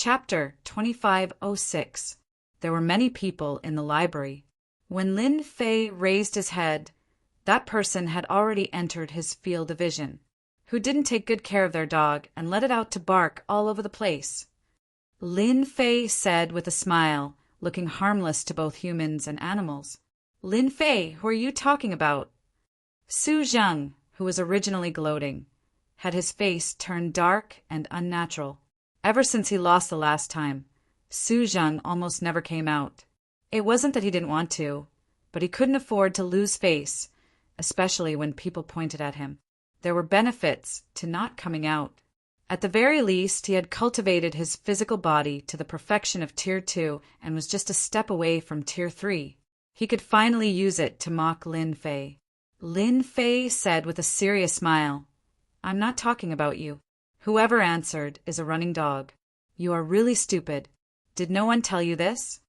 Chapter 2506. There were many people in the library. When Lin Fei raised his head, that person had already entered his field of vision, who didn't take good care of their dog and let it out to bark all over the place. Lin Fei said with a smile, looking harmless to both humans and animals. Lin Fei, who are you talking about? Su Zheng, who was originally gloating, had his face turned dark and unnatural. Ever since he lost the last time, Su Zheng almost never came out. It wasn't that he didn't want to, but he couldn't afford to lose face, especially when people pointed at him. There were benefits to not coming out. At the very least, he had cultivated his physical body to the perfection of Tier 2 and was just a step away from Tier 3. He could finally use it to mock Lin Fei. Lin Fei said with a serious smile, I'm not talking about you. Whoever answered is a running dog. You are really stupid. Did no one tell you this?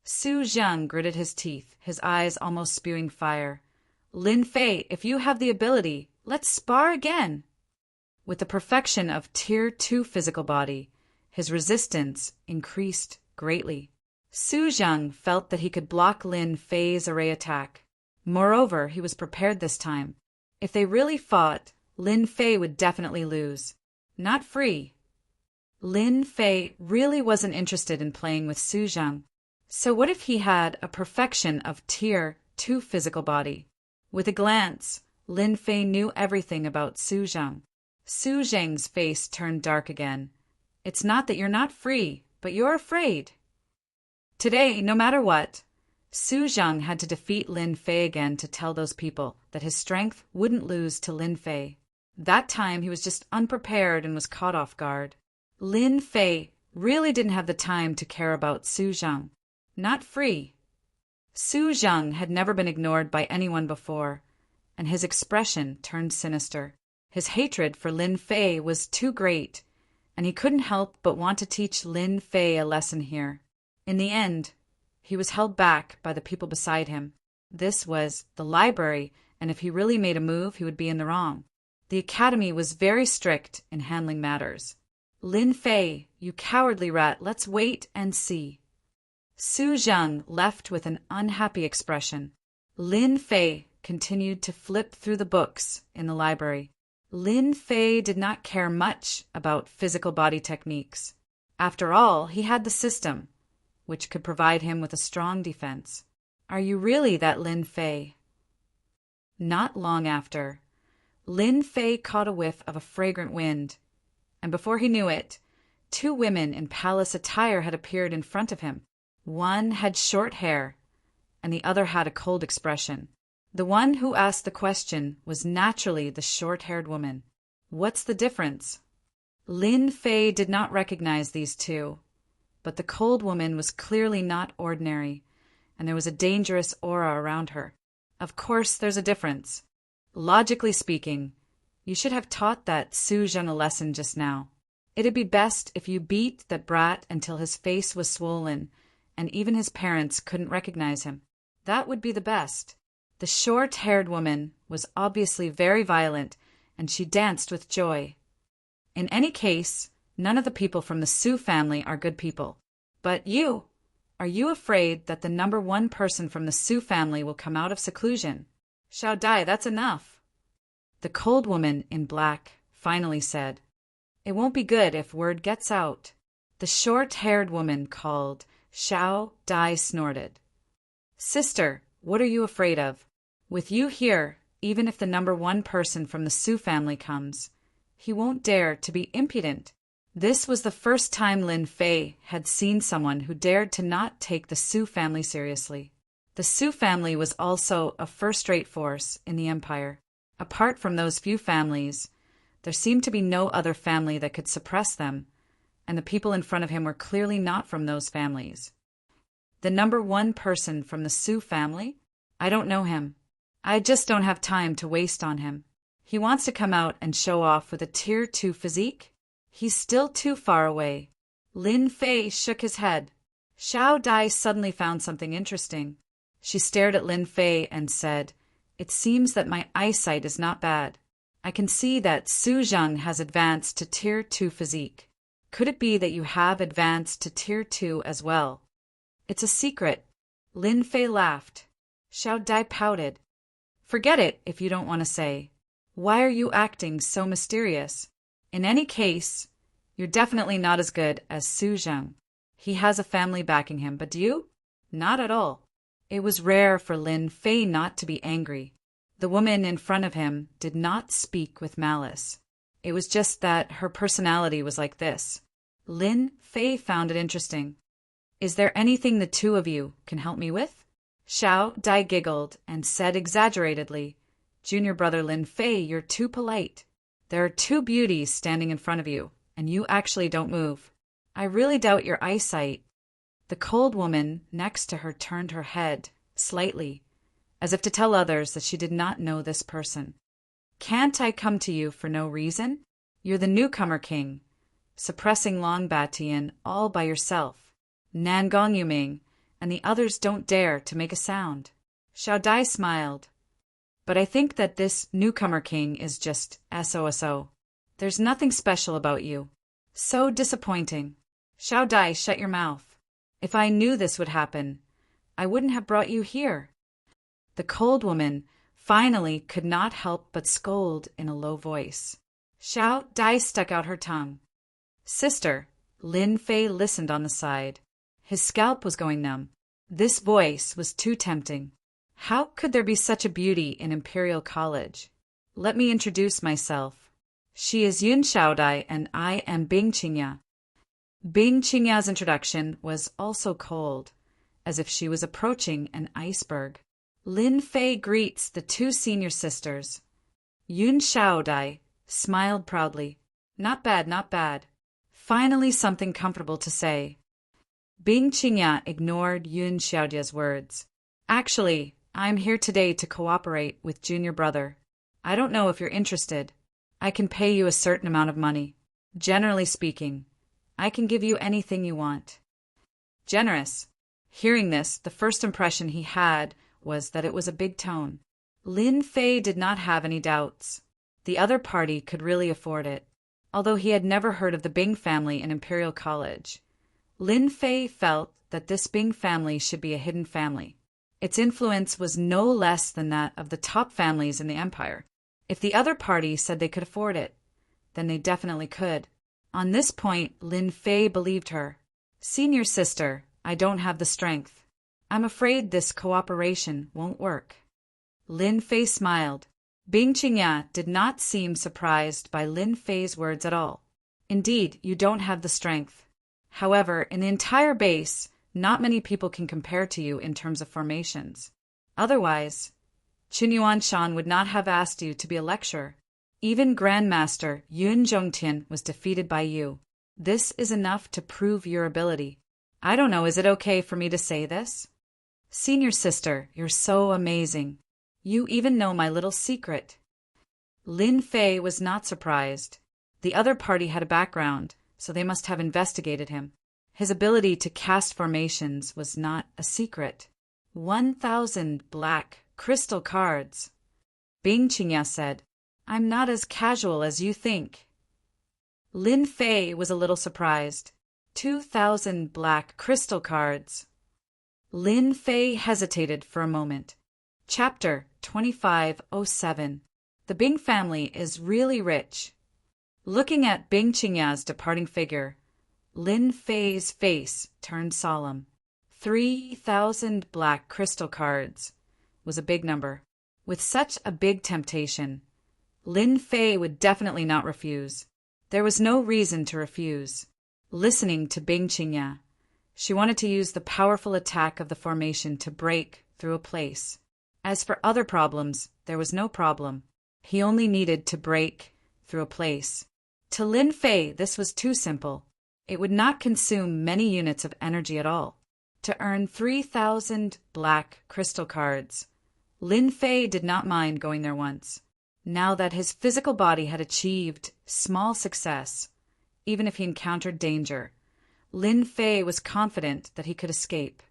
Su Zheng gritted his teeth, his eyes almost spewing fire. Lin Fei, if you have the ability, let's spar again. With the perfection of Tier 2 physical body, his resistance increased greatly. Su Zheng felt that he could block Lin Fei's array attack. Moreover, he was prepared this time. If they really fought, Lin Fei would definitely lose. Not free. Lin Fei really wasn't interested in playing with Su Zheng. So what if he had a perfection of Tier 2 physical body? With a glance, Lin Fei knew everything about Su Zheng. Su Zheng's face turned dark again. It's not that you're not free, but you're afraid. Today, no matter what, Su Zheng had to defeat Lin Fei again to tell those people that his strength wouldn't lose to Lin Fei. That time he was just unprepared and was caught off guard. Lin Fei really didn't have the time to care about Su Zheng. Not free. Su Zheng had never been ignored by anyone before, and his expression turned sinister. His hatred for Lin Fei was too great, and he couldn't help but want to teach Lin Fei a lesson here. In the end, he was held back by the people beside him. This was the library, and if he really made a move, he would be in the wrong. The academy was very strict in handling matters. Lin Fei, you cowardly rat, let's wait and see. Su Zheng left with an unhappy expression. Lin Fei continued to flip through the books in the library. Lin Fei did not care much about physical body techniques. After all, he had the system, which could provide him with a strong defense. Are you really that Lin Fei? Not long after, Lin Fei caught a whiff of a fragrant wind, and before he knew it, two women in palace attire had appeared in front of him. One had short hair, and the other had a cold expression. The one who asked the question was naturally the short-haired woman. What's the difference? Lin Fei did not recognize these two, but the cold woman was clearly not ordinary, and there was a dangerous aura around her. Of course there's a difference. Logically speaking, you should have taught that Su Zheng a lesson just now. It'd be best if you beat that brat until his face was swollen, and even his parents couldn't recognize him. That would be the best. The short-haired woman was obviously very violent, and she danced with joy. In any case, none of the people from the Su family are good people. But you, are you afraid that the number one person from the Su family will come out of seclusion? Xiao Dai, that's enough. The cold woman in black finally said, It won't be good if word gets out. The short-haired woman called. Xiao Dai snorted. Sister, what are you afraid of? With you here, even if the number one person from the Su family comes, he won't dare to be impudent. This was the first time Lin Fei had seen someone who dared to not take the Su family seriously. The Su family was also a first-rate force in the empire. Apart from those few families, there seemed to be no other family that could suppress them, and the people in front of him were clearly not from those families. The number one person from the Su family? I don't know him. I just don't have time to waste on him. He wants to come out and show off with a Tier 2 physique? He's still too far away. Lin Fei shook his head. Xiao Dai suddenly found something interesting. She stared at Lin Fei and said, It seems that my eyesight is not bad. I can see that Su Zheng has advanced to Tier 2 physique. Could it be that you have advanced to Tier 2 as well? It's a secret. Lin Fei laughed. Xiao Dai pouted. Forget it if you don't want to say. Why are you acting so mysterious? In any case, you're definitely not as good as Su Zheng. He has a family backing him, but do you? Not at all. It was rare for Lin Fei not to be angry. The woman in front of him did not speak with malice. It was just that her personality was like this. Lin Fei found it interesting. Is there anything the two of you can help me with? Xiao Dai giggled and said exaggeratedly, Junior brother Lin Fei, you're too polite. There are two beauties standing in front of you, and you actually don't move. I really doubt your eyesight. The cold woman next to her turned her head slightly, as if to tell others that she did not know this person. Can't I come to you for no reason? You're the newcomer king, suppressing Long Batian all by yourself. Nangong Yuming, and the others don't dare to make a sound. Xiao Dai smiled. But I think that this newcomer king is just SOSO. There's nothing special about you. So disappointing. Xiao Dai, shut your mouth. If I knew this would happen, I wouldn't have brought you here. The cold woman finally could not help but scold in a low voice. Xiao Dai stuck out her tongue. Sister, Lin Fei listened on the side. His scalp was going numb. This voice was too tempting. How could there be such a beauty in Imperial College? Let me introduce myself. She is Yun Xiaodai and I am Bing Qingya. Bing Qingya's introduction was also cold, as if she was approaching an iceberg. Lin Fei greets the two senior sisters. Yun Xiaodai smiled proudly. Not bad, not bad. Finally something comfortable to say. Bing Qingya ignored Yun Xiaodia's words. Actually, I'm here today to cooperate with Junior Brother. I don't know if you're interested. I can pay you a certain amount of money. Generally speaking, I can give you anything you want. Generous. Hearing this, the first impression he had was that it was a big tone. Lin Fei did not have any doubts. The other party could really afford it. Although he had never heard of the Bing family in Imperial College, Lin Fei felt that this Bing family should be a hidden family. Its influence was no less than that of the top families in the empire. If the other party said they could afford it, then they definitely could. On this point, Lin Fei believed her. Senior sister, I don't have the strength. I'm afraid this cooperation won't work. Lin Fei smiled. Bing Qingya did not seem surprised by Lin Fei's words at all. Indeed, you don't have the strength. However, in the entire base, not many people can compare to you in terms of formations. Otherwise, Qinyuan Shan would not have asked you to be a lecturer. Even Grandmaster Yun Zhongtian was defeated by you. This is enough to prove your ability. I don't know, is it okay for me to say this? Senior sister, you're so amazing. You even know my little secret. Lin Fei was not surprised. The other party had a background, so they must have investigated him. His ability to cast formations was not a secret. 1,000 black crystal cards. Bing Qingya said, I'm not as casual as you think. Lin Fei was a little surprised. 2,000 black crystal cards. Lin Fei hesitated for a moment. Chapter 2507. The Bing family is really rich. Looking at Bing Qingya's departing figure, Lin Fei's face turned solemn. 3,000 black crystal cards was a big number. With such a big temptation, Lin Fei would definitely not refuse. There was no reason to refuse. Listening to Bing Qingya, she wanted to use the powerful attack of the formation to break through a place. As for other problems, there was no problem. He only needed to break through a place. To Lin Fei, this was too simple. It would not consume many units of energy at all. To earn 3,000 black crystal cards, Lin Fei did not mind going there once. Now that his physical body had achieved small success, even if he encountered danger, Lin Fei was confident that he could escape.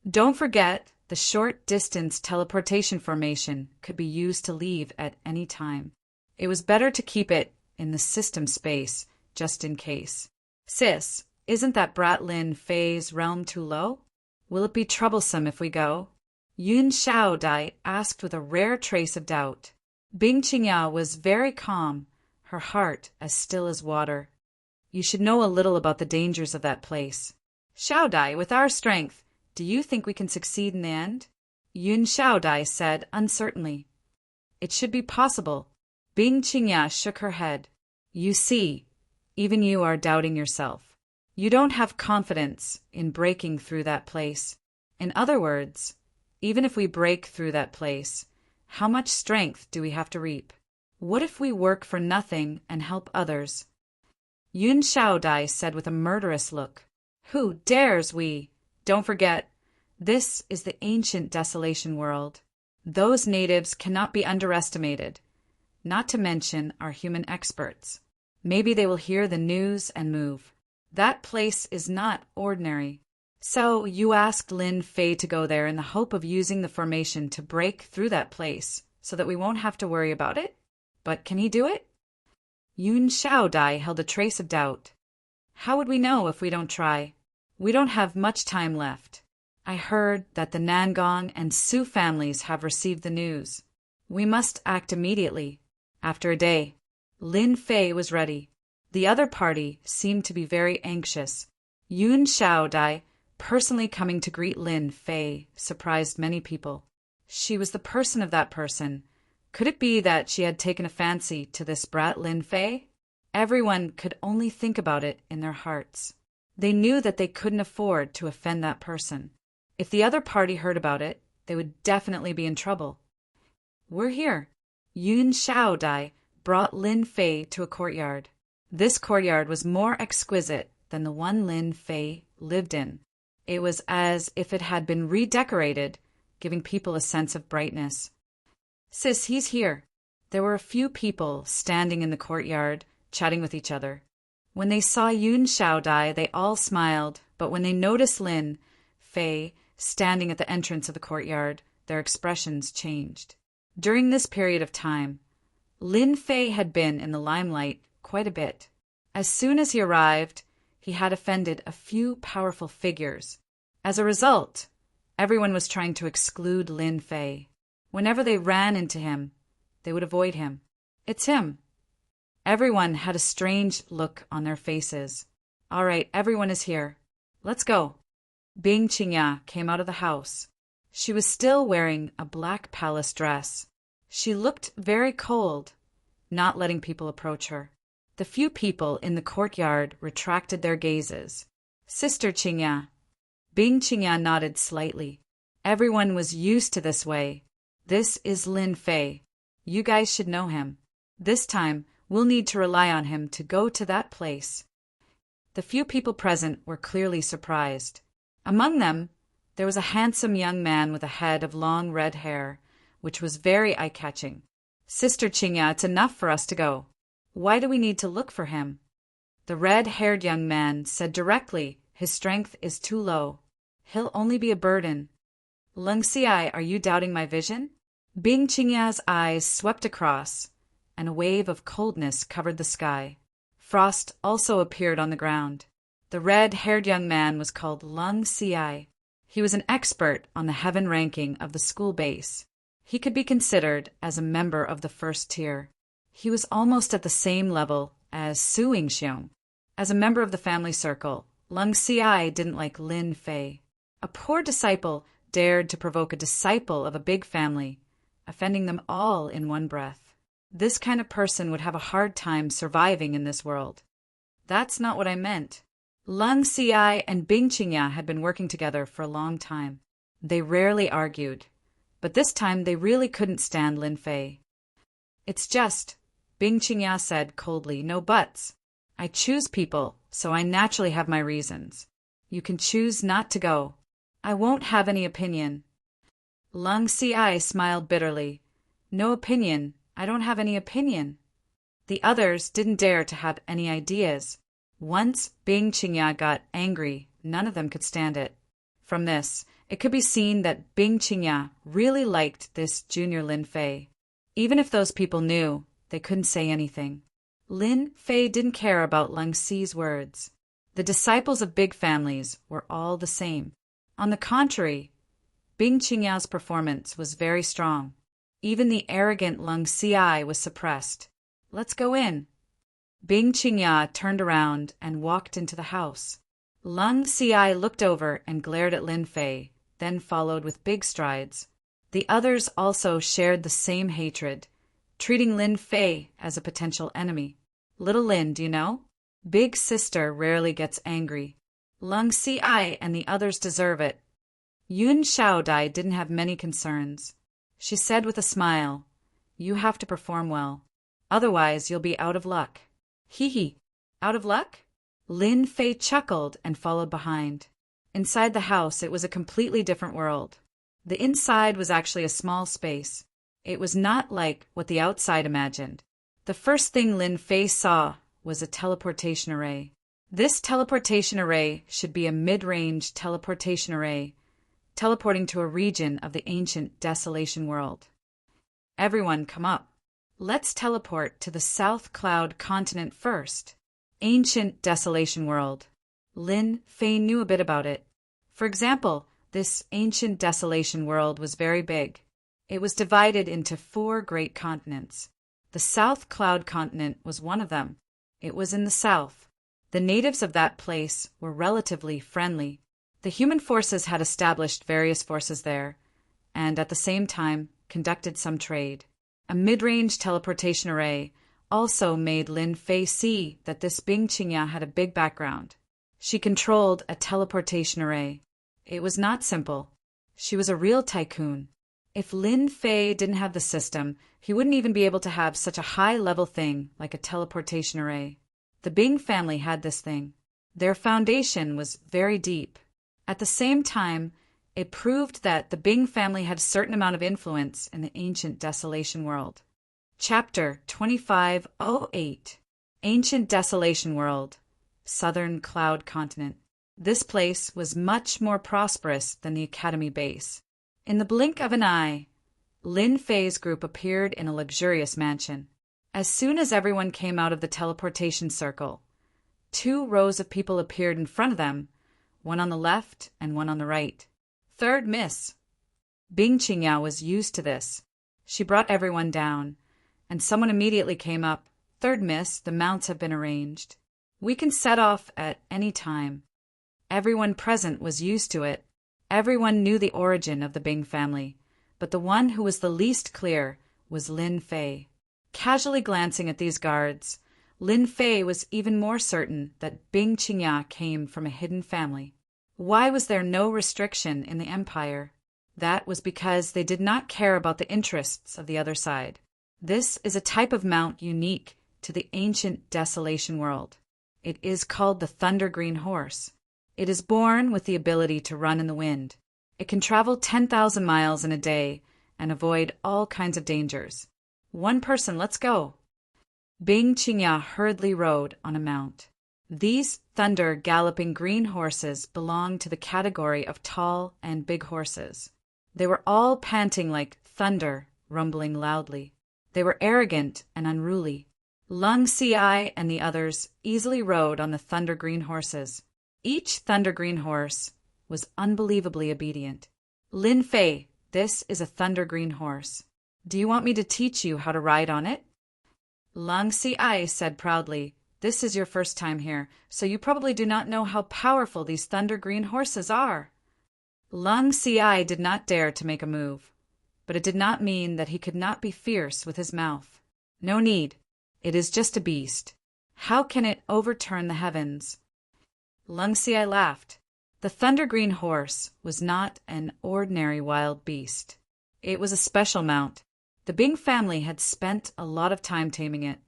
Don't forget, the short-distance teleportation formation could be used to leave at any time. It was better to keep it in the system space, just in case. Sis, isn't that brat Lin Fei's realm too low? Will it be troublesome if we go? Yun Xiao Dai asked with a rare trace of doubt. Bing Qingya was very calm, her heart as still as water. You should know a little about the dangers of that place. Xiao Dai, with our strength, do you think we can succeed in the end? Yun Xiao Dai said uncertainly. It should be possible. Bing Qingya shook her head. You see, even you are doubting yourself. You don't have confidence in breaking through that place. In other words, even if we break through that place, how much strength do we have to reap? What if we work for nothing and help others? Yun Xiaodai said with a murderous look. Who dares we? Don't forget, this is the ancient desolation world. Those natives cannot be underestimated, not to mention our human experts. Maybe they will hear the news and move. That place is not ordinary. So you asked Lin Fei to go there in the hope of using the formation to break through that place so that we won't have to worry about it? But can he do it? Yun Xiaodai held a trace of doubt. How would we know if we don't try? We don't have much time left. I heard that the Nangong and Su families have received the news. We must act immediately. After a day, Lin Fei was ready. The other party seemed to be very anxious. Yun Xiaodai, personally coming to greet Lin Fei, surprised many people. She was the person of that person. Could it be that she had taken a fancy to this brat Lin Fei? Everyone could only think about it in their hearts. They knew that they couldn't afford to offend that person. If the other party heard about it, they would definitely be in trouble. We're here. Yun Xiaodai brought Lin Fei to a courtyard. This courtyard was more exquisite than the one Lin Fei lived in. It was as if it had been redecorated, giving people a sense of brightness. Sis, he's here. There were a few people standing in the courtyard, chatting with each other. When they saw Yun Xiaodai, they all smiled, but when they noticed Lin Fei standing at the entrance of the courtyard, their expressions changed. During this period of time, Lin Fei had been in the limelight quite a bit. As soon as he arrived, he had offended a few powerful figures. As a result, everyone was trying to exclude Lin Fei. Whenever they ran into him, they would avoid him. It's him. Everyone had a strange look on their faces. All right, everyone is here. Let's go. Bing Qingya came out of the house. She was still wearing a black palace dress. She looked very cold, not letting people approach her. The few people in the courtyard retracted their gazes. Sister Qingya. Bing Qingya nodded slightly. Everyone was used to this way. This is Lin Fei. You guys should know him. This time, we'll need to rely on him to go to that place. The few people present were clearly surprised. Among them, there was a handsome young man with a head of long red hair, which was very eye-catching. Sister Qingya, it's enough for us to go. Why do we need to look for him? The red-haired young man said directly his strength is too low. He'll only be a burden. Lung Xiai, are you doubting my vision? Bing Qingya's eyes swept across, and a wave of coldness covered the sky. Frost also appeared on the ground. The red-haired young man was called Lung Xiai. He was an expert on the heaven ranking of the school base. He could be considered as a member of the first tier. He was almost at the same level as Su Yingxiong. As a member of the family circle, Lung Xiai didn't like Lin Fei. A poor disciple dared to provoke a disciple of a big family, offending them all in one breath. This kind of person would have a hard time surviving in this world. That's not what I meant. Lung Xiai and Bing Qingya had been working together for a long time. They rarely argued, but this time they really couldn't stand Lin Fei. It's just, Bing Qingya said coldly, no buts. I choose people, so I naturally have my reasons. You can choose not to go. I won't have any opinion. Lung Xiai smiled bitterly. No opinion. I don't have any opinion. The others didn't dare to have any ideas. Once Bing Qingya got angry, none of them could stand it. From this, it could be seen that Bing Qingya really liked this junior Lin Fei. Even if those people knew, they couldn't say anything. Lin Fei didn't care about Lung Xi's words. The disciples of big families were all the same. On the contrary, Bing Qingyao's performance was very strong. Even the arrogant Lung Xiai was suppressed. "Let's go in." Bing Qingya turned around and walked into the house. Lung Xiai looked over and glared at Lin Fei, then followed with big strides. The others also shared the same hatred, treating Lin Fei as a potential enemy. "Little Lin, do you know? Big sister rarely gets angry. Lung Xiai and the others deserve it." Yun Shaodai didn't have many concerns. She said with a smile, "You have to perform well. Otherwise, you'll be out of luck." "Hee hee. Out of luck?" Lin Fei chuckled and followed behind. Inside the house, it was a completely different world. The inside was actually a small space. It was not like what the outside imagined. The first thing Lin Fei saw was a teleportation array. This teleportation array should be a mid-range teleportation array, teleporting to a region of the ancient Desolation World. "Everyone come up. Let's teleport to the South Cloud continent first." Ancient Desolation World. Lin Fei knew a bit about it. For example, this ancient Desolation World was very big. It was divided into 4 great continents. The South Cloud continent was one of them. It was in the south. The natives of that place were relatively friendly. The human forces had established various forces there, and at the same time conducted some trade. A mid-range teleportation array also made Lin Fei see that this Bing Qingya had a big background. She controlled a teleportation array. It was not simple. She was a real tycoon. If Lin Fei didn't have the system, he wouldn't even be able to have such a high-level thing like a teleportation array. The Bing family had this thing. Their foundation was very deep. At the same time, it proved that the Bing family had a certain amount of influence in the ancient Desolation World. Chapter 2508. Ancient Desolation World, Southern Cloud Continent. This place was much more prosperous than the Academy base. In the blink of an eye, Lin Fei's group appeared in a luxurious mansion. As soon as everyone came out of the teleportation circle, 2 rows of people appeared in front of them, one on the left and one on the right. "Third miss." Bing Qingya was used to this. She brought everyone down, and someone immediately came up. "Third miss, the mounts have been arranged. We can set off at any time." Everyone present was used to it. Everyone knew the origin of the Bing family, but the one who was the least clear was Lin Fei. Casually glancing at these guards, Lin Fei was even more certain that Bing Qingya came from a hidden family. Why was there no restriction in the empire? That was because they did not care about the interests of the other side. This is a type of mount unique to the ancient Desolation World. It is called the Thunder Green Horse. It is born with the ability to run in the wind. It can travel 10,000 miles in a day and avoid all kinds of dangers. "One person, let's go." Bing Qingya hurriedly rode on a mount. These thunder galloping green horses belonged to the category of tall and big horses. They were all panting like thunder, rumbling loudly. They were arrogant and unruly. Lung Xiai and the others easily rode on the thunder green horses. Each thunder green horse was unbelievably obedient. "Lin Fei, this is a thunder green horse. Do you want me to teach you how to ride on it?" Lung Xiai said proudly, "This is your first time here, so you probably do not know how powerful these thunder green horses are." Lung Xiai did not dare to make a move, but it did not mean that he could not be fierce with his mouth. "No need. It is just a beast. How can it overturn the heavens?" Lung Xiai laughed. The thunder green horse was not an ordinary wild beast. It was a special mount. The Bing family had spent a lot of time taming it.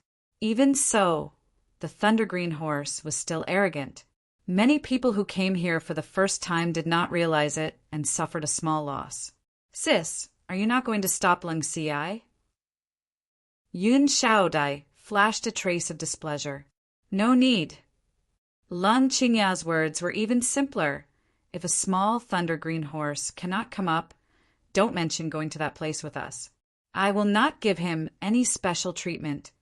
Even so, the thunder green horse was still arrogant. Many people who came here for the first time did not realize it and suffered a small loss. "Sis, are you not going to stop Lung Xiai?" Yun Shaodai flashed a trace of displeasure. "No need." Lung Qingya's words were even simpler. If a small thunder green horse cannot come up, don't mention going to that place with us. I will not give him any special treatment.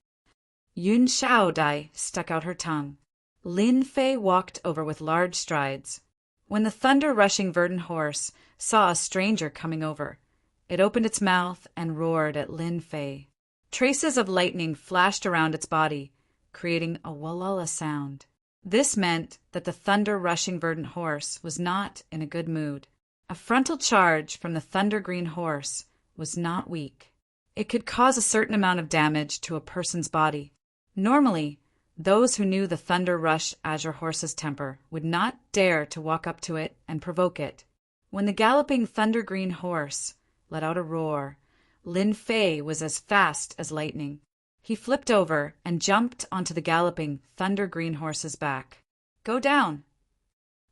Yun Shaodai stuck out her tongue. Lin Fei walked over with large strides. When the thunder-rushing verdant horse saw a stranger coming over, it opened its mouth and roared at Lin Fei. Traces of lightning flashed around its body, creating a wallala sound. This meant that the thunder-rushing verdant horse was not in a good mood. A frontal charge from the thunder-green horse was not weak. It could cause a certain amount of damage to a person's body. Normally, those who knew the Thunder Rush Azure Horse's temper would not dare to walk up to it and provoke it. When the galloping thunder-green horse let out a roar, Lin Fei was as fast as lightning. He flipped over and jumped onto the galloping thunder-green horse's back. "Go down!"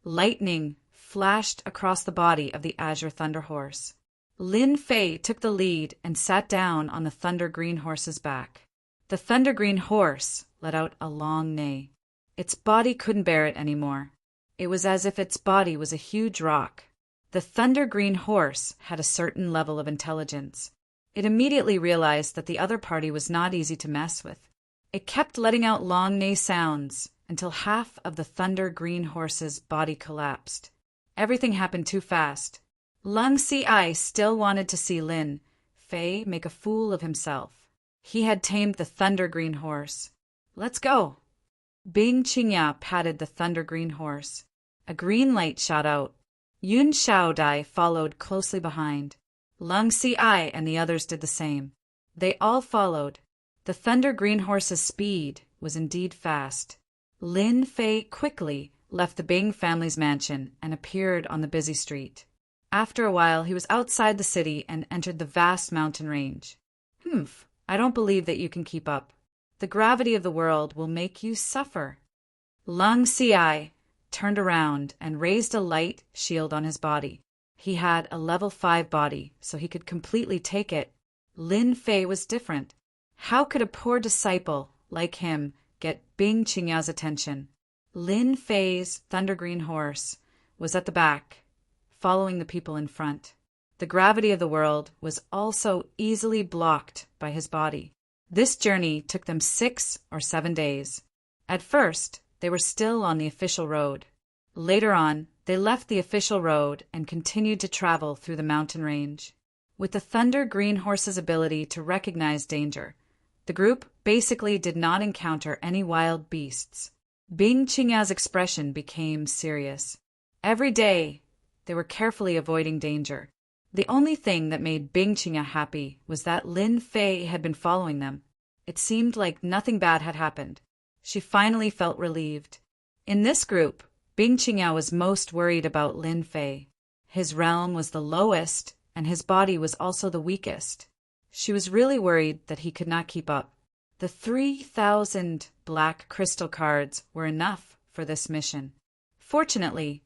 Lightning flashed across the body of the Azure Thunder Horse. Lin Fei took the lead and sat down on the thunder-green horse's back. The thunder-green horse let out a long neigh. Its body couldn't bear it anymore. It was as if its body was a huge rock. The thunder-green horse had a certain level of intelligence. It immediately realized that the other party was not easy to mess with. It kept letting out long neigh sounds until half of the thunder-green horse's body collapsed. Everything happened too fast. Lung Si still wanted to see Lin Fei make a fool of himself. He had tamed the thunder-green horse. "Let's go!" Bing Qingya patted the thunder-green horse. A green light shot out. Yun Xiaodai followed closely behind. Lung Si and the others did the same. They all followed. The thunder-green horse's speed was indeed fast. Lin Fei quickly left the Bing family's mansion and appeared on the busy street. After a while, he was outside the city and entered the vast mountain range. "Humph, I don't believe that you can keep up. The gravity of the world will make you suffer." Lung Si turned around and raised a light shield on his body. He had a level 5 body, so he could completely take it. Lin Fei was different. How could a poor disciple like him get Bing Qingya's attention? Lin Fei's thunder-green horse was at the back, following the people in front. The gravity of the world was also easily blocked by his body. This journey took them 6 or 7 days. At first, they were still on the official road. Later on, they left the official road and continued to travel through the mountain range. With the thunder-green horse's ability to recognize danger, the group basically did not encounter any wild beasts. Bing Qingya's expression became serious. Every day, they were carefully avoiding danger. The only thing that made Bing Qingya happy was that Lin Fei had been following them. It seemed like nothing bad had happened. She finally felt relieved. In this group, Bing Qingya was most worried about Lin Fei. His realm was the lowest, and his body was also the weakest. She was really worried that he could not keep up. The 3,000 black crystal cards were enough for this mission. Fortunately,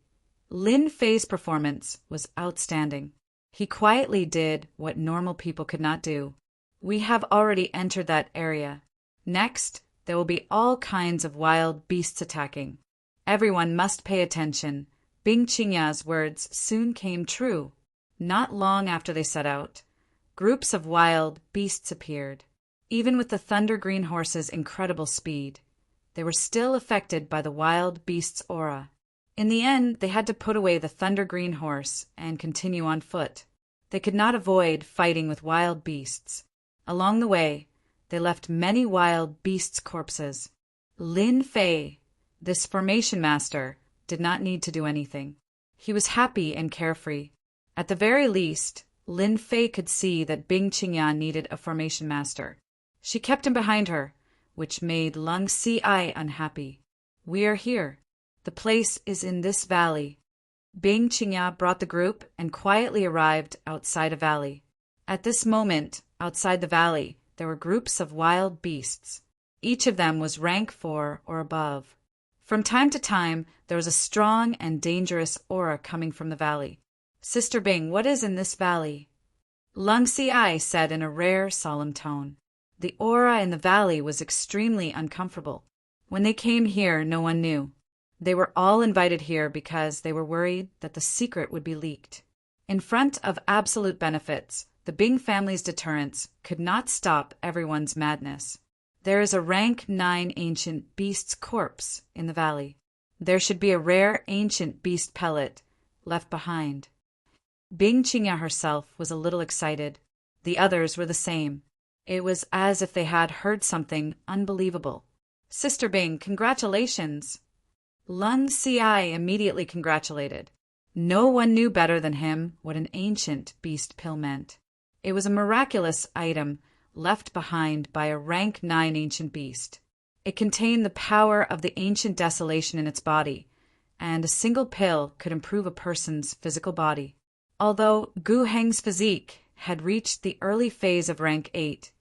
Lin Fei's performance was outstanding. He quietly did what normal people could not do. We have already entered that area. Next, there will be all kinds of wild beasts attacking. Everyone must pay attention. Bing Qingya's words soon came true. Not long after they set out, groups of wild beasts appeared. Even with the thunder-green horse's incredible speed, they were still affected by the wild beast's aura. In the end, they had to put away the thunder-green horse and continue on foot. They could not avoid fighting with wild beasts. Along the way, they left many wild beasts' corpses. Lin Fei, this formation master, did not need to do anything. He was happy and carefree. At the very least, Lin Fei could see that Bing Qingya needed a formation master. She kept him behind her, which made Lung Si unhappy. "We are here. The place is in this valley." Bing Qingya brought the group and quietly arrived outside a valley. At this moment, outside the valley, there were groups of wild beasts. Each of them was rank 4 or above. From time to time, there was a strong and dangerous aura coming from the valley. "Sister Bing, what is in this valley?" Lung Si said in a rare, solemn tone. The aura in the valley was extremely uncomfortable. When they came here, no one knew. They were all invited here because they were worried that the secret would be leaked. In front of absolute benefits, the Bing family's deterrence could not stop everyone's madness. There is a rank 9 ancient beast's corpse in the valley. There should be a rare ancient beast pellet left behind. Bing Qingya herself was a little excited. The others were the same. It was as if they had heard something unbelievable. Sister Bing, congratulations! Lung Ci immediately congratulated. No one knew better than him what an ancient beast pill meant. It was a miraculous item left behind by a rank 9 ancient beast. It contained the power of the ancient desolation in its body, and a single pill could improve a person's physical body. Although Gu Heng's physique had reached the early phase of rank 8,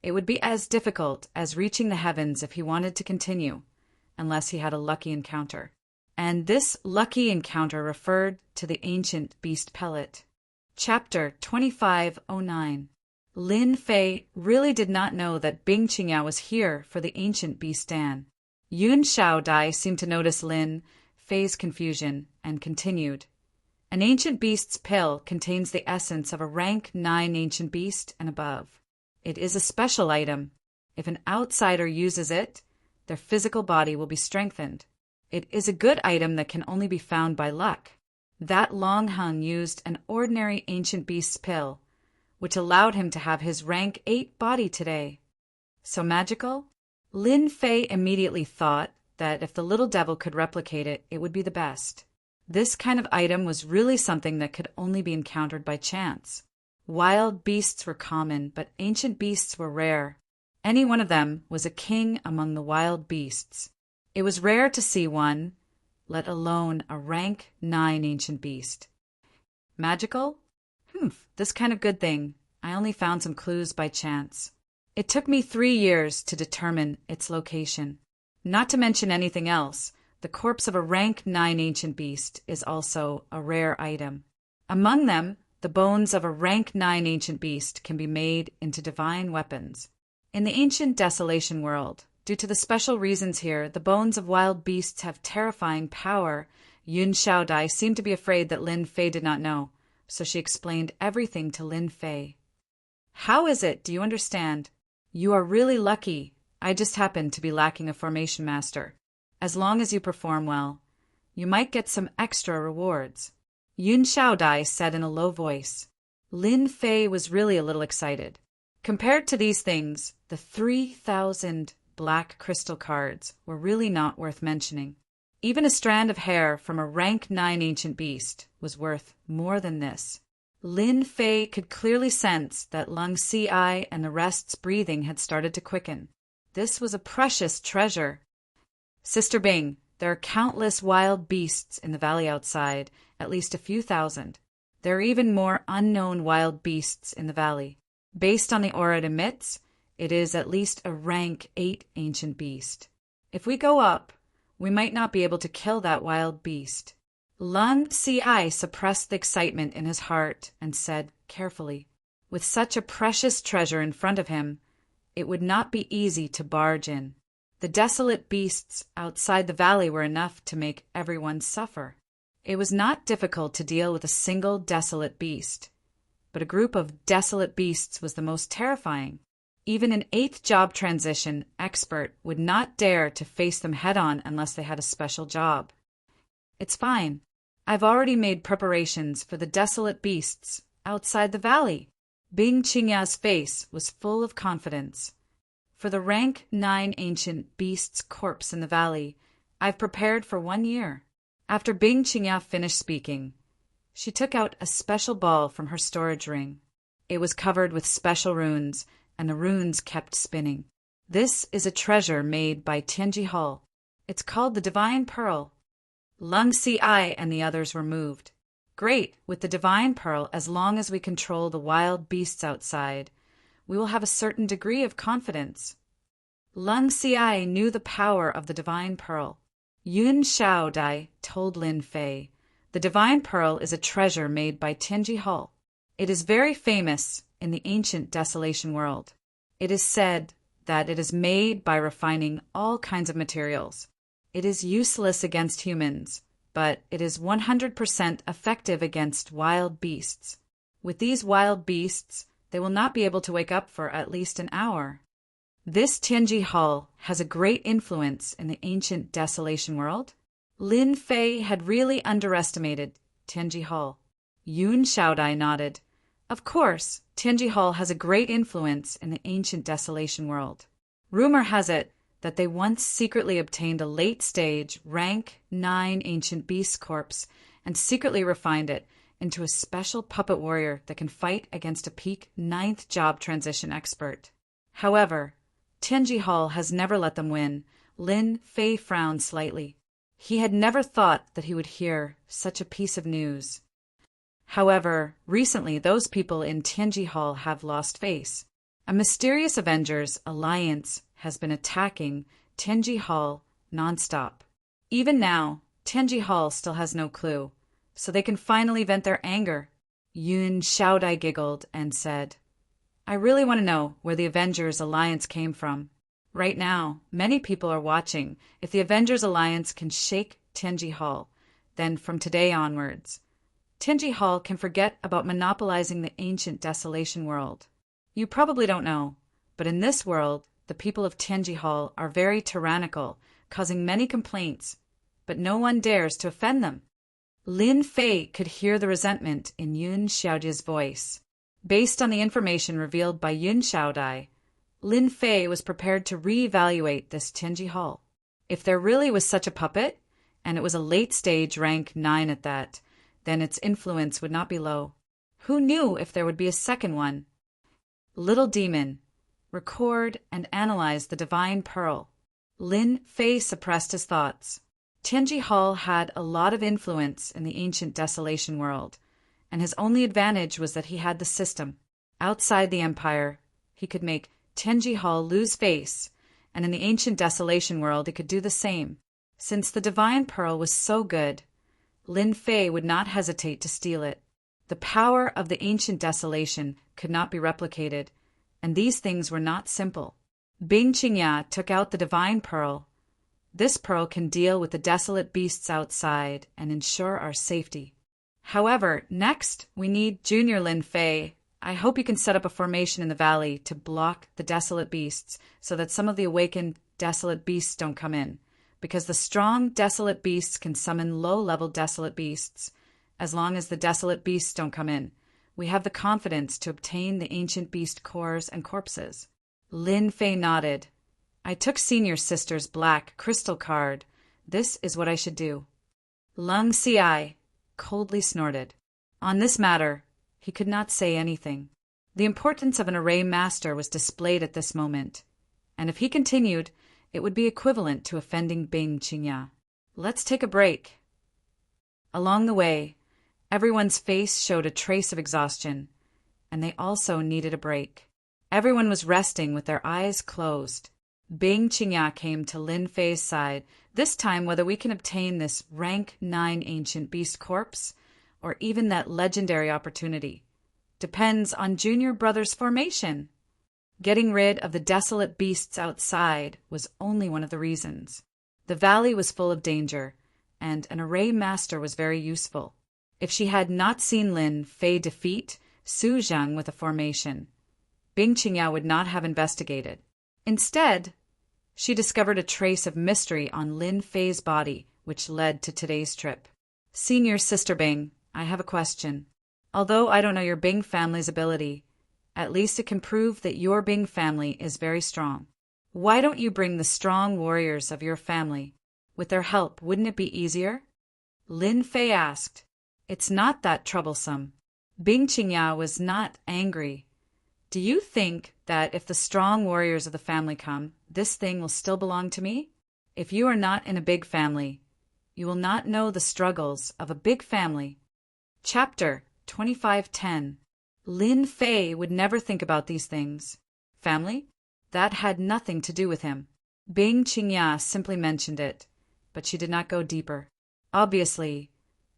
it would be as difficult as reaching the heavens if he wanted to continue, unless he had a lucky encounter. And this lucky encounter referred to the ancient beast pellet. Chapter 2509. Lin Fei really did not know that Bing Qingya was here for the ancient beast Dan. Yun Xiaodai seemed to notice Lin Fei's confusion and continued. An ancient beast's pill contains the essence of a rank 9 ancient beast and above. It is a special item. If an outsider uses it, their physical body will be strengthened. It is a good item that can only be found by luck. That Long Hung used an ordinary ancient beast's pill, which allowed him to have his rank 8 body today. So magical? Lin Fei immediately thought that if the little devil could replicate it, it would be the best. This kind of item was really something that could only be encountered by chance. Wild beasts were common, but ancient beasts were rare. Any one of them was a king among the wild beasts. It was rare to see one, let alone a rank 9 ancient beast. Magical? This kind of good thing. I only found some clues by chance. It took me 3 years to determine its location. Not to mention anything else, the corpse of a rank 9 ancient beast is also a rare item. Among them, the bones of a rank 9 ancient beast can be made into divine weapons. In the ancient desolation world, due to the special reasons here, the bones of wild beasts have terrifying power. Yun Xiaodai seemed to be afraid that Lin Fei did not know, so she explained everything to Lin Fei. How is it? Do you understand? You are really lucky. I just happen to be lacking a formation master. As long as you perform well, you might get some extra rewards. Yun Xiaodai said in a low voice. Lin Fei was really a little excited. Compared to these things, the 3,000 black crystal cards were really not worth mentioning. Even a strand of hair from a rank 9 ancient beast was worth more than this. Lin Fei could clearly sense that Lung Ci and the rest's breathing had started to quicken. This was a precious treasure. Sister Bing, there are countless wild beasts in the valley outside, at least a few thousand. There are even more unknown wild beasts in the valley. Based on the aura it emits, it is at least a rank 8 ancient beast. If we go up, we might not be able to kill that wild beast. Lung Ci suppressed the excitement in his heart and said carefully, with such a precious treasure in front of him, it would not be easy to barge in. The desolate beasts outside the valley were enough to make everyone suffer. It was not difficult to deal with a single desolate beast, but a group of desolate beasts was the most terrifying. Even an 8th job transition expert would not dare to face them head-on unless they had a special job. It's fine. I've already made preparations for the desolate beasts outside the valley. Bing Qingya's face was full of confidence. For the rank 9 ancient beast's corpse in the valley, I've prepared for 1 year. After Bing Qingya finished speaking, she took out a special ball from her storage ring. It was covered with special runes, and the runes kept spinning. This is a treasure made by Tianji Hull. It's called the Divine Pearl. Lung Ci and the others were moved. Great, with the Divine Pearl, as long as we control the wild beasts outside, we will have a certain degree of confidence. Lung Ci knew the power of the Divine Pearl. Yun Xiaodai told Lin Fei, the Divine Pearl is a treasure made by Tianji Hull. It is very famous in the ancient desolation world. It is said that it is made by refining all kinds of materials. It is useless against humans, but it is 100% effective against wild beasts. With these wild beasts, they will not be able to wake up for at least an hour. This Tianji Hall has a great influence in the ancient desolation world? Lin Fei had really underestimated Tianji Hall. Yun Xiaodai nodded. Of course, Tianji Hall has a great influence in the ancient desolation world. Rumor has it that they once secretly obtained a late-stage, rank 9 ancient beast corpse and secretly refined it into a special puppet warrior that can fight against a peak 9th job transition expert. However, Tianji Hall has never let them win. Lin Fei frowned slightly. He had never thought that he would hear such a piece of news. However, recently those people in Tianji Hall have lost face. A mysterious Avengers alliance has been attacking Tianji Hall nonstop. Even now, Tianji Hall still has no clue, so they can finally vent their anger. Yun Xiaodai giggled and said, I really want to know where the Avengers alliance came from. Right now, many people are watching if the Avengers alliance can shake Tianji Hall. Then from today onwards, Tianji Hall can forget about monopolizing the ancient desolation world. You probably don't know, but in this world, the people of Tianji Hall are very tyrannical, causing many complaints, but no one dares to offend them. Lin Fei could hear the resentment in Yun Xiaodai's voice. Based on the information revealed by Yun Xiaodai, Lin Fei was prepared to reevaluate this Tianji Hall. If there really was such a puppet, and it was a late-stage rank 9 at that, then its influence would not be low. Who knew if there would be a second one? Little demon, record and analyze the divine pearl. Lin Fei suppressed his thoughts. Tianji Hall had a lot of influence in the ancient desolation world, and his only advantage was that he had the system. Outside the empire, he could make Tianji Hall lose face, and in the ancient desolation world he could do the same. Since the divine pearl was so good, Lin Fei would not hesitate to steal it. The power of the ancient desolation could not be replicated, and these things were not simple. Bing Qingya took out the divine pearl. This pearl can deal with the desolate beasts outside and ensure our safety. However, next we need Junior Lin Fei. I hope you can set up a formation in the valley to block the desolate beasts so that some of the awakened desolate beasts don't come in, because the strong desolate beasts can summon low-level desolate beasts. As long as the desolate beasts don't come in, we have the confidence to obtain the ancient beast cores and corpses. Lin Fei nodded. I took Senior Sister's black crystal card. This is what I should do. Lung Ci coldly snorted. On this matter, he could not say anything. The importance of an array master was displayed at this moment, and if he continued, it would be equivalent to offending Bing Qingya. Let's take a break. Along the way, everyone's face showed a trace of exhaustion, and they also needed a break. Everyone was resting with their eyes closed. Bing Qingya came to Lin Fei's side, this time whether we can obtain this rank 9 ancient beast corpse, or even that legendary opportunity, depends on Junior Brother's formation. Getting rid of the desolate beasts outside was only one of the reasons. The valley was full of danger, and an array master was very useful. If she had not seen Lin Fei defeat Su Zhang with a formation, Bing Qingya would not have investigated. Instead, she discovered a trace of mystery on Lin Fei's body, which led to today's trip. Senior Sister Bing, I have a question. Although I don't know your Bing family's ability, at least it can prove that your Bing family is very strong. Why don't you bring the strong warriors of your family? With their help, wouldn't it be easier? Lin Fei asked. It's not that troublesome. Bing Qingya was not angry. Do you think that if the strong warriors of the family come, this thing will still belong to me? If you are not in a big family, you will not know the struggles of a big family. Chapter 2510. Lin Fei would never think about these things. Family? That had nothing to do with him. Bing Qingya simply mentioned it, but she did not go deeper. Obviously,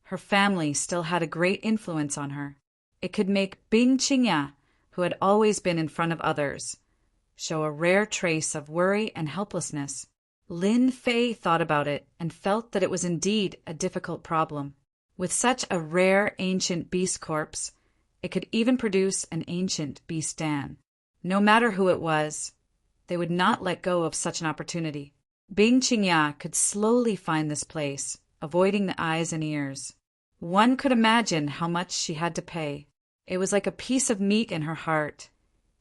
her family still had a great influence on her. It could make Bing Qingya, who had always been in front of others, show a rare trace of worry and helplessness. Lin Fei thought about it and felt that it was indeed a difficult problem. With such a rare ancient beast corpse, it could even produce an ancient beast Dan. No matter who it was, They would not let go of such an opportunity. Bing Qingya could slowly find this place, avoiding the eyes and ears. One could imagine how much she had to pay. It was like a piece of meat in her heart,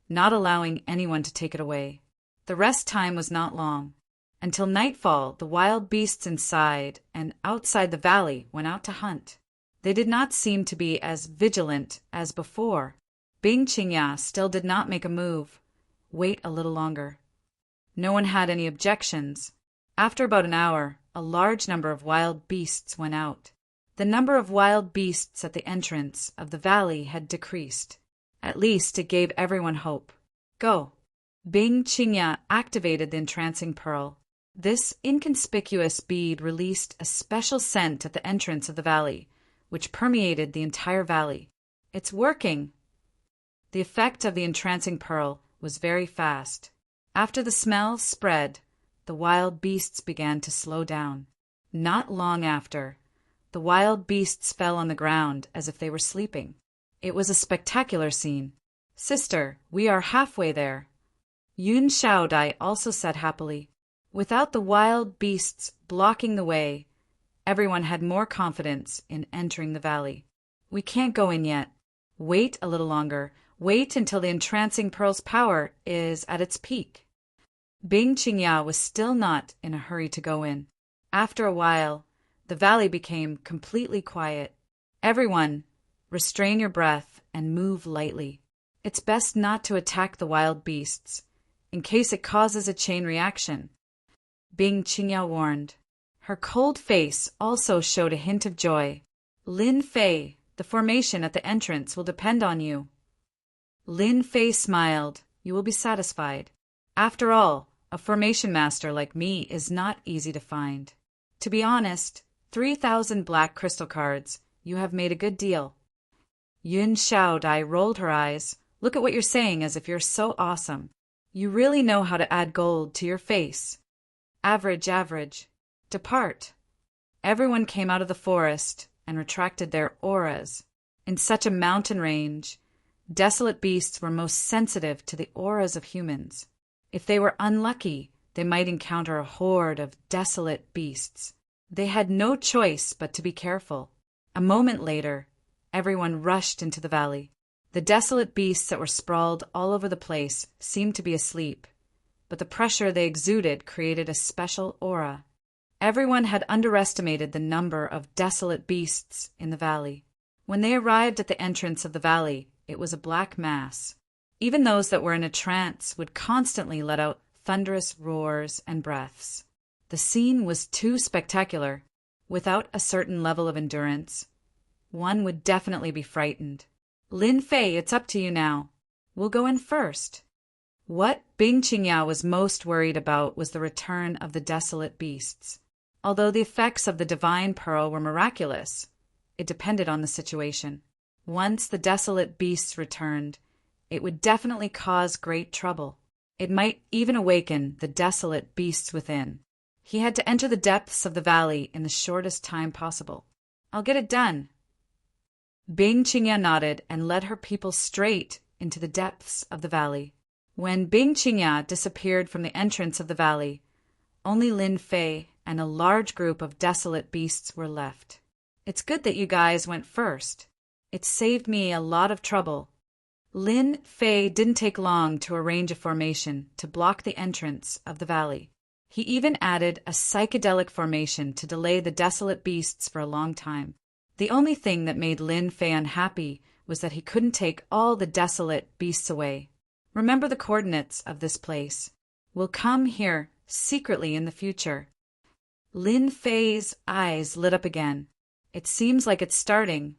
not allowing anyone to take it away. The rest time was not long. Until nightfall, the wild beasts inside and outside the valley went out to hunt. They did not seem to be as vigilant as before. Bing Qingya still did not make a move. Wait a little longer. No one had any objections. After about an hour, a large number of wild beasts went out. The number of wild beasts at the entrance of the valley had decreased. At least it gave everyone hope. Go. Bing Qingya activated the entrancing pearl. This inconspicuous bead released a special scent at the entrance of the valley, which permeated the entire valley. It's working. The effect of the entrancing pearl was very fast. After the smell spread, the wild beasts began to slow down. Not long after, the wild beasts fell on the ground as if they were sleeping. It was a spectacular scene. Sister, we are halfway there. Yun Shaodai also said happily. Without the wild beasts blocking the way, everyone had more confidence in entering the valley. We can't go in yet. Wait a little longer. Wait until the entrancing pearl's power is at its peak. Bing Qingya was still not in a hurry to go in. After a while, the valley became completely quiet. Everyone, restrain your breath and move lightly. It's best not to attack the wild beasts, in case it causes a chain reaction. Bing Qingya warned. Her cold face also showed a hint of joy. Lin Fei, the formation at the entrance will depend on you. Lin Fei smiled. You will be satisfied. After all, a formation master like me is not easy to find. To be honest, 3,000 black crystal cards. You have made a good deal. Yun Shaodai rolled her eyes. Look at what you're saying as if you're so awesome. You really know how to add gold to your face. Average. Depart. Everyone came out of the forest and retracted their auras. In such a mountain range, desolate beasts were most sensitive to the auras of humans. If they were unlucky, they might encounter a horde of desolate beasts. They had no choice but to be careful. A moment later, everyone rushed into the valley. The desolate beasts that were sprawled all over the place seemed to be asleep, but the pressure they exuded created a special aura. Everyone had underestimated the number of desolate beasts in the valley. When they arrived at the entrance of the valley, it was a black mass. Even those that were in a trance would constantly let out thunderous roars and breaths. The scene was too spectacular. Without a certain level of endurance, one would definitely be frightened. Lin Fei, it's up to you now. We'll go in first. What Bing Qingya was most worried about was the return of the desolate beasts. Although the effects of the divine pearl were miraculous, it depended on the situation. Once the desolate beasts returned, it would definitely cause great trouble. It might even awaken the desolate beasts within. He had to enter the depths of the valley in the shortest time possible. I'll get it done. Bing Qingya nodded and led her people straight into the depths of the valley. When Bing Qingya disappeared from the entrance of the valley, only Lin Fei and a large group of desolate beasts were left. It's good that you guys went first. It saved me a lot of trouble. Lin Fei didn't take long to arrange a formation to block the entrance of the valley. He even added a psychedelic formation to delay the desolate beasts for a long time. The only thing that made Lin Fei unhappy was that he couldn't take all the desolate beasts away. Remember the coordinates of this place. We'll come here secretly in the future. Lin Fei's eyes lit up again. It seems like it's starting.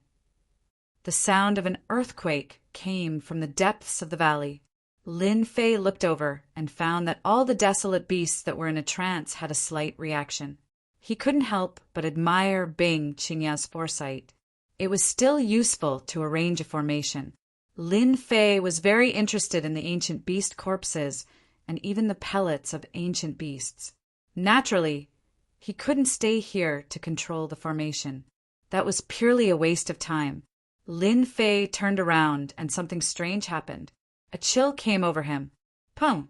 The sound of an earthquake came from the depths of the valley. Lin Fei looked over and found that all the desolate beasts that were in a trance had a slight reaction. He couldn't help but admire Bing Qingya's foresight. It was still useful to arrange a formation. Lin Fei was very interested in the ancient beast corpses and even the pellets of ancient beasts. Naturally, he couldn't stay here to control the formation. That was purely a waste of time. Lin Fei turned around and something strange happened. A chill came over him. Pung!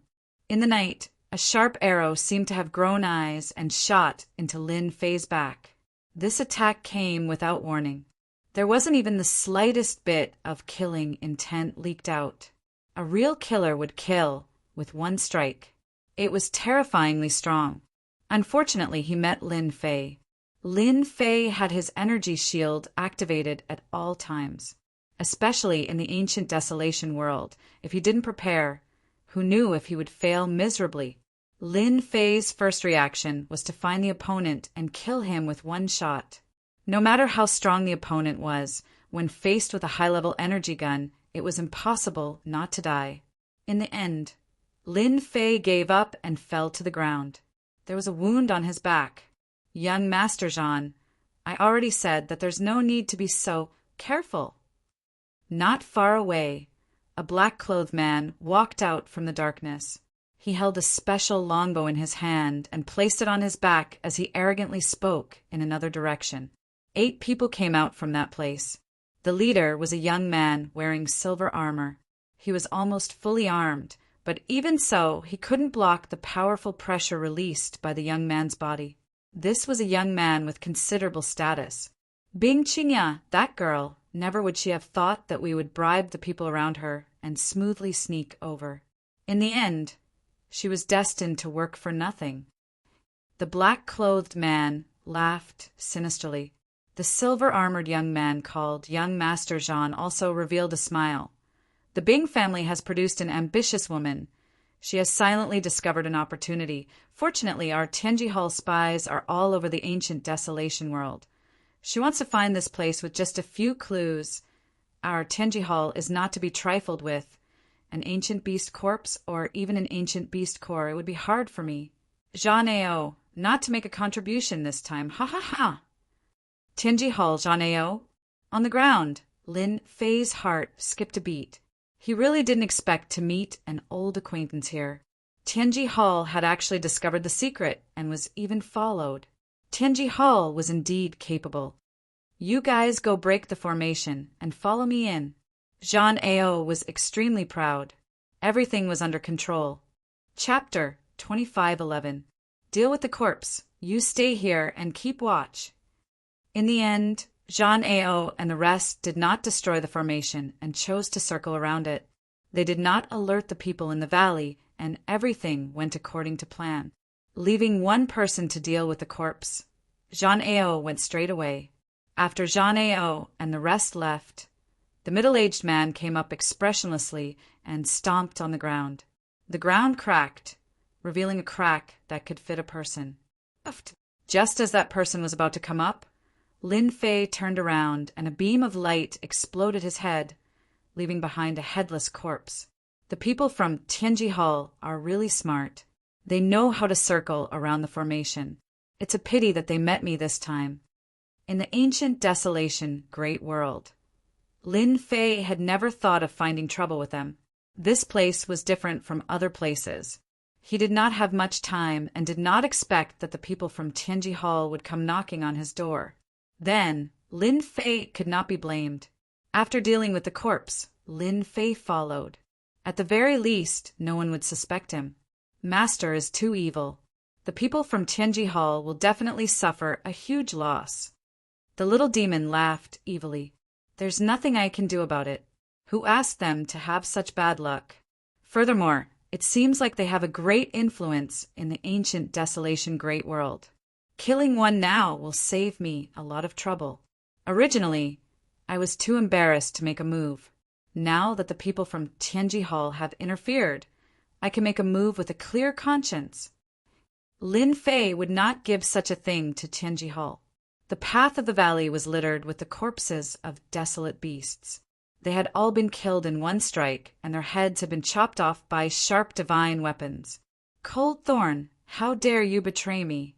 In the night, a sharp arrow seemed to have grown eyes and shot into Lin Fei's back. This attack came without warning. There wasn't even the slightest bit of killing intent leaked out. A real killer would kill with one strike. It was terrifyingly strong. Unfortunately, he met Lin Fei. Lin Fei had his energy shield activated at all times, especially in the ancient desolation world. If he didn't prepare, who knew if he would fail miserably? Lin Fei's first reaction was to find the opponent and kill him with one shot. No matter how strong the opponent was, when faced with a high-level energy gun, it was impossible not to die. In the end, Lin Fei gave up and fell to the ground. There was a wound on his back. Young Master Zhan, I already said that there's no need to be so careful. Not far away, a black-clothed man walked out from the darkness. He held a special longbow in his hand and placed it on his back as he arrogantly spoke in another direction. 8 people came out from that place. The leader was a young man wearing silver armor. He was almost fully armed, but even so, he couldn't block the powerful pressure released by the young man's body. This was a young man with considerable status. Bing Qingya, that girl, never would she have thought that we would bribe the people around her and smoothly sneak over. In the end, she was destined to work for nothing. The black-clothed man laughed sinisterly. The silver-armored young man called Young Master Zhan also revealed a smile. The Bing family has produced an ambitious woman. She has silently discovered an opportunity. Fortunately, our Tianji Hall spies are all over the ancient desolation world. She wants to find this place with just a few clues. Our Tianji Hall is not to be trifled with. An ancient beast corpse or even an ancient beast core, it would be hard for me. Zhan Ao, not to make a contribution this time. Ha ha ha! Tianji Hall, Zhan Ao. On the ground, Lin Fei's heart skipped a beat. He really didn't expect to meet an old acquaintance here. Tianji Hall had actually discovered the secret and was even followed. Tianji Hall was indeed capable. You guys go break the formation and follow me in. Zhan Ao was extremely proud. Everything was under control. Chapter 25:11. Deal with the corpse. You stay here and keep watch. In the end, Zhan Ao and the rest did not destroy the formation and chose to circle around it. They did not alert the people in the valley, and everything went according to plan. Leaving one person to deal with the corpse, Zhan Ao went straight away. After Zhan Ao and the rest left, the middle-aged man came up expressionlessly and stomped on the ground. The ground cracked, revealing a crack that could fit a person. Just as that person was about to come up, Lin Fei turned around and a beam of light exploded his head, leaving behind a headless corpse. The people from Tianji Hall are really smart. They know how to circle around the formation. It's a pity that they met me this time. In the ancient desolation great world, Lin Fei had never thought of finding trouble with them. This place was different from other places. He did not have much time and did not expect that the people from Tianji Hall would come knocking on his door. Then, Lin Fei could not be blamed. After dealing with the corpse, Lin Fei followed. At the very least, no one would suspect him. Master is too evil. The people from Tianji Hall will definitely suffer a huge loss. The little demon laughed evilly. There's nothing I can do about it. Who asked them to have such bad luck? Furthermore, it seems like they have a great influence in the ancient desolation great world. Killing one now will save me a lot of trouble. Originally, I was too embarrassed to make a move. Now that the people from Tianji Hall have interfered, I can make a move with a clear conscience. Lin Fei would not give such a thing to Tianji Hall. The path of the valley was littered with the corpses of desolate beasts. They had all been killed in one strike, and their heads had been chopped off by sharp divine weapons. Cold Thorn, how dare you betray me?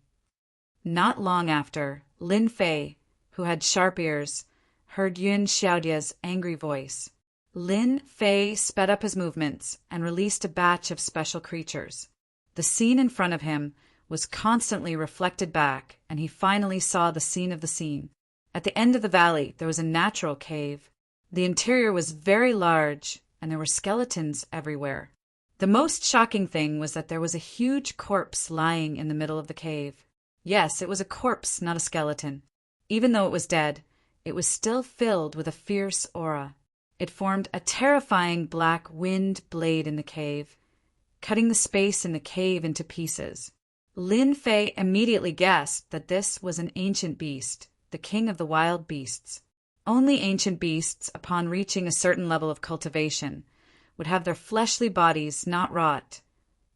Not long after, Lin Fei, who had sharp ears, heard Yun Xiaodia's angry voice. Lin Fei sped up his movements and released a batch of special creatures. The scene in front of him was constantly reflected back, and he finally saw the scene of the scene. At the end of the valley, there was a natural cave. The interior was very large, and there were skeletons everywhere. The most shocking thing was that there was a huge corpse lying in the middle of the cave. Yes, it was a corpse, not a skeleton. Even though it was dead, it was still filled with a fierce aura. It formed a terrifying black wind blade in the cave, cutting the space in the cave into pieces. Lin Fei immediately guessed that this was an ancient beast, the king of the wild beasts. Only ancient beasts, upon reaching a certain level of cultivation, would have their fleshly bodies not rot,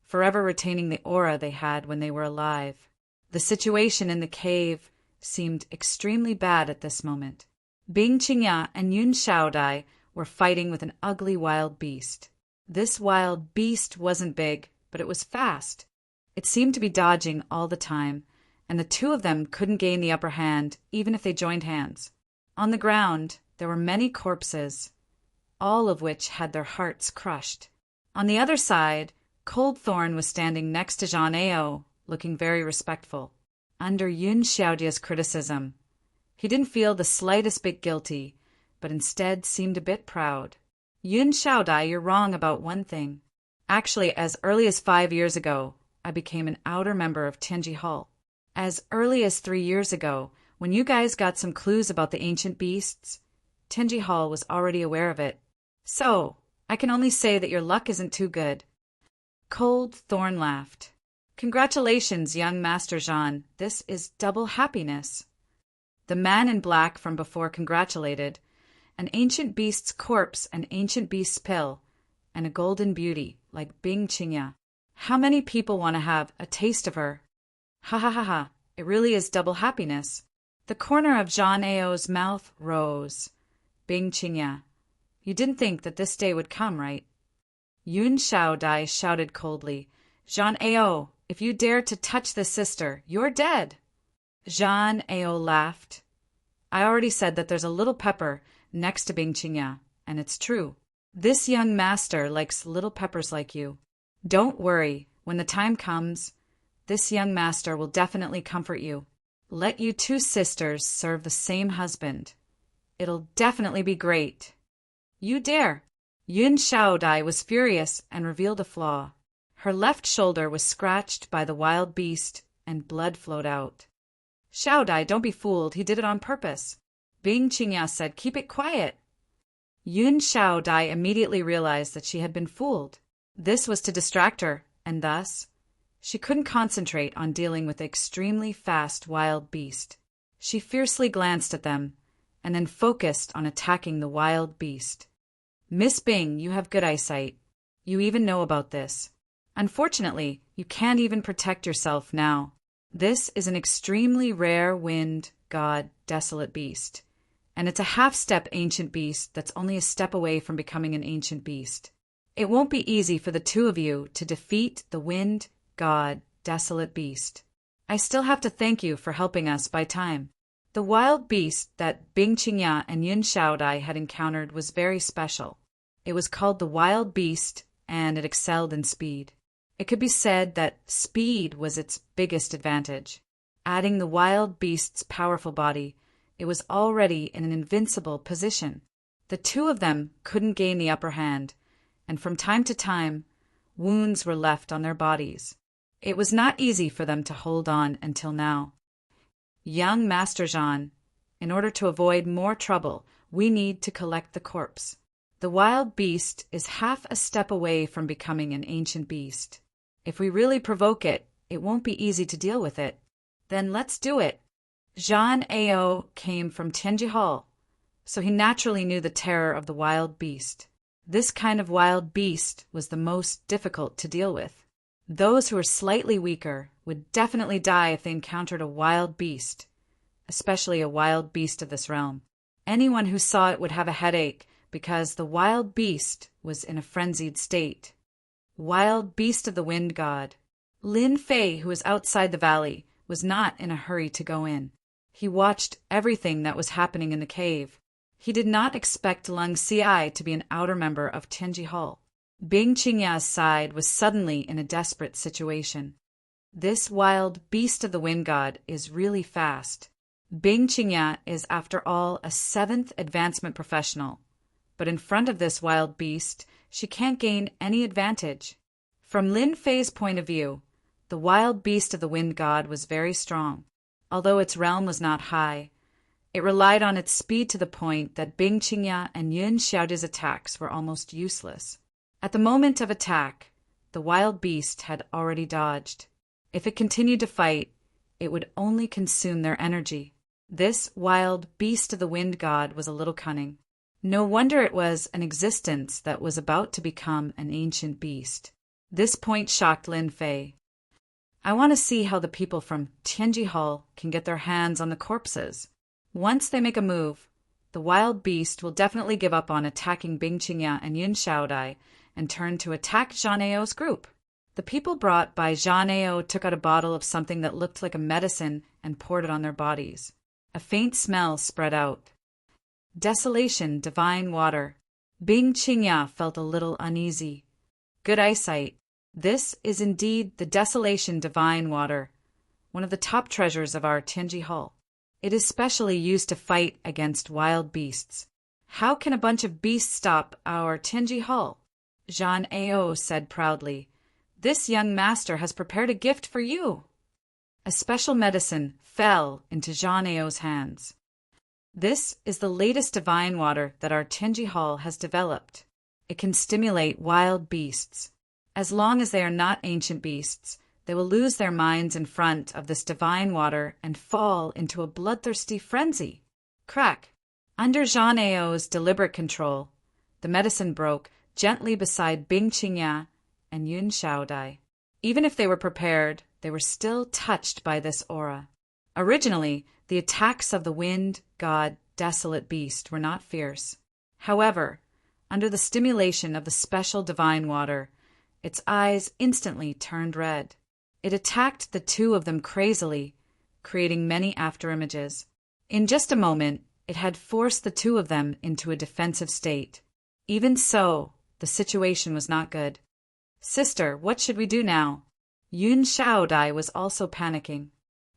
forever retaining the aura they had when they were alive. The situation in the cave seemed extremely bad at this moment. Bing Qingya and Yun Shaodai were fighting with an ugly wild beast. This wild beast wasn't big, but it was fast. It seemed to be dodging all the time, and the two of them couldn't gain the upper hand even if they joined hands. On the ground, there were many corpses, all of which had their hearts crushed. On the other side, Cold Thorn was standing next to Zhang Ao, looking very respectful. Under Yun Xiaodia's criticism, he didn't feel the slightest bit guilty, but instead seemed a bit proud. Yun Xiaodai, you're wrong about one thing. Actually, as early as 5 years ago, I became an outer member of Tianji Hall. As early as 3 years ago, when you guys got some clues about the ancient beasts, Tianji Hall was already aware of it. So, I can only say that your luck isn't too good. Cold Thorn laughed. Congratulations, young Master Zhan. This is double happiness. The man in black from before congratulated. An ancient beast's corpse, an ancient beast's pill, and a golden beauty like Bing Qingya. How many people want to have a taste of her? Ha ha ha ha, it really is double happiness. The corner of Zhang Ao's mouth rose. Bing Qingya, you didn't think that this day would come, right? Yun Shaodai shouted coldly, Zhang Ao, if you dare to touch this sister, you're dead. Zhang Ao laughed. I already said that there's a little pepper next to Bing Qingya, and it's true. This young master likes little peppers like you. Don't worry, when the time comes, this young master will definitely comfort you. Let you two sisters serve the same husband. It'll definitely be great. You dare. Yun Shaodai was furious and revealed a flaw. Her left shoulder was scratched by the wild beast, and blood flowed out. Shaodai, don't be fooled, he did it on purpose. Bing Qingya said, keep it quiet. Yun Shaodai immediately realized that she had been fooled. This was to distract her, and thus, she couldn't concentrate on dealing with the extremely fast wild beast. She fiercely glanced at them, and then focused on attacking the wild beast. Miss Bing, you have good eyesight. You even know about this. Unfortunately, you can't even protect yourself now. This is an extremely rare wind, god, desolate beast. And it's a half-step ancient beast that's only a step away from becoming an ancient beast. It won't be easy for the two of you to defeat the wind, god, desolate beast. I still have to thank you for helping us by time. The wild beast that Bing Qingya and Yun Shaodai had encountered was very special. It was called the wild beast, and it excelled in speed. It could be said that speed was its biggest advantage. Adding the wild beast's powerful body, it was already in an invincible position. The two of them couldn't gain the upper hand, and from time to time, wounds were left on their bodies. It was not easy for them to hold on until now. Young Master Zhan, in order to avoid more trouble, we need to collect the corpse. The wild beast is half a step away from becoming an ancient beast. If we really provoke it, it won't be easy to deal with it. Then let's do it. Zhang Ao came from Tianji Hall, so he naturally knew the terror of the wild beast. This kind of wild beast was the most difficult to deal with. Those who were slightly weaker would definitely die if they encountered a wild beast, especially a wild beast of this realm. Anyone who saw it would have a headache because the wild beast was in a frenzied state. Wild beast of the wind god. Lin Fei, who was outside the valley, was not in a hurry to go in. He watched everything that was happening in the cave. He did not expect Lung Ci to be an outer member of Tianji Hall. Bing Qingya's side was suddenly in a desperate situation. This wild beast of the wind god is really fast. Bing Qingya is, after all, a 7th advancement professional. But in front of this wild beast, she can't gain any advantage. From Lin Fei's point of view, the wild beast of the wind god was very strong. Although its realm was not high, it relied on its speed to the point that Bing Qingya and Yun Xiaoda's attacks were almost useless. At the moment of attack, the wild beast had already dodged. If it continued to fight, it would only consume their energy. This wild beast of the wind god was a little cunning. No wonder it was an existence that was about to become an ancient beast. This point shocked Lin Fei. I want to see how the people from Tianji Hall can get their hands on the corpses. Once they make a move, the wild beast will definitely give up on attacking Bing Qingya and Yun Xiaodai and turn to attack Zhang Ao's group. The people brought by Zhang Ao took out a bottle of something that looked like a medicine and poured it on their bodies. A faint smell spread out. Desolation, divine water. Bing Qingya felt a little uneasy. Good eyesight. This is indeed the desolation divine water, one of the top treasures of our Tianji Hall. It is specially used to fight against wild beasts. How can a bunch of beasts stop our Tianji Hall? Zhang Ao said proudly. This young master has prepared a gift for you. A special medicine fell into Zhang Ao's hands. This is the latest divine water that our Tianji Hall has developed. It can stimulate wild beasts. As long as they are not ancient beasts, they will lose their minds in front of this divine water and fall into a bloodthirsty frenzy. Crack! Under Zhang Ao's deliberate control, the medicine broke gently beside Bing Qingya and Yun Xiaodai. Even if they were prepared, they were still touched by this aura. Originally, the attacks of the wind god desolate beast were not fierce. However, under the stimulation of the special divine water, its eyes instantly turned red. It attacked the two of them crazily, creating many afterimages. In just a moment, it had forced the two of them into a defensive state. Even so, the situation was not good. Sister, what should we do now? Yun Xiaodai was also panicking.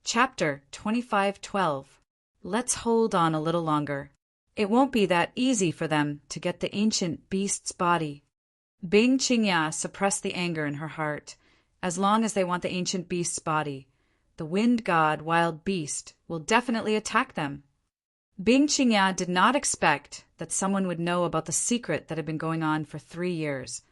Chapter 25:12. Let's hold on a little longer. It won't be that easy for them to get the ancient beast's body. Bing Qingya suppressed the anger in her heart. As long as they want the ancient beast's body, the wind god wild beast will definitely attack them. Bing Qingya did not expect that someone would know about the secret that had been going on for 3 years,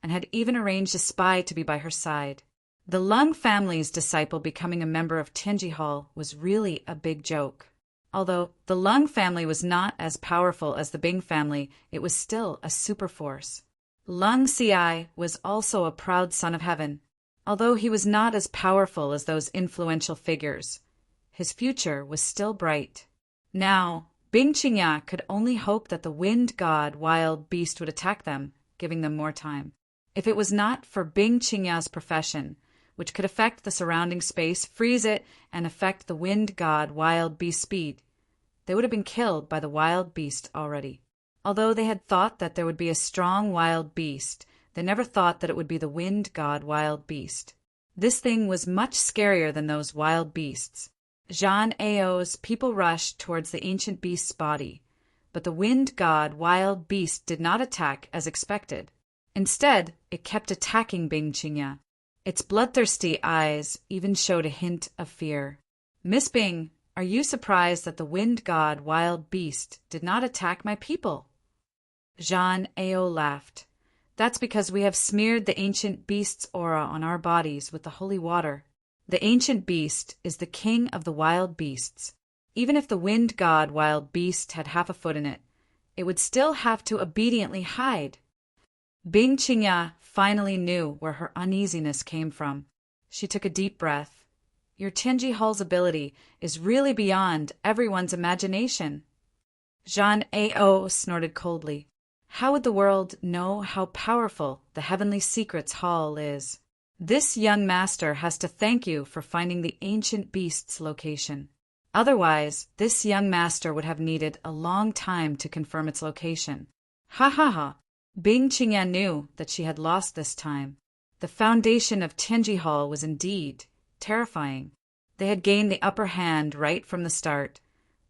and had even arranged a spy to be by her side. The Lung family's disciple becoming a member of Tianji Hall was really a big joke. Although the Lung family was not as powerful as the Bing family, it was still a superforce. Lung Ci was also a proud son of heaven. Although he was not as powerful as those influential figures, his future was still bright. Now, Bing Qingya could only hope that the wind god wild beast would attack them, giving them more time. If it was not for Bing Qingya's profession, which could affect the surrounding space, freeze it, and affect the wind god wild beast speed, they would have been killed by the wild beast already. Although they had thought that there would be a strong wild beast, they never thought that it would be the wind god wild beast. This thing was much scarier than those wild beasts. Zhang Ao's people rushed towards the ancient beast's body, but the wind god wild beast did not attack as expected. Instead, it kept attacking Bing Qingya. Its bloodthirsty eyes even showed a hint of fear. Miss Bing, are you surprised that the wind god wild beast did not attack my people? Zhang Ao laughed. That's because we have smeared the ancient beast's aura on our bodies with the holy water. The ancient beast is the king of the wild beasts. Even if the wind god wild beast had half a foot in it, it would still have to obediently hide. Bing Qingya finally knew where her uneasiness came from. She took a deep breath. Your Tianji Hall's ability is really beyond everyone's imagination. Zhang Ao snorted coldly. How would the world know how powerful the Heavenly Secrets Hall is? This young master has to thank you for finding the ancient beast's location. Otherwise, this young master would have needed a long time to confirm its location. Ha ha ha! Bing Qingya knew that she had lost this time. The foundation of Tianji Hall was indeed terrifying. They had gained the upper hand right from the start,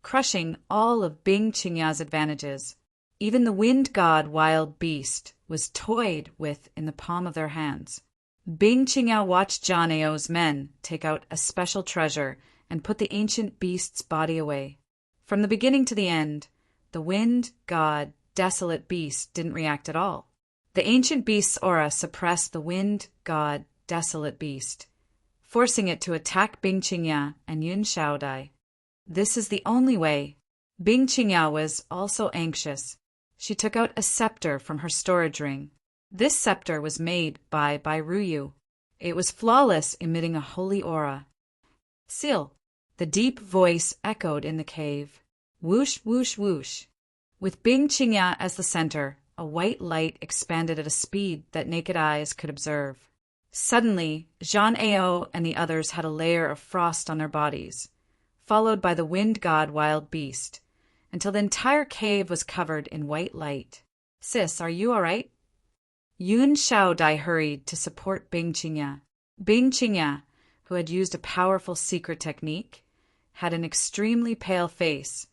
crushing all of Bing Qingya's advantages. Even the wind god wild beast was toyed with in the palm of their hands. Bing Qingyao watched John Ao's men take out a special treasure and put the ancient beast's body away. From the beginning to the end, the wind god, desolate beast didn't react at all. The ancient beast's aura suppressed the wind god, desolate beast, forcing it to attack Bing Qingyao and Yun Shaodai. This is the only way. Bing Qingyao was also anxious. She took out a scepter from her storage ring. This scepter was made by Ruyu. It was flawless, emitting a holy aura. Seal. The deep voice echoed in the cave. Whoosh, whoosh, whoosh. With Bing Qingyao as the center, a white light expanded at a speed that naked eyes could observe. Suddenly, Zhan Ao and the others had a layer of frost on their bodies, followed by the wind god wild beast, until the entire cave was covered in white light. Sis, are you all right? Yun Shaodai hurried to support Bing Qingyao. Bing Qingyao, who had used a powerful secret technique, had an extremely pale face,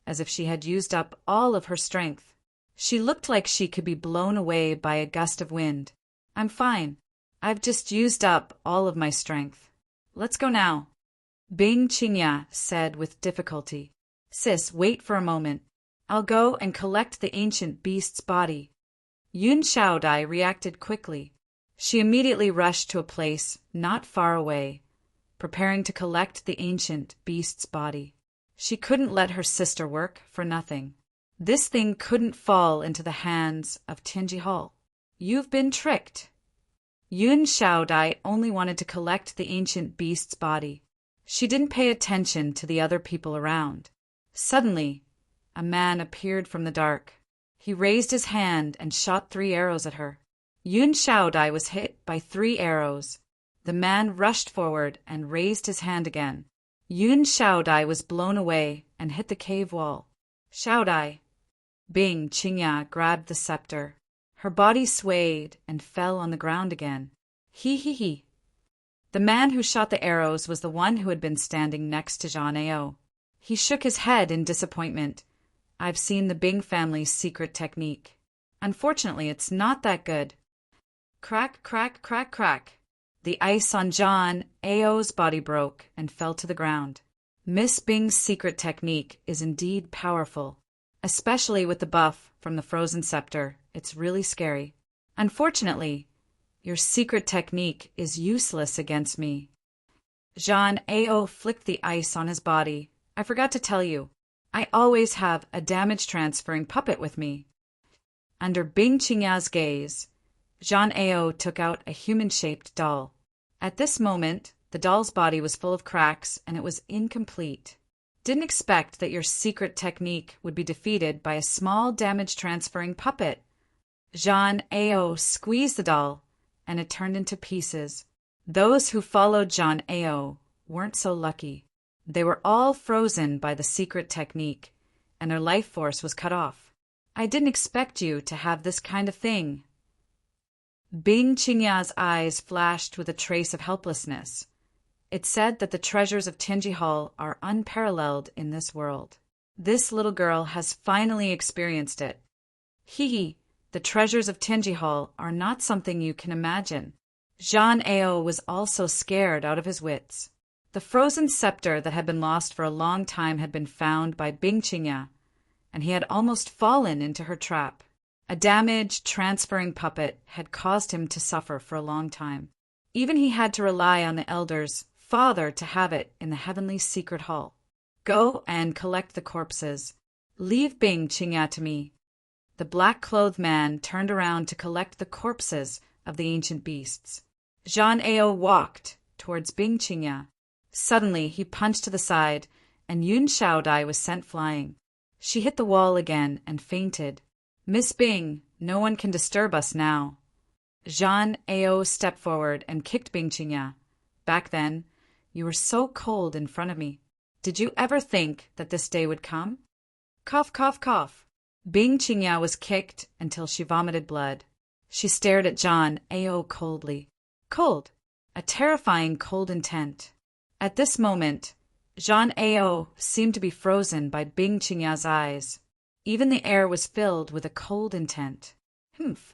as if she had used up all of her strength. She looked like she could be blown away by a gust of wind. I'm fine. I've just used up all of my strength. Let's go now. Bing Qingyao said with difficulty. Sis, wait for a moment. I'll go and collect the ancient beast's body. Yun Shaodai reacted quickly. She immediately rushed to a place not far away, preparing to collect the ancient beast's body. She couldn't let her sister work for nothing. This thing couldn't fall into the hands of Tianjihal. You've been tricked. Yun Shaodai only wanted to collect the ancient beast's body. She didn't pay attention to the other people around. Suddenly, a man appeared from the dark. He raised his hand and shot 3 arrows at her. Yun Shaodai was hit by 3 arrows. The man rushed forward and raised his hand again. Yun Shaodai was blown away and hit the cave wall. Shaodai. Bing Qingyao grabbed the scepter. Her body swayed and fell on the ground again. He. The man who shot the arrows was the one who had been standing next to Zhan Ao. He shook his head in disappointment. I've seen the Bing family's secret technique. Unfortunately, it's not that good. Crack, crack, crack, crack. The ice on Zhan Ao's body broke and fell to the ground. Miss Bing's secret technique is indeed powerful, especially with the buff from the frozen scepter. It's really scary. Unfortunately, your secret technique is useless against me. Zhan Ao flicked the ice on his body. I forgot to tell you, I always have a damage-transferring puppet with me. Under Bing Qingyao's gaze, Zhan Ao took out a human-shaped doll. At this moment, the doll's body was full of cracks and it was incomplete. Didn't expect that your secret technique would be defeated by a small damage-transferring puppet. Zhan Ao squeezed the doll, and it turned into pieces. Those who followed Zhan Ao weren't so lucky. They were all frozen by the secret technique, and their life force was cut off. I didn't expect you to have this kind of thing. Bing Qingyao's eyes flashed with a trace of helplessness. It said that the treasures of Tianjihal are unparalleled in this world. This little girl has finally experienced it. The treasures of Tianjihal are not something you can imagine. Zhan Ao was also scared out of his wits. The frozen scepter that had been lost for a long time had been found by Bing Qingyao, and he had almost fallen into her trap. A damaged, transferring puppet had caused him to suffer for a long time. Even he had to rely on the elder's father to have it in the heavenly secret hall. Go and collect the corpses. Leave Bing Qingyao to me. The black-clothed man turned around to collect the corpses of the ancient beasts. Zhan Ao walked towards Bing Qingyao. Suddenly, he punched to the side, and Yun Shaodai was sent flying. She hit the wall again and fainted. Miss Bing, no one can disturb us now. Zhan Ao stepped forward and kicked Bing Qingyao. Back then, you were so cold in front of me. Did you ever think that this day would come? Cough, cough, cough. Bing Qingyao was kicked until she vomited blood. She stared at Zhan Ao coldly. Cold. A terrifying cold intent. At this moment, Zhan Ao seemed to be frozen by Bing Qingyao's eyes. Even the air was filled with a cold intent.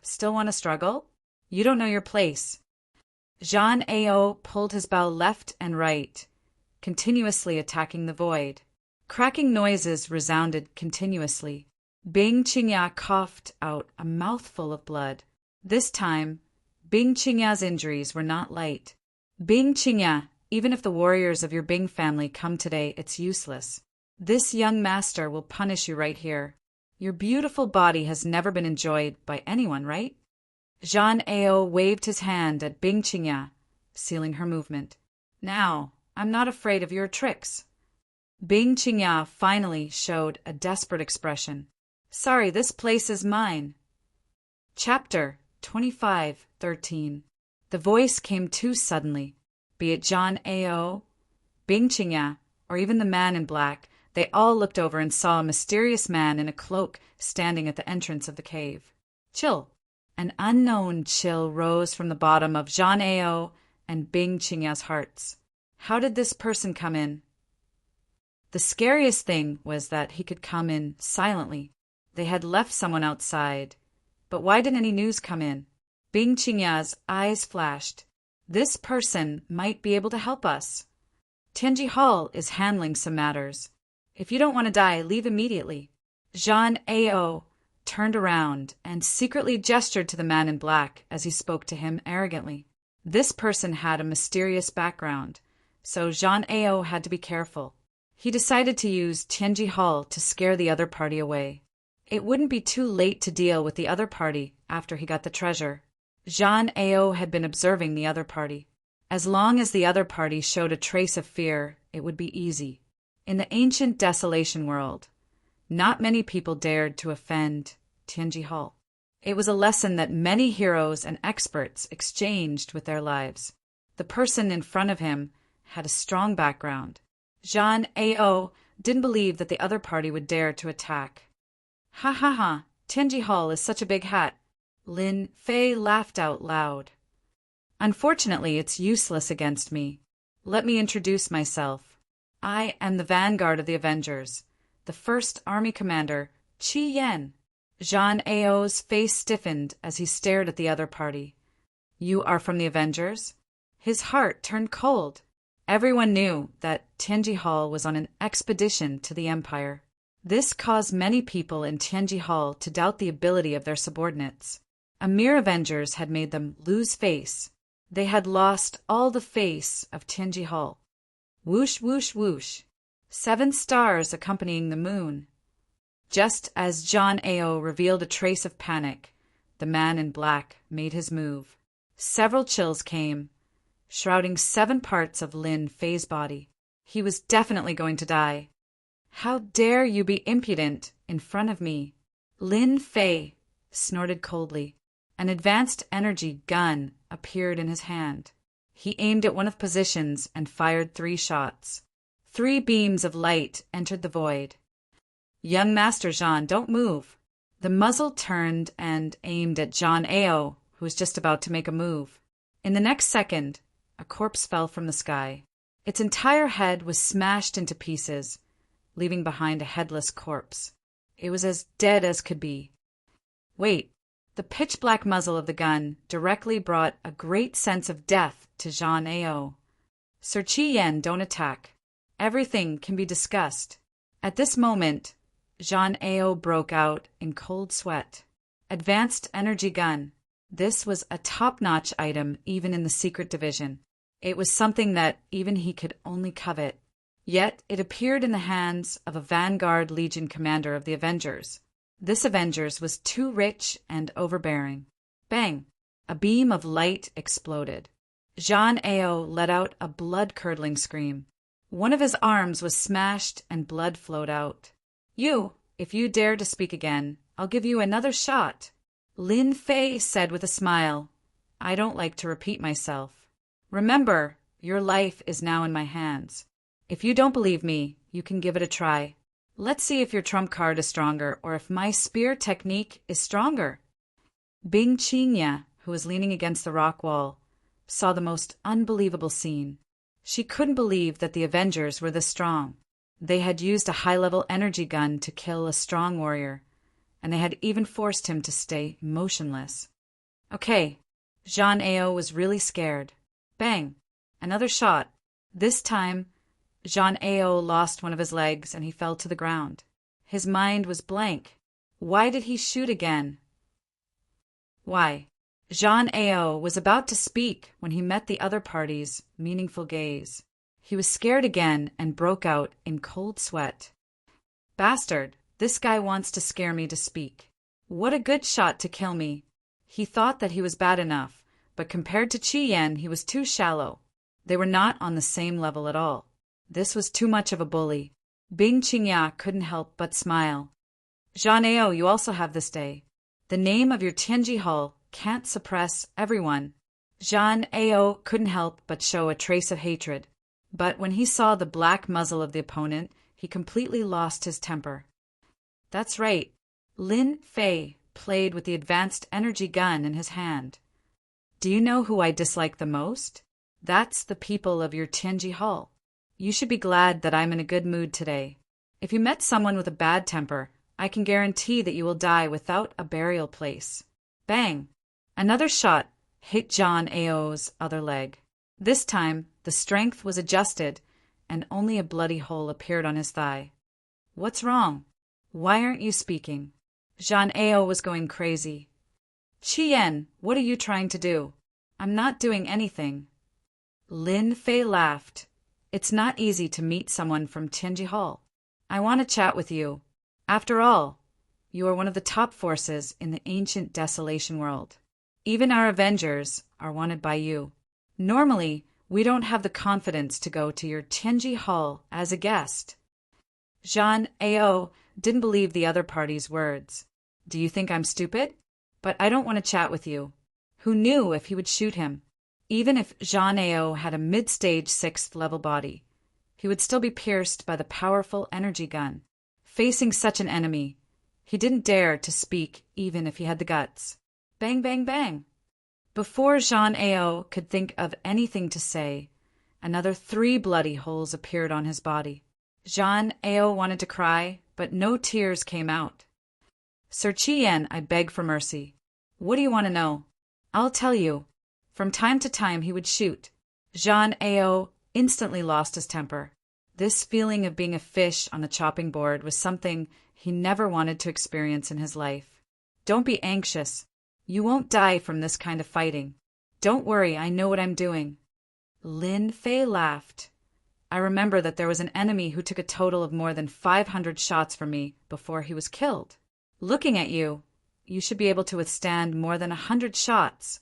Still want to struggle? You don't know your place. Jean Ao pulled his bow left and right, continuously attacking the void. Cracking noises resounded continuously. Bing Qingya coughed out a mouthful of blood. This time, Bing Qingya's injuries were not light. Bing Qingya, even if the warriors of your Bing family come today, it's useless. This young master will punish you right here. Your beautiful body has never been enjoyed by anyone, right? Jean Ao waved his hand at Bing Qingya, sealing her movement. Now, I'm not afraid of your tricks. Bing Qingya finally showed a desperate expression. Sorry, this place is mine. Chapter 25:13. The voice came too suddenly. Be it Jean Ao, Bing Qingya, or even the man in black, they all looked over and saw a mysterious man in a cloak standing at the entrance of the cave. Chill. An unknown chill rose from the bottom of Jean Ao and Bing Qingya's hearts. How did this person come in? The scariest thing was that he could come in silently. They had left someone outside. But why didn't any news come in? Bing Qingya's eyes flashed. This person might be able to help us. Tianji Hall is handling some matters. If you don't want to die, leave immediately. Jean Ao turned around and secretly gestured to the man in black as he spoke to him arrogantly. This person had a mysterious background, so Jean Ao had to be careful. He decided to use Tianji Hall to scare the other party away. It wouldn't be too late to deal with the other party after he got the treasure. Jean Ao had been observing the other party. As long as the other party showed a trace of fear, it would be easy. In the ancient Desolation world, not many people dared to offend Tianji Hall. It was a lesson that many heroes and experts exchanged with their lives. The person in front of him had a strong background. Jean Ao didn't believe that the other party would dare to attack. Ha ha ha, Tianji Hall is such a big hat. Lin Fei laughed out loud. Unfortunately, it's useless against me. Let me introduce myself. I am the vanguard of the Avengers, the first army commander, Qi Yan. Jean Ao's face stiffened as he stared at the other party. You are from the Avengers? His heart turned cold. Everyone knew that Tianji Hall was on an expedition to the Empire. This caused many people in Tianji Hall to doubt the ability of their subordinates. A mere Avengers had made them lose face. They had lost all the face of Tianji Hall. Whoosh, whoosh, whoosh. 7 stars accompanying the moon. Just as Jean Ao revealed a trace of panic, the man in black made his move. Several chills came, shrouding 7 parts of Lin Fei's body. He was definitely going to die. How dare you be impudent in front of me? Lin Fei snorted coldly. An advanced energy gun appeared in his hand. He aimed at one of the positions and fired 3 shots. 3 beams of light entered the void. Young Master Jean, don't move. The muzzle turned and aimed at Jean Ao, who was just about to make a move. In the next second, a corpse fell from the sky. Its entire head was smashed into pieces, leaving behind a headless corpse. It was as dead as could be. Wait, the pitch-black muzzle of the gun directly brought a great sense of death to Jean Ao. Sir Qi Yan, don't attack. Everything can be discussed. At this moment, Jean Ao broke out in cold sweat. Advanced energy gun. This was a top-notch item even in the secret division. It was something that even he could only covet. Yet it appeared in the hands of a Vanguard Legion commander of the Avengers. This Avengers was too rich and overbearing. Bang! A beam of light exploded. Jean Ao let out a blood-curdling scream. One of his arms was smashed and blood flowed out. If you dare to speak again, I'll give you another shot. Lin Fei said with a smile, I don't like to repeat myself. Remember, your life is now in my hands. If you don't believe me, you can give it a try. Let's see if your trump card is stronger or if my spear technique is stronger. Bing Qingya, who was leaning against the rock wall, saw the most unbelievable scene. She couldn't believe that the Avengers were this strong. They had used a high-level energy gun to kill a strong warrior, and they had even forced him to stay motionless. Okay, Jean Ao was really scared. Bang! Another shot. This time, Jean Ao lost one of his legs and he fell to the ground. His mind was blank. Why did he shoot again? Why? Jean Ao was about to speak when he met the other party's meaningful gaze. He was scared again and broke out in cold sweat. Bastard, this guy wants to scare me to speak. What a good shot to kill me. He thought that he was bad enough, but compared to Chi Yen, he was too shallow. They were not on the same level at all. This was too much of a bully. Bing Qingya couldn't help but smile. Jean Ao, you also have this day. The name of your Tianji Hall can't suppress everyone. Jean Ao couldn't help but show a trace of hatred. But when he saw the black muzzle of the opponent, he completely lost his temper. That's right. Lin Fei played with the advanced energy gun in his hand. Do you know who I dislike the most? That's the people of your Tianji Hall. You should be glad that I'm in a good mood today. If you met someone with a bad temper, I can guarantee that you will die without a burial place. Bang! Another shot hit Jean Ao's other leg. This time, the strength was adjusted, and only a bloody hole appeared on his thigh. What's wrong? Why aren't you speaking? Jean Ao was going crazy. Chi Yen, what are you trying to do? I'm not doing anything. Lin Fei laughed. It's not easy to meet someone from Tianji Hall. I want to chat with you. After all, you are one of the top forces in the ancient desolation world. Even our Avengers are wanted by you. Normally, we don't have the confidence to go to your Tianji Hall as a guest. Jean Ao didn't believe the other party's words. Do you think I'm stupid? But I don't want to chat with you. Who knew if he would shoot him? Even if Jean Ao had a mid-stage 6th level body, he would still be pierced by the powerful energy gun. Facing such an enemy, he didn't dare to speak even if he had the guts. Bang, bang, bang. Before Jean Ao could think of anything to say, another 3 bloody holes appeared on his body. Jean Ao wanted to cry, but no tears came out. Sir Chi Yen, I beg for mercy. What do you want to know? I'll tell you. From time to time he would shoot. Jean Ao instantly lost his temper. This feeling of being a fish on the chopping board was something he never wanted to experience in his life. Don't be anxious. You won't die from this kind of fighting. Don't worry, I know what I'm doing. Lin Fei laughed. I remember that there was an enemy who took a total of more than 500 shots from me before he was killed. Looking at you, you should be able to withstand more than 100 shots.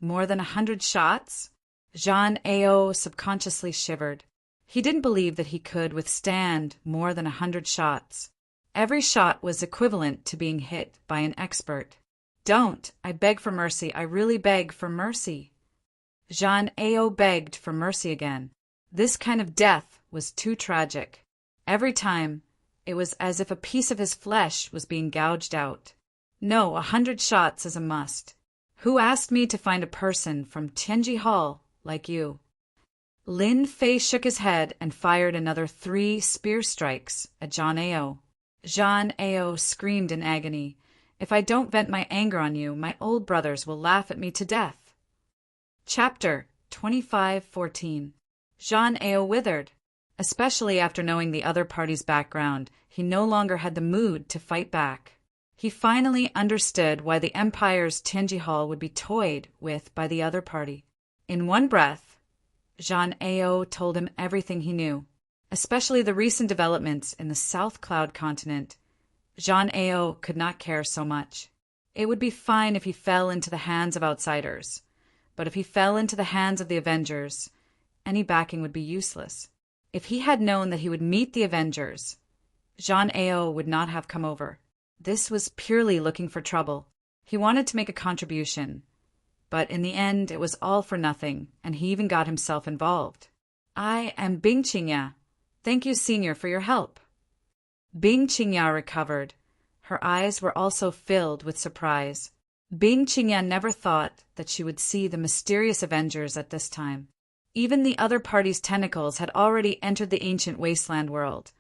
More than 100 shots? Jean Ao subconsciously shivered. He didn't believe that he could withstand more than 100 shots. Every shot was equivalent to being hit by an expert. Don't! I beg for mercy. I really beg for mercy. Jean Ao begged for mercy again. This kind of death was too tragic. Every time, it was as if a piece of his flesh was being gouged out. No, 100 shots is a must. Who asked me to find a person from Tianji Hall like you? Lin Fei shook his head and fired another 3 spear strikes at Jean Ao. Jean Ao screamed in agony. If I don't vent my anger on you, my old brothers will laugh at me to death. Chapter 25:14. Jean Ao withered. Especially after knowing the other party's background, he no longer had the mood to fight back. He finally understood why the Empire's Tianji Hall would be toyed with by the other party. In one breath, Jean Ao told him everything he knew, especially the recent developments in the South Cloud continent. Jean Ao could not care so much. It would be fine if he fell into the hands of outsiders, but if he fell into the hands of the Avengers, any backing would be useless. If he had known that he would meet the Avengers, Jean Ao would not have come over. This was purely looking for trouble. He wanted to make a contribution, but in the end it was all for nothing, and he even got himself involved. I am Bing Qingya. Thank you, Senior, for your help. Bing Qingya recovered. Her eyes were also filled with surprise. Bing Qingya never thought that she would see the mysterious Avengers at this time. Even the other party's tentacles had already entered the ancient wasteland world,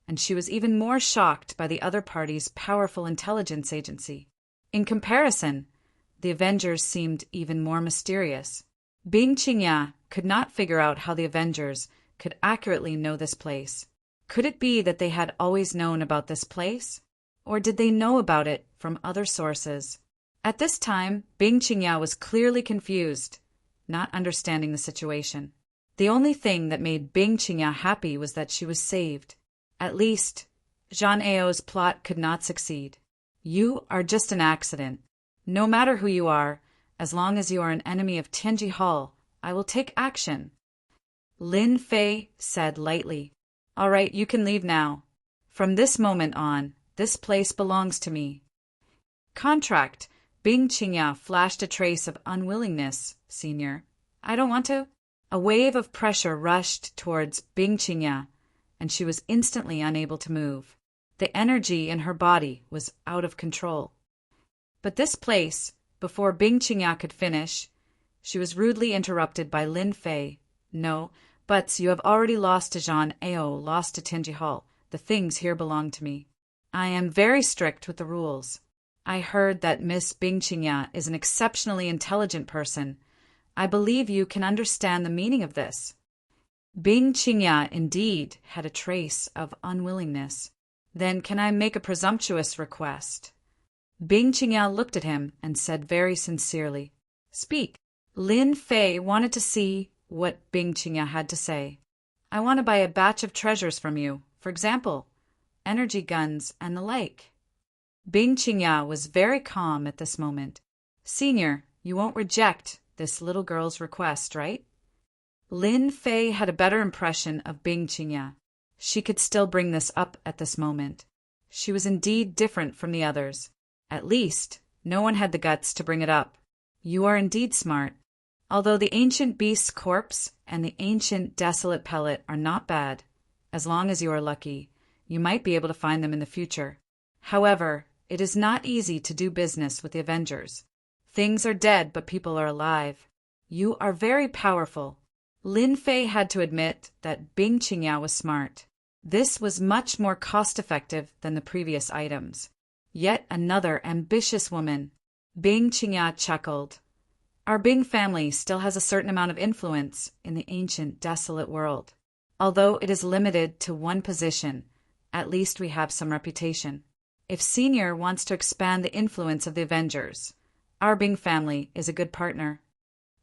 and she was even more shocked by the other party's powerful intelligence agency. In comparison, the Avengers seemed even more mysterious. Bing Qingya could not figure out how the Avengers could accurately know this place. Could it be that they had always known about this place? Or did they know about it from other sources? At this time, Bing Qingya was clearly confused, not understanding the situation. The only thing that made Bing Qingya happy was that she was saved. At least, Zhang Ao's plot could not succeed. You are just an accident. No matter who you are, as long as you are an enemy of Tianji Hall, I will take action. Lin Fei said lightly. All right, you can leave now. From this moment on, this place belongs to me. Contract. Bing Qingya flashed a trace of unwillingness, Senior. I don't want to. A wave of pressure rushed towards Bing Qingya, and she was instantly unable to move. The energy in her body was out of control. But this place, before Bing Qingya could finish, she was rudely interrupted by Lin Fei. No, but you have already lost to Zhang Ao, lost to Tianji Hall. The things here belong to me. I am very strict with the rules. I heard that Miss Bing Qingya is an exceptionally intelligent person. I believe you can understand the meaning of this. Bing Qingya indeed had a trace of unwillingness. Then can I make a presumptuous request? Bing Qingya looked at him and said very sincerely, Speak. Lin Fei wanted to see what Bing Qingya had to say. I want to buy a batch of treasures from you, for example, energy guns and the like. Bing Qingya was very calm at this moment. Senior, you won't reject this little girl's request, right? Lin Fei had a better impression of Bing Qingya. She could still bring this up at this moment. She was indeed different from the others. At least, no one had the guts to bring it up. You are indeed smart. Although the ancient beast's corpse and the ancient desolate pellet are not bad, as long as you are lucky, you might be able to find them in the future. However, it is not easy to do business with the Avengers. Things are dead, but people are alive. You are very powerful. Lin Fei had to admit that Bing Qingya was smart. This was much more cost-effective than the previous items. Yet another ambitious woman. Bing Qingya chuckled. Our Bing family still has a certain amount of influence in the ancient, desolate world. Although it is limited to one position, at least we have some reputation. If Senior wants to expand the influence of the Avengers, our Bing family is a good partner.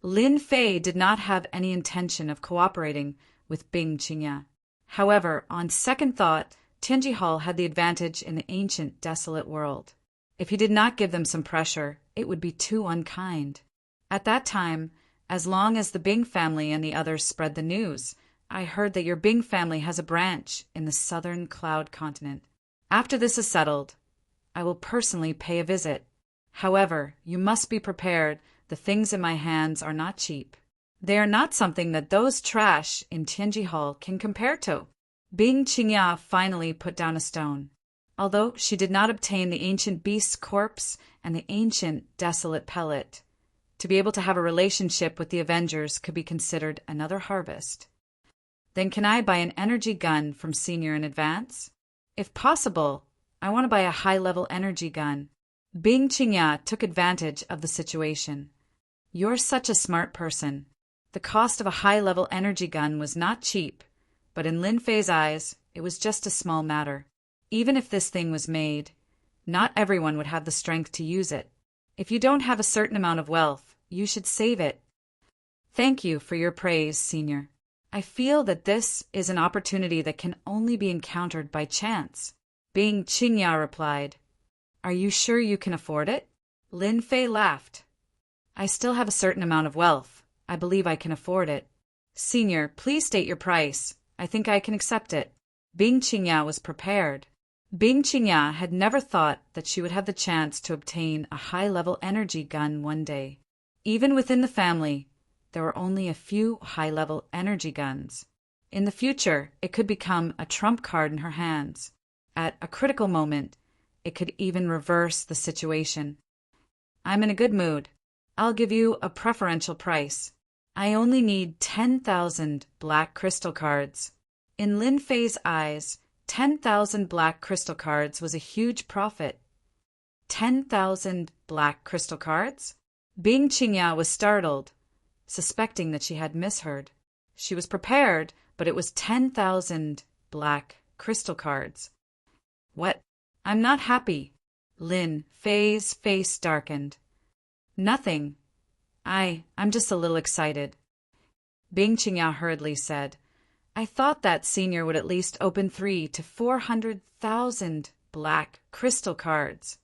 Lin Fei did not have any intention of cooperating with Bing Qingya. However, on second thought, Tianji Hall had the advantage in the ancient, desolate world. If he did not give them some pressure, it would be too unkind. At that time, as long as the Bing family and the others spread the news, I heard that your Bing family has a branch in the southern cloud continent. After this is settled, I will personally pay a visit. However, you must be prepared. The things in my hands are not cheap. They are not something that those trash in Tianji Hall can compare to. Bing Qingya finally put down a stone. Although she did not obtain the ancient beast's corpse and the ancient desolate pellet, to be able to have a relationship with the Avengers could be considered another harvest. Then can I buy an energy gun from Senior in advance? If possible, I want to buy a high-level energy gun. Bing Qingya took advantage of the situation. You're such a smart person. The cost of a high-level energy gun was not cheap, but in Lin Fei's eyes, it was just a small matter. Even if this thing was made, not everyone would have the strength to use it. If you don't have a certain amount of wealth, you should save it. Thank you for your praise, Senior. I feel that this is an opportunity that can only be encountered by chance. Bing Qingya replied. Are you sure you can afford it? Lin Fei laughed. I still have a certain amount of wealth. I believe I can afford it. Senior, please state your price. I think I can accept it. Bing Qingya was prepared. Bing Qingya had never thought that she would have the chance to obtain a high-level energy gun one day. Even within the family, there were only a few high-level energy guns. In the future, it could become a trump card in her hands. At a critical moment, it could even reverse the situation. I'm in a good mood. I'll give you a preferential price. I only need 10,000 black crystal cards. In Lin Fei's eyes, 10,000 black crystal cards was a huge profit. 10,000 black crystal cards? Bing Qingya was startled. suspecting that she had misheard. She was prepared, but it was 10,000 black crystal cards. What? I'm not happy. Lin Fei's face darkened. Nothing. I'm just a little excited. Bing Qingya hurriedly said, I thought that senior would at least open 3 to 400,000 black crystal cards.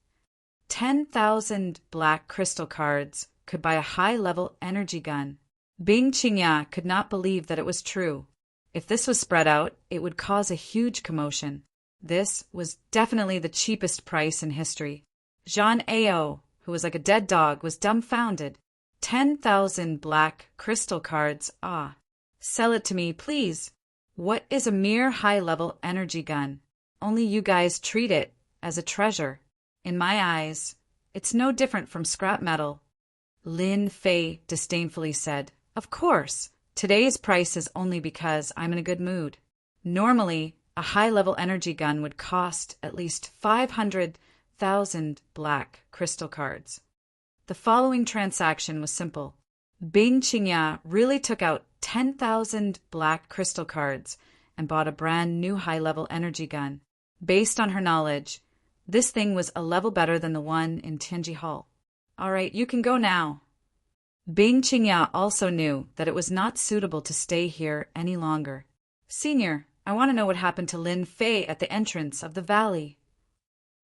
10,000 black crystal cards could buy a high-level energy gun. Bing Qingya could not believe that it was true. If this was spread out, it would cause a huge commotion. This was definitely the cheapest price in history. Zhang Ao, who was like a dead dog, was dumbfounded. 10,000 black crystal cards, ah. Sell it to me, please. What is a mere high-level energy gun? Only you guys treat it as a treasure. In my eyes, it's no different from scrap metal. Lin Fei disdainfully said, Of course, today's price is only because I'm in a good mood. Normally, a high-level energy gun would cost at least 500,000 black crystal cards. The following transaction was simple. Bing Qingya really took out 10,000 black crystal cards and bought a brand new high-level energy gun. Based on her knowledge, this thing was a level better than the one in Tianji Hall. All right, you can go now. Bing Qingya also knew that it was not suitable to stay here any longer. Senior, I want to know what happened to Lin Fei at the entrance of the valley.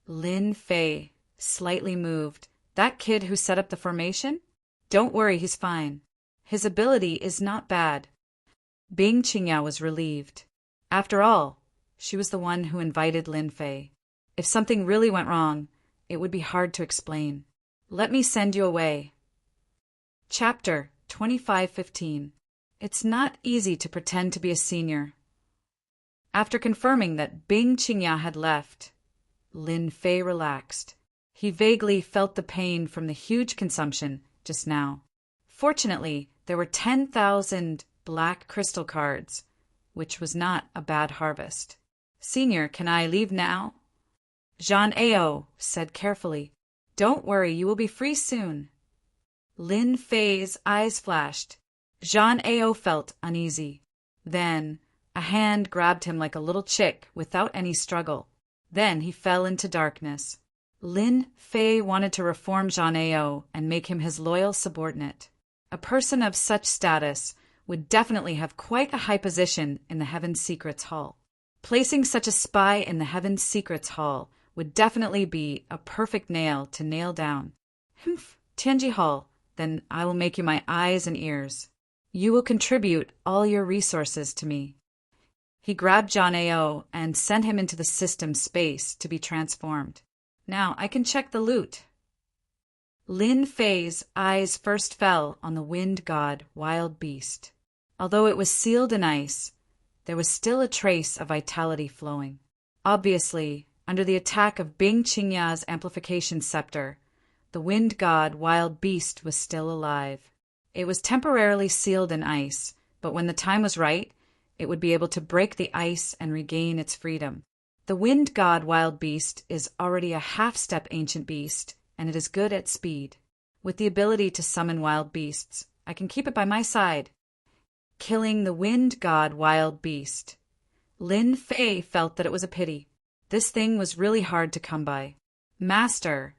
Lin Fei, slightly moved. That kid who set up the formation? Don't worry, he's fine. His ability is not bad. Bing Qingya was relieved. After all, she was the one who invited Lin Fei. If something really went wrong, it would be hard to explain. Let me send you away. Chapter 25:15. It's not easy to pretend to be a senior. After confirming that Bing Qingya had left, Lin Fei relaxed. He vaguely felt the pain from the huge consumption just now. Fortunately, there were 10,000 black crystal cards, which was not a bad harvest. Senior, can I leave now? Zhang Ao said carefully, Don't worry, you will be free soon. Lin Fei's eyes flashed. Zhang Ao felt uneasy. Then, a hand grabbed him like a little chick without any struggle. Then he fell into darkness. Lin Fei wanted to reform Zhang Ao and make him his loyal subordinate. A person of such status would definitely have quite a high position in the Heaven Secrets Hall. Placing such a spy in the Heaven Secrets Hall would definitely be a perfect nail to nail down. Humph, Tianji Hall, then I will make you my eyes and ears. You will contribute all your resources to me. He grabbed Zhang Ao and sent him into the system space to be transformed. Now I can check the loot. Lin Fei's eyes first fell on the wind god Wild Beast. Although it was sealed in ice, there was still a trace of vitality flowing. Obviously, under the attack of Bing Qingya's amplification scepter, the wind god Wild Beast was still alive. It was temporarily sealed in ice, but when the time was right, it would be able to break the ice and regain its freedom. The wind god Wild Beast is already a half-step ancient beast, and it is good at speed. With the ability to summon wild beasts, I can keep it by my side. Killing the wind god Wild Beast. Lin Fei felt that it was a pity. This thing was really hard to come by. Master,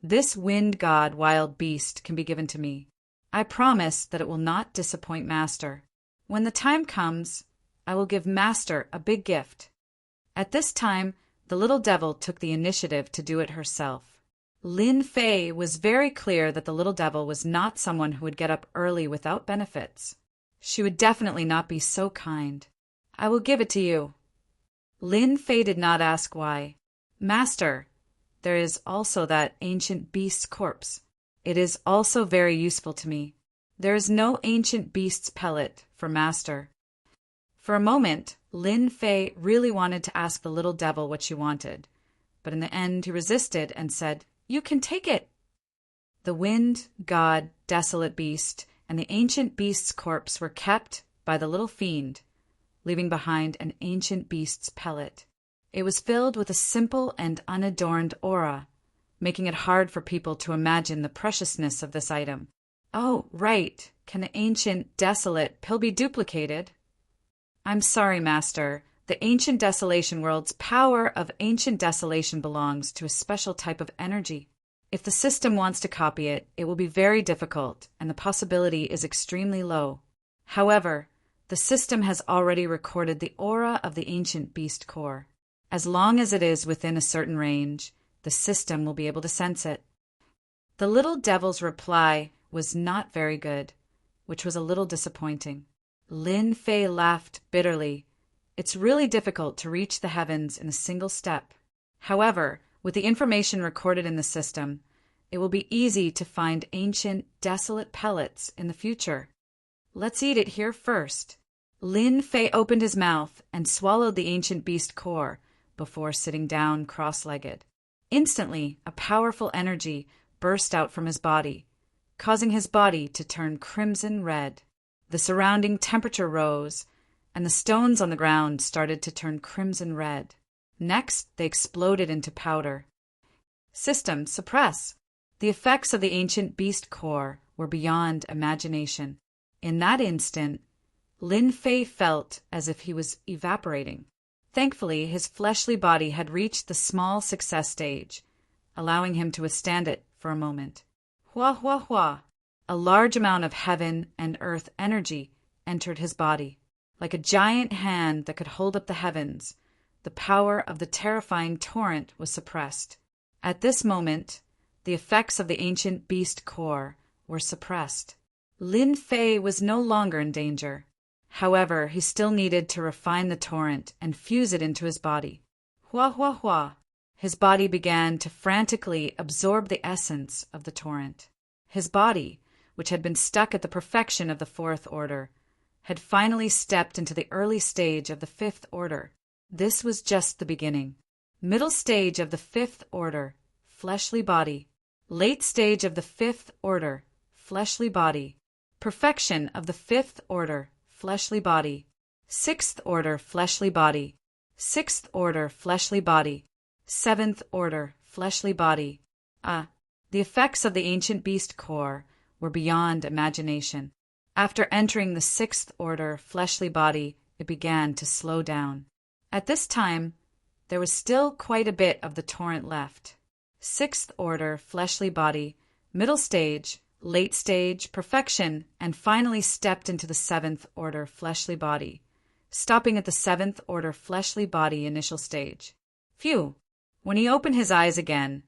this wind god Wild Beast can be given to me. I promise that it will not disappoint Master. When the time comes, I will give Master a big gift. At this time, the little devil took the initiative to do it herself. Lin Fei was very clear that the little devil was not someone who would get up early without benefits. She would definitely not be so kind. I will give it to you. Lin Fei did not ask why. Master, there is also that ancient beast's corpse. It is also very useful to me. There is no ancient beast's pellet for Master. For a moment, Lin Fei really wanted to ask the little devil what she wanted, but in the end he resisted and said, You can take it. The wind, god, desolate beast, and the ancient beast's corpse were kept by the little fiend, leaving behind an ancient beast's pellet. It was filled with a simple and unadorned aura, making it hard for people to imagine the preciousness of this item. Oh, right, Can the ancient, desolate pill be duplicated? I'm sorry, Master. The ancient desolation world's power of ancient desolation belongs to a special type of energy. If the system wants to copy it, it will be very difficult, and the possibility is extremely low. However, the system has already recorded the aura of the ancient beast core. As long as it is within a certain range, the system will be able to sense it. The little devil's reply was not very good, which was a little disappointing. Lin Fei laughed bitterly. It's really difficult to reach the heavens in a single step. However, with the information recorded in the system, it will be easy to find ancient, desolate pellets in the future. Let's eat it here first. Lin Fei opened his mouth and swallowed the ancient beast core before sitting down cross-legged. Instantly, a powerful energy burst out from his body, causing his body to turn crimson red. The surrounding temperature rose, and the stones on the ground started to turn crimson red. Next, they exploded into powder. System suppress. The effects of the ancient beast core were beyond imagination. In that instant, Lin Fei felt as if he was evaporating. Thankfully, his fleshly body had reached the small success stage, allowing him to withstand it for a moment. Hua hua hua! A large amount of heaven and earth energy entered his body. Like a giant hand that could hold up the heavens, the power of the terrifying torrent was suppressed. At this moment, the effects of the ancient beast core were suppressed. Lin Fei was no longer in danger. However, he still needed to refine the torrent and fuse it into his body. Hua hua hua! His body began to frantically absorb the essence of the torrent. His body, which had been stuck at the perfection of the fourth order, had finally stepped into the early stage of the fifth order. This was just the beginning. Middle stage of the fifth order, fleshly body. Late stage of the fifth order, fleshly body. Perfection of the fifth order, fleshly body. Sixth order, fleshly body. Sixth order, fleshly body. Seventh order, fleshly body. The effects of the ancient beast core were beyond imagination. After entering the sixth order, fleshly body, it began to slow down. At this time, there was still quite a bit of the torrent left. Sixth order, fleshly body, middle stage, late stage, perfection, and finally stepped into the seventh order, fleshly body, stopping at the seventh order, fleshly body initial stage. Phew! When he opened his eyes again,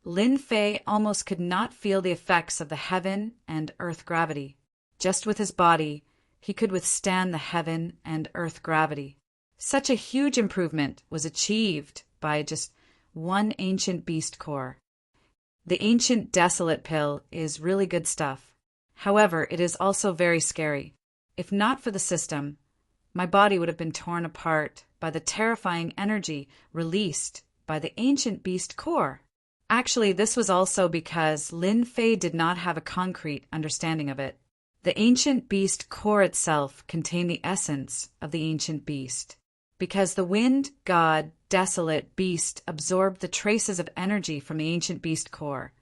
Lin Fei almost could not feel the effects of the heaven and earth gravity. Just with his body, he could withstand the heaven and earth gravity. Such a huge improvement was achieved by just one ancient beast core. The ancient desolate pill is really good stuff. However, it is also very scary. If not for the system, my body would have been torn apart by the terrifying energy released by the ancient beast core. Actually, this was also because Lin Fei did not have a concrete understanding of it. The ancient beast core itself contained the essence of the ancient beast. Because the wind god desolate beast absorbed the traces of energy from the ancient beast core,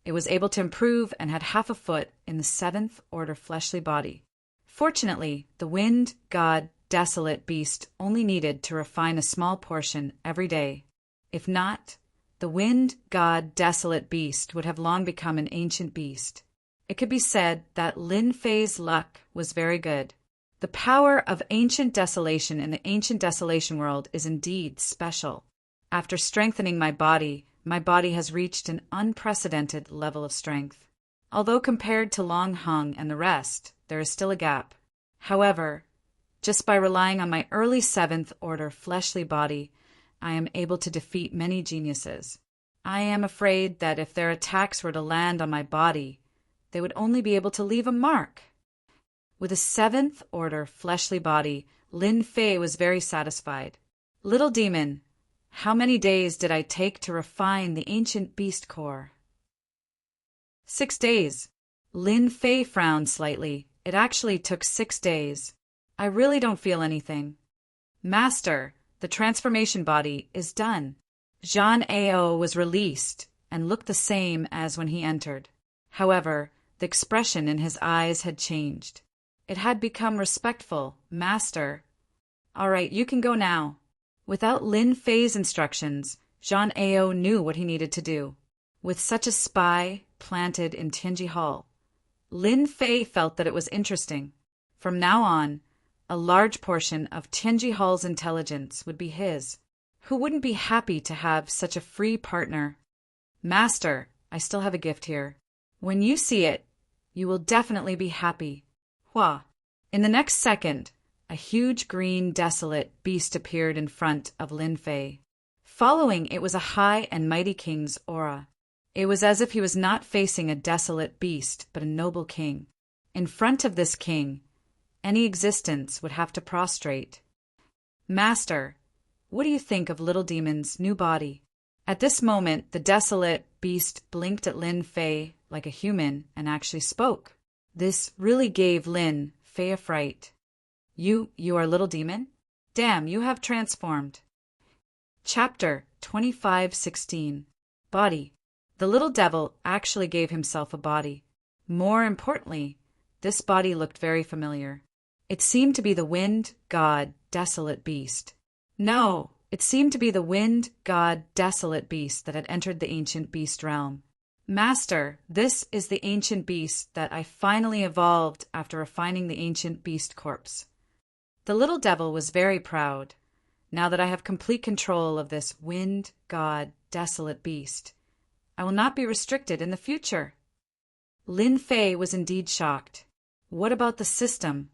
it was able to improve and had half a foot in the seventh order fleshly body. Fortunately, the wind god desolate beast only needed to refine a small portion every day. If not, the wind god desolate beast would have long become an ancient beast. It could be said that Lin Fei's luck was very good. The power of ancient desolation in the ancient desolation world is indeed special. After strengthening my body has reached an unprecedented level of strength. Although compared to Long Hung and the rest, there is still a gap. However, just by relying on my early seventh order fleshly body, I am able to defeat many geniuses. I am afraid that if their attacks were to land on my body, they would only be able to leave a mark. With a seventh order fleshly body, Lin Fei was very satisfied. Little demon, how many days did I take to refine the ancient beast core? 6 days. Lin Fei frowned slightly. It actually took 6 days. I really don't feel anything. Master, the transformation body is done. Zhan Ao was released and looked the same as when he entered. However, The expression in his eyes had changed. It had become respectful. Master. All right, you can go now. Without Lin Fei's instructions, Zhang Ao knew what he needed to do. With such a spy planted in Tianji Hall, Lin Fei felt that it was interesting. From now on, a large portion of Tianji Hall's intelligence would be his. Who wouldn't be happy to have such a free partner? Master, I still have a gift here. When you see it, you will definitely be happy. Hua. In the next second, a huge green desolate beast appeared in front of Lin Fei. Following it was a high and mighty king's aura. It was as if he was not facing a desolate beast, but a noble king. In front of this king, any existence would have to prostrate. Master, what do you think of little demon's new body? At this moment, the desolate beast blinked at Lin Fei like a human and actually spoke. This really gave Lin Fei a fright. You are a little demon? Damn, you have transformed. Chapter 25:16. Body. The little devil actually gave himself a body. More importantly, this body looked very familiar. It seemed to be the wind god desolate beast. No, it seemed to be the wind god desolate beast that had entered the ancient beast realm. Master, this is the ancient beast that I finally evolved after refining the ancient beast corpse. The little devil was very proud. Now that I have complete control of this wind god desolate beast, I will not be restricted in the future. Lin Fei was indeed shocked. What about the system?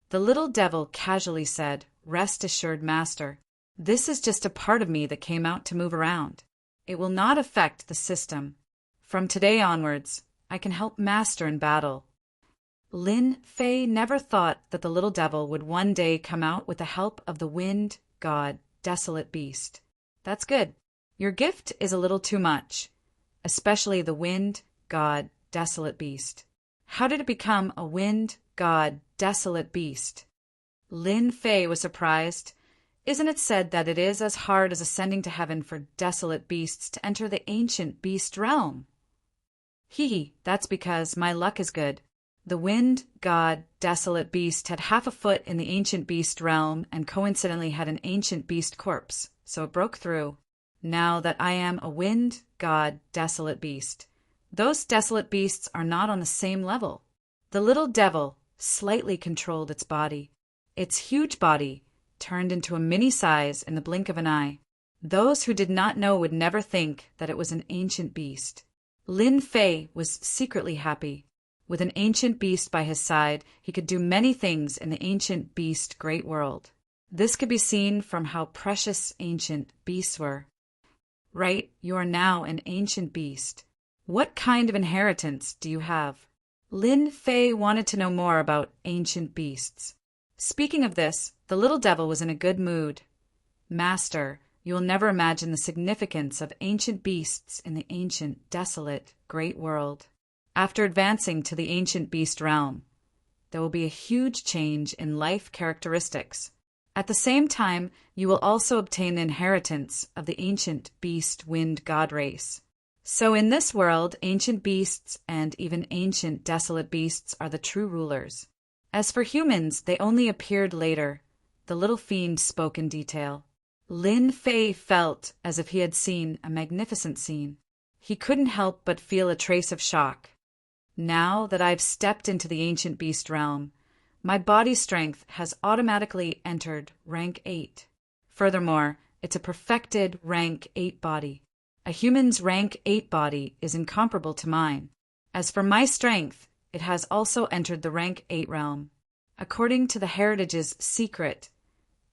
The little devil casually said, Rest assured, Master. This is just a part of me that came out to move around. It will not affect the system. From today onwards, I can help Master in battle. Lin Fei never thought that the little devil would one day come out with the help of the wind god desolate beast. That's good. Your gift is a little too much, especially the wind god desolate beast. How did it become a wind god desolate beast? Lin Fei was surprised. Isn't it said that it is as hard as ascending to heaven for desolate beasts to enter the ancient beast realm? That's because my luck is good. The wind god desolate beast had half a foot in the ancient beast realm and coincidentally had an ancient beast corpse, so it broke through. Now that I am a wind god desolate beast, those desolate beasts are not on the same level. The little devil slightly controlled its body. Its huge body turned into a mini size in the blink of an eye. Those who did not know would never think that it was an ancient beast. Lin Fei was secretly happy. With an ancient beast by his side, he could do many things in the ancient beast great world. This could be seen from how precious ancient beasts were. Right, you are now an ancient beast. What kind of inheritance do you have? Lin Fei wanted to know more about ancient beasts. Speaking of this, the little devil was in a good mood. Master, you will never imagine the significance of ancient beasts in the ancient, desolate, great world. After advancing to the ancient beast realm, there will be a huge change in life characteristics. At the same time, you will also obtain the inheritance of the ancient beast wind god race. So in this world, ancient beasts and even ancient desolate beasts are the true rulers. As for humans, they only appeared later. The little fiend spoke in detail. Lin Fei felt as if he had seen a magnificent scene. He couldn't help but feel a trace of shock. Now that I've stepped into the ancient beast realm, my body strength has automatically entered rank 8. Furthermore, it's a perfected rank 8 body. A human's rank 8 body is incomparable to mine. As for my strength, it has also entered the rank 8 realm. According to the heritage's secret,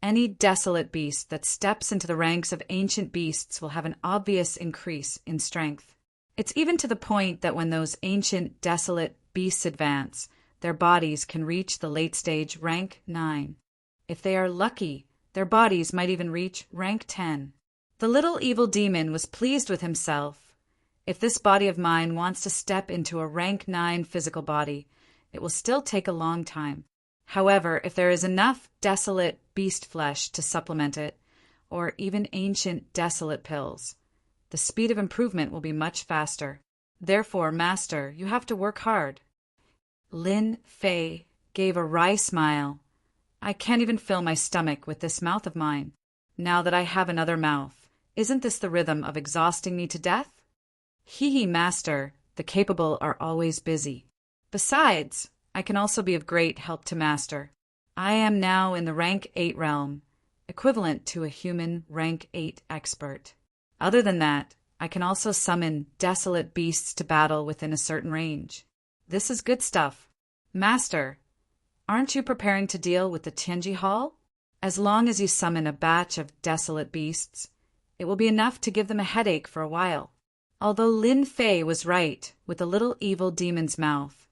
any desolate beast that steps into the ranks of ancient beasts will have an obvious increase in strength. It's even to the point that when those ancient desolate beasts advance, their bodies can reach the late stage rank 9. If they are lucky, their bodies might even reach rank 10. The little evil demon was pleased with himself. If this body of mine wants to step into a rank 9 physical body, it will still take a long time. However, if there is enough desolate beast flesh to supplement it, or even ancient desolate pills, the speed of improvement will be much faster. Therefore, Master, you have to work hard." Lin Fei gave a wry smile. "I can't even fill my stomach with this mouth of mine. Now that I have another mouth, isn't this the rhythm of exhausting me to death?" "Hee, Master, the capable are always busy. Besides, I can also be of great help to Master. I am now in the rank 8 realm, equivalent to a human rank 8 expert. Other than that, I can also summon desolate beasts to battle within a certain range. This is good stuff. Master, aren't you preparing to deal with the Tianji Hall? As long as you summon a batch of desolate beasts, it will be enough to give them a headache for a while." Although Lin Fei was right with the little evil demon's mouth,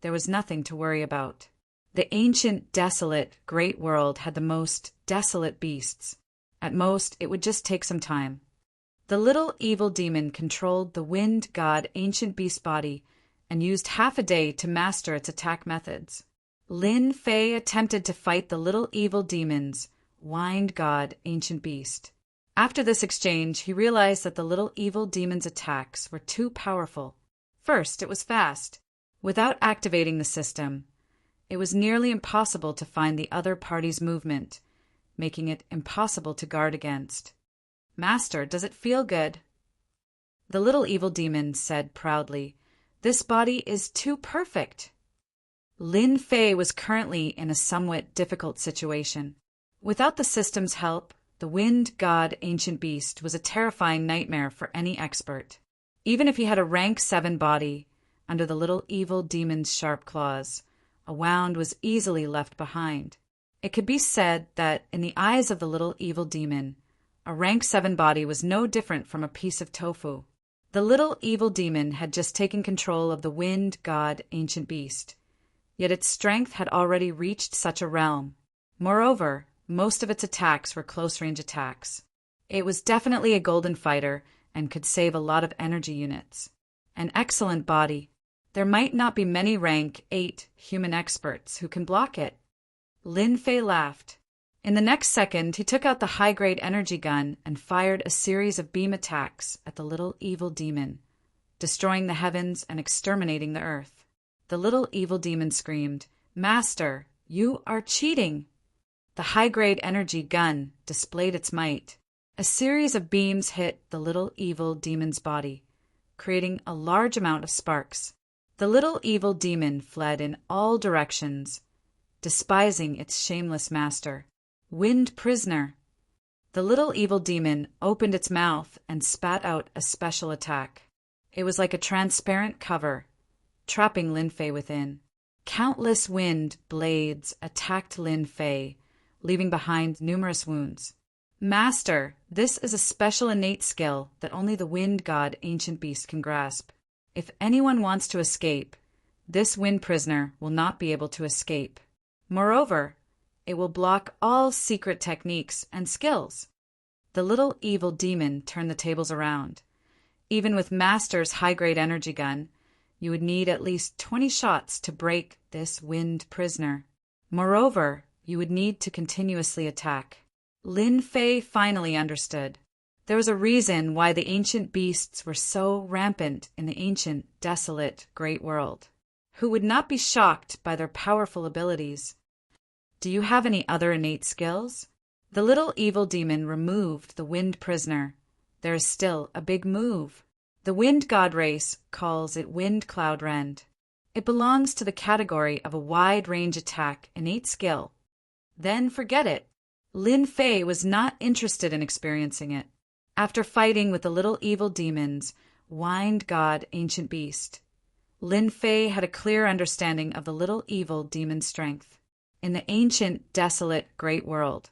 there was nothing to worry about. The ancient, desolate, great world had the most desolate beasts. At most, it would just take some time. The little evil demon controlled the wind god ancient beast body and used half a day to master its attack methods. Lin Fei attempted to fight the little evil demon's wind god ancient beast. After this exchange, he realized that the little evil demon's attacks were too powerful. First, it was fast. Without activating the system, it was nearly impossible to find the other party's movement, making it impossible to guard against. "Master, does it feel good?" The little evil demon said proudly, "This body is too perfect." Lin Fei was currently in a somewhat difficult situation. Without the system's help, the wind god ancient beast was a terrifying nightmare for any expert. Even if he had a rank 7 body, under the little evil demon's sharp claws, a wound was easily left behind. It could be said that, in the eyes of the little evil demon, a rank 7 body was no different from a piece of tofu. The little evil demon had just taken control of the wind god ancient beast, yet its strength had already reached such a realm. Moreover, most of its attacks were close-range attacks. It was definitely a golden fighter and could save a lot of energy units. An excellent body. There might not be many rank 8 human experts who can block it. Lin Fei laughed. In the next second, he took out the high-grade energy gun and fired a series of beam attacks at the little evil demon, destroying the heavens and exterminating the earth. The little evil demon screamed, "Master, you are cheating!" The high-grade energy gun displayed its might. A series of beams hit the little evil demon's body, creating a large amount of sparks. The little evil demon fled in all directions, despising its shameless master. "Wind prisoner!" The little evil demon opened its mouth and spat out a special attack. It was like a transparent cover, trapping Lin Fei within. Countless wind blades attacked Lin Fei, leaving behind numerous wounds. "Master, this is a special innate skill that only the wind god ancient beast can grasp. If anyone wants to escape, this wind prisoner will not be able to escape. Moreover, it will block all secret techniques and skills." The little evil demon turned the tables around. Even with Master's high-grade energy gun, you would need at least 20 shots to break this wind prisoner. Moreover, you would need to continuously attack. Lin Fei finally understood. There was a reason why the ancient beasts were so rampant in the ancient, desolate, great world. Who would not be shocked by their powerful abilities? "Do you have any other innate skills?" The little evil demon removed the wind prisoner. There is still a big move. The wind god race calls it wind cloud rend. It belongs to the category of a wide-range attack innate skill. Then forget it. Lin Fei was not interested in experiencing it. After fighting with the little evil demons, wind god ancient beast, Lin Fei had a clear understanding of the little evil demon's strength. In the ancient, desolate, great world,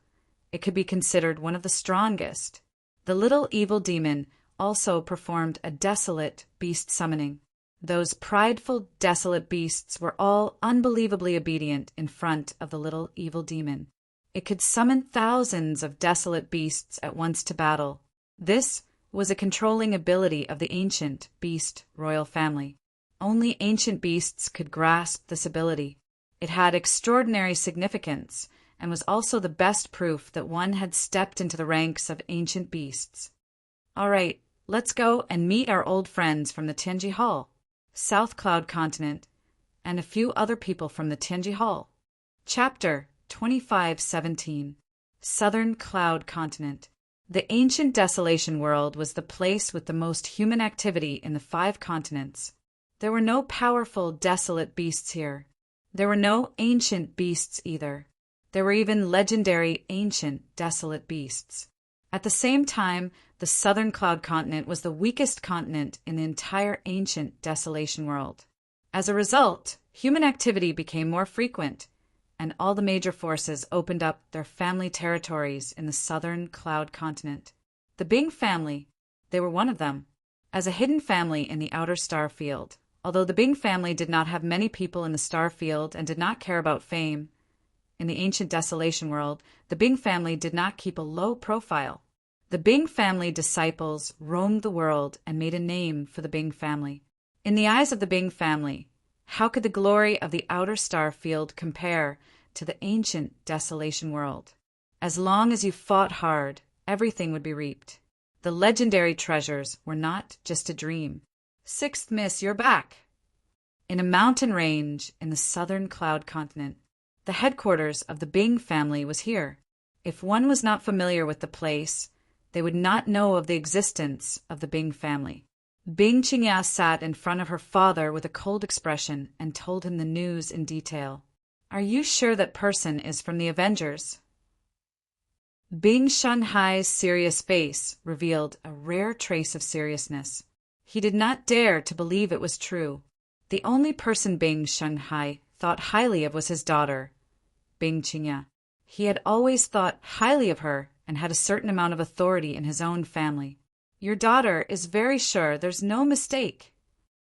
it could be considered one of the strongest. The little evil demon also performed a desolate beast summoning. Those prideful, desolate beasts were all unbelievably obedient in front of the little evil demon. It could summon thousands of desolate beasts at once to battle. This was a controlling ability of the ancient beast royal family. Only ancient beasts could grasp this ability. It had extraordinary significance and was also the best proof that one had stepped into the ranks of ancient beasts. "All right, let's go and meet our old friends from the Tianji Hall, South Cloud Continent, and a few other people from the Tianji Hall. Chapter 25:17 Southern Cloud Continent. The ancient desolation world was the place with the most human activity in the 5 continents. There were no powerful, desolate beasts here. There were no ancient beasts either. There were even legendary, ancient, desolate beasts. At the same time, the Southern Cloud Continent was the weakest continent in the entire ancient desolation world. As a result, human activity became more frequent, and all the major forces opened up their family territories in the Southern Cloud Continent. The Bing family, they were one of them, as a hidden family in the outer star field. Although the Bing family did not have many people in the star field and did not care about fame, in the ancient desolation world, the Bing family did not keep a low profile. The Bing family disciples roamed the world and made a name for the Bing family. In the eyes of the Bing family, how could the glory of the outer star field compare to the ancient desolation world? As long as you fought hard, everything would be reaped. The legendary treasures were not just a dream. Sixth Miss, you're back. In a mountain range in the Southern Cloud Continent, the headquarters of the Bing family was here. If one was not familiar with the place, they would not know of the existence of the Bing family. Bing Qingya sat in front of her father with a cold expression and told him the news in detail. Are you sure that person is from the Avengers? Bing Shanhai's serious face revealed a rare trace of seriousness. He did not dare to believe it was true. The only person Bing Shanhai thought highly of was his daughter, Bing Qingya. He had always thought highly of her and had a certain amount of authority in his own family. Your daughter is very sure, there's no mistake.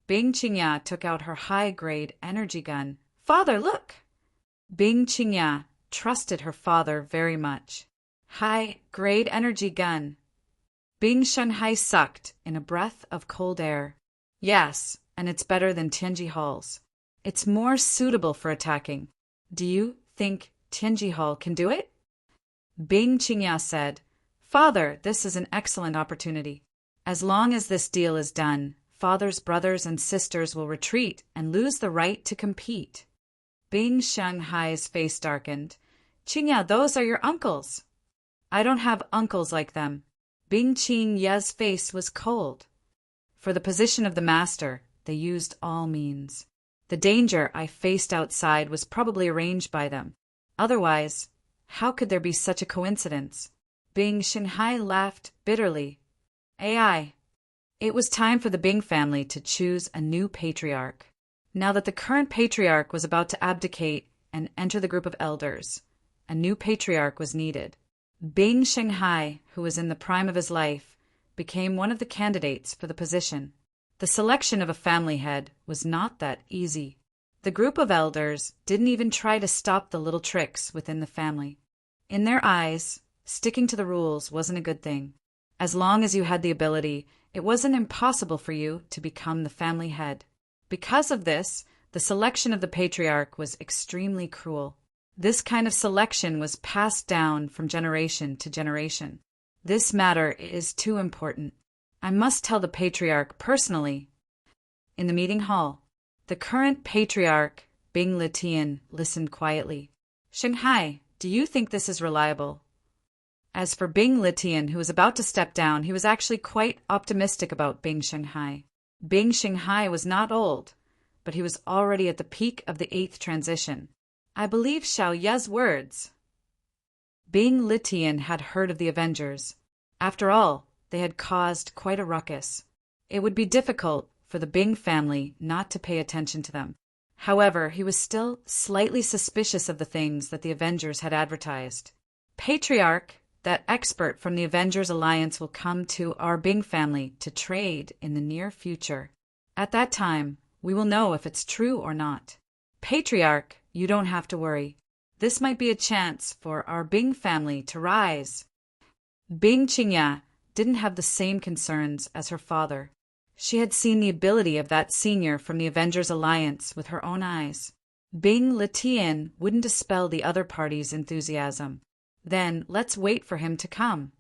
Bing Qingya took out her high-grade energy gun. Father, look! Bing Qingya trusted her father very much. High-grade energy gun. Bing Shanhai sucked in a breath of cold air. Yes, and it's better than Tianji Hall's. It's more suitable for attacking. Do you think Tianji Hall can do it? Bing Qingya said, Father, this is an excellent opportunity. As long as this deal is done, Father's brothers and sisters will retreat and lose the right to compete. Bing Shanghai's face darkened. Qingya, those are your uncles. I don't have uncles like them. Bing Qingya's face was cold. For the position of the master, they used all means. The danger I faced outside was probably arranged by them. Otherwise, how could there be such a coincidence? Bing Shanghai laughed bitterly. AI. It was time for the Bing family to choose a new patriarch. Now that the current patriarch was about to abdicate and enter the group of elders, a new patriarch was needed. Bing Shanghai, who was in the prime of his life, became one of the candidates for the position. The selection of a family head was not that easy. The group of elders didn't even try to stop the little tricks within the family. In their eyes, sticking to the rules wasn't a good thing. As long as you had the ability, it wasn't impossible for you to become the family head. Because of this, the selection of the patriarch was extremely cruel. This kind of selection was passed down from generation to generation. This matter is too important. I must tell the patriarch personally. In the meeting hall, the current patriarch, Bing Litian, listened quietly. Shanghai, do you think this is reliable? As for Bing Litian, who was about to step down, he was actually quite optimistic about Bing Shanghai. Bing Shanghai was not old, but he was already at the peak of the 8th transition. I believe Xiao Ye's words. Bing Litian had heard of the Avengers. After all, they had caused quite a ruckus. It would be difficult for the Bing family not to pay attention to them. However, he was still slightly suspicious of the things that the Avengers had advertised. Patriarch, that expert from the Avengers Alliance, will come to our Bing family to trade in the near future. At that time, we will know if it's true or not. Patriarch, you don't have to worry. This might be a chance for our Bing family to rise. Bing Qingya didn't have the same concerns as her father. She had seen the ability of that senior from the Avengers Alliance with her own eyes. Bing Litian wouldn't dispel the other party's enthusiasm. Then let's wait for him to come.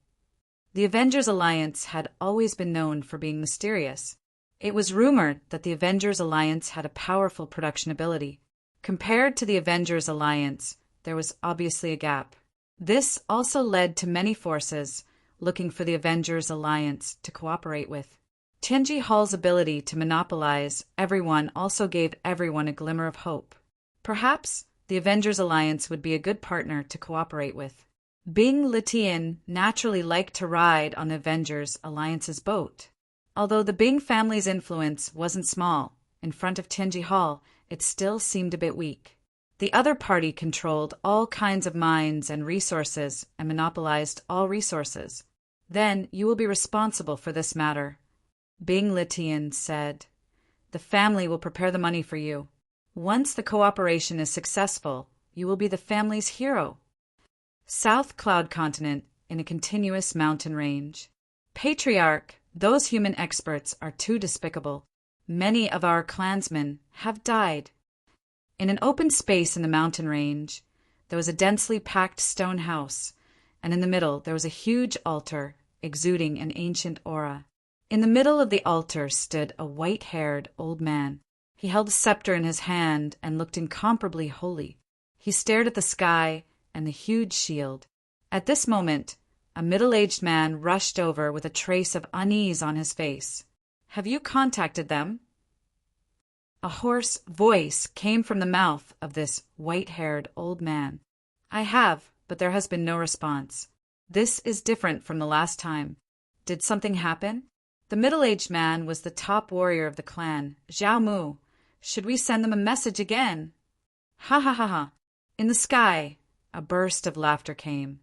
The Avengers Alliance had always been known for being mysterious. It was rumored that the Avengers Alliance had a powerful production ability. Compared to the Avengers Alliance, there was obviously a gap. This also led to many forces looking for the Avengers Alliance to cooperate with. Tianji Hall's ability to monopolize everyone also gave everyone a glimmer of hope. Perhaps the Avengers Alliance would be a good partner to cooperate with. Bing Litian naturally liked to ride on the Avengers Alliance's boat. Although the Bing family's influence wasn't small, in front of Tianji Hall, it still seemed a bit weak. The other party controlled all kinds of mines and resources and monopolized all resources. Then you will be responsible for this matter. Bing Litian said, "The family will prepare the money for you. Once the cooperation is successful, you will be the family's hero." South Cloud Continent in a continuous mountain range. Patriarch, those human experts are too despicable. Many of our clansmen have died. In an open space in the mountain range, there was a densely packed stone house, and in the middle there was a huge altar exuding an ancient aura. In the middle of the altar stood a white-haired old man. He held a scepter in his hand and looked incomparably holy. He stared at the sky and the huge shield. At this moment, a middle-aged man rushed over with a trace of unease on his face. "Have you contacted them?" A hoarse voice came from the mouth of this white-haired old man. "I have, but there has been no response. This is different from the last time. Did something happen?" The middle-aged man was the top warrior of the clan, Zhao Mu. "Should we send them a message again?" "Ha ha ha ha!" In the sky, a burst of laughter came.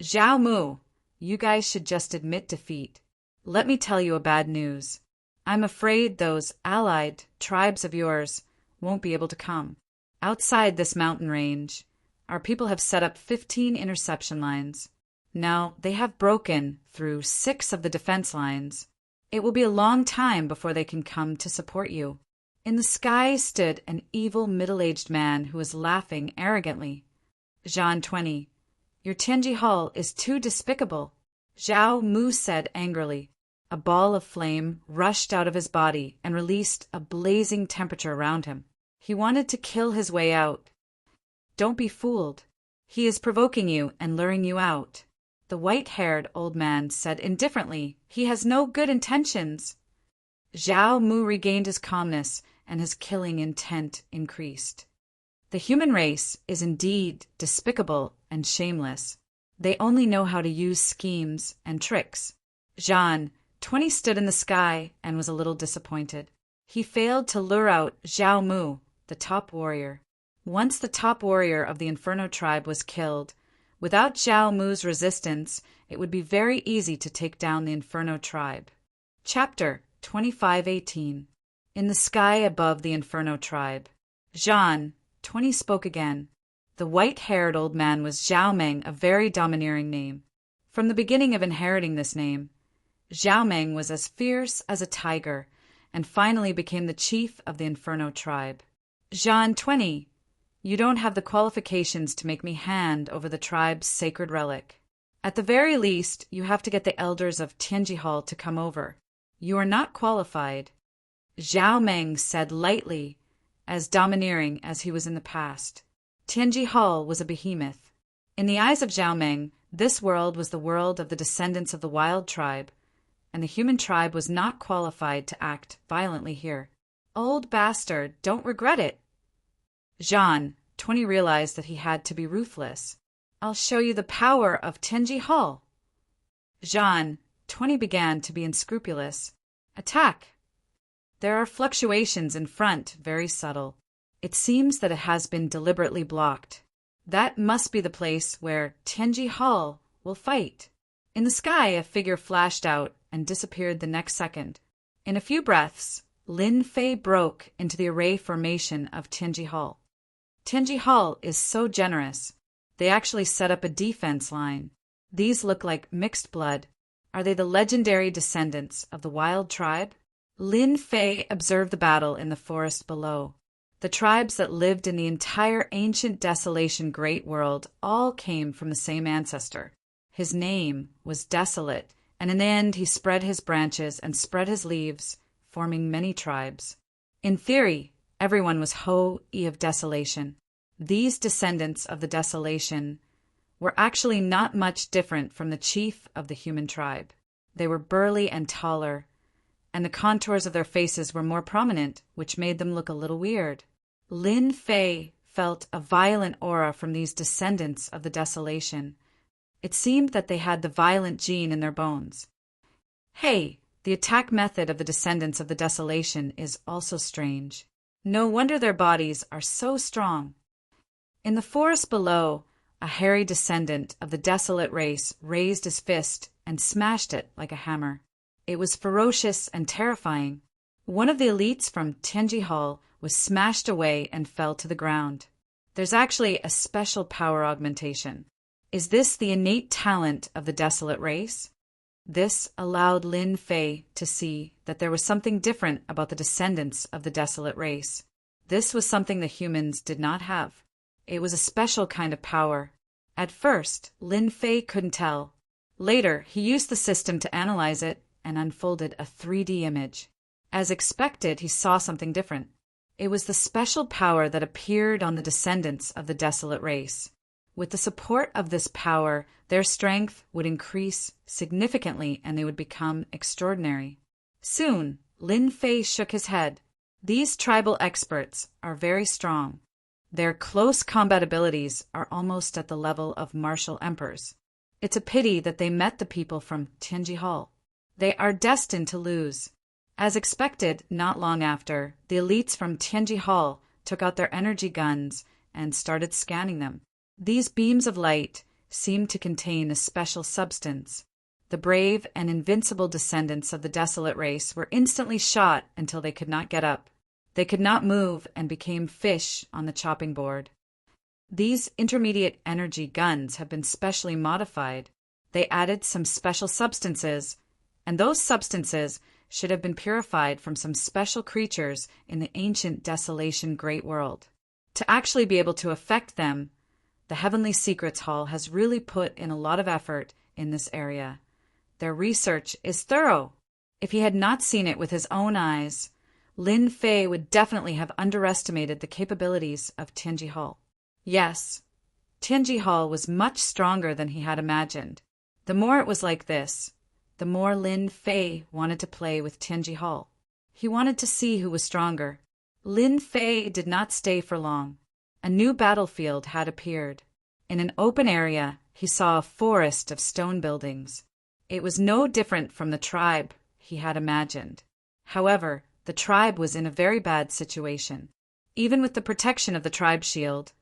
"Zhao Mu, you guys should just admit defeat. Let me tell you a bad news. I'm afraid those allied tribes of yours won't be able to come. Outside this mountain range, our people have set up 15 interception lines. Now they have broken through 6 of the defense lines. It will be a long time before they can come to support you." In the sky stood an evil middle-aged man who was laughing arrogantly. "Jean 20, your Tianji Hall is too despicable," Zhao Mu said angrily. A ball of flame rushed out of his body and released a blazing temperature around him. He wanted to kill his way out. "Don't be fooled. He is provoking you and luring you out," the white-haired old man said indifferently. "He has no good intentions." Zhao Mu regained his calmness and his killing intent increased. "The human race is indeed despicable and shameless. They only know how to use schemes and tricks." Jean 20 stood in the sky and was a little disappointed. He failed to lure out Zhao Mu, the top warrior. Once the top warrior of the Inferno tribe was killed, without Zhao Mu's resistance, it would be very easy to take down the Inferno tribe. Chapter 25:18. In the sky above the Inferno tribe. Jean 20 spoke again. The white-haired old man was Zhao Meng, a very domineering name. From the beginning of inheriting this name, Zhao Meng was as fierce as a tiger, and finally became the chief of the Inferno tribe. "Jean 20, you don't have the qualifications to make me hand over the tribe's sacred relic. At the very least, you have to get the elders of Tianji Hall to come over. You are not qualified," Zhao Meng said lightly, as domineering as he was in the past. Tianji Hall was a behemoth. In the eyes of Zhao Meng, this world was the world of the descendants of the wild tribe, and the human tribe was not qualified to act violently here. "Old bastard, don't regret it." Jean 20 realized that he had to be ruthless. "I'll show you the power of Tianji Hall." Jean 20 began to be unscrupulous. "Attack." There are fluctuations in front, very subtle. It seems that it has been deliberately blocked. That must be the place where Tianji Hall will fight. In the sky, a figure flashed out and disappeared the next second. In a few breaths, Lin Fei broke into the array formation of Tianji Hall. Tianji Hall is so generous. They actually set up a defense line. These look like mixed blood. Are they the legendary descendants of the wild tribe? Lin Fei observed the battle in the forest below. The tribes that lived in the entire ancient desolation great world all came from the same ancestor. His name was Desolate, and in the end he spread his branches and spread his leaves, forming many tribes. In theory, everyone was Ho-E of Desolation. These descendants of the Desolation were actually not much different from the chief of the human tribe. They were burly and taller, and the contours of their faces were more prominent, which made them look a little weird. Lin Fei felt a violent aura from these descendants of the Desolation. It seemed that they had the violent gene in their bones. Hey, the attack method of the descendants of the Desolation is also strange. No wonder their bodies are so strong. In the forest below, a hairy descendant of the Desolate race raised his fist and smashed it like a hammer. It was ferocious and terrifying. One of the elites from Tianji Hall was smashed away and fell to the ground. There's actually a special power augmentation. Is this the innate talent of the Desolate race? This allowed Lin Fei to see that there was something different about the descendants of the Desolate race. This was something the humans did not have. It was a special kind of power. At first, Lin Fei couldn't tell. Later, he used the system to analyze it and unfolded a 3D image. As expected, he saw something different. It was the special power that appeared on the descendants of the Desolate race. With the support of this power, their strength would increase significantly and they would become extraordinary. Soon, Lin Fei shook his head. These tribal experts are very strong. Their close combat abilities are almost at the level of martial emperors. It's a pity that they met the people from Tianji Hall. They are destined to lose. As expected, not long after, the elites from Tianji Hall took out their energy guns and started scanning them. These beams of light seemed to contain a special substance. The brave and invincible descendants of the Desolate race were instantly shot until they could not get up. They could not move and became fish on the chopping board. These intermediate energy guns have been specially modified. They added some special substances, and those substances should have been purified from some special creatures in the ancient Desolation Great World. To actually be able to affect them, the Heavenly Secrets Hall has really put in a lot of effort in this area. Their research is thorough. If he had not seen it with his own eyes, Lin Fei would definitely have underestimated the capabilities of Tianji Hall. Yes, Tianji Hall was much stronger than he had imagined. The more it was like this, the more Lin Fei wanted to play with Tianji Hall. He wanted to see who was stronger. Lin Fei did not stay for long. A new battlefield had appeared. In an open area, he saw a forest of stone buildings. It was no different from the tribe he had imagined. However, the tribe was in a very bad situation. Even with the protection of the tribe shield,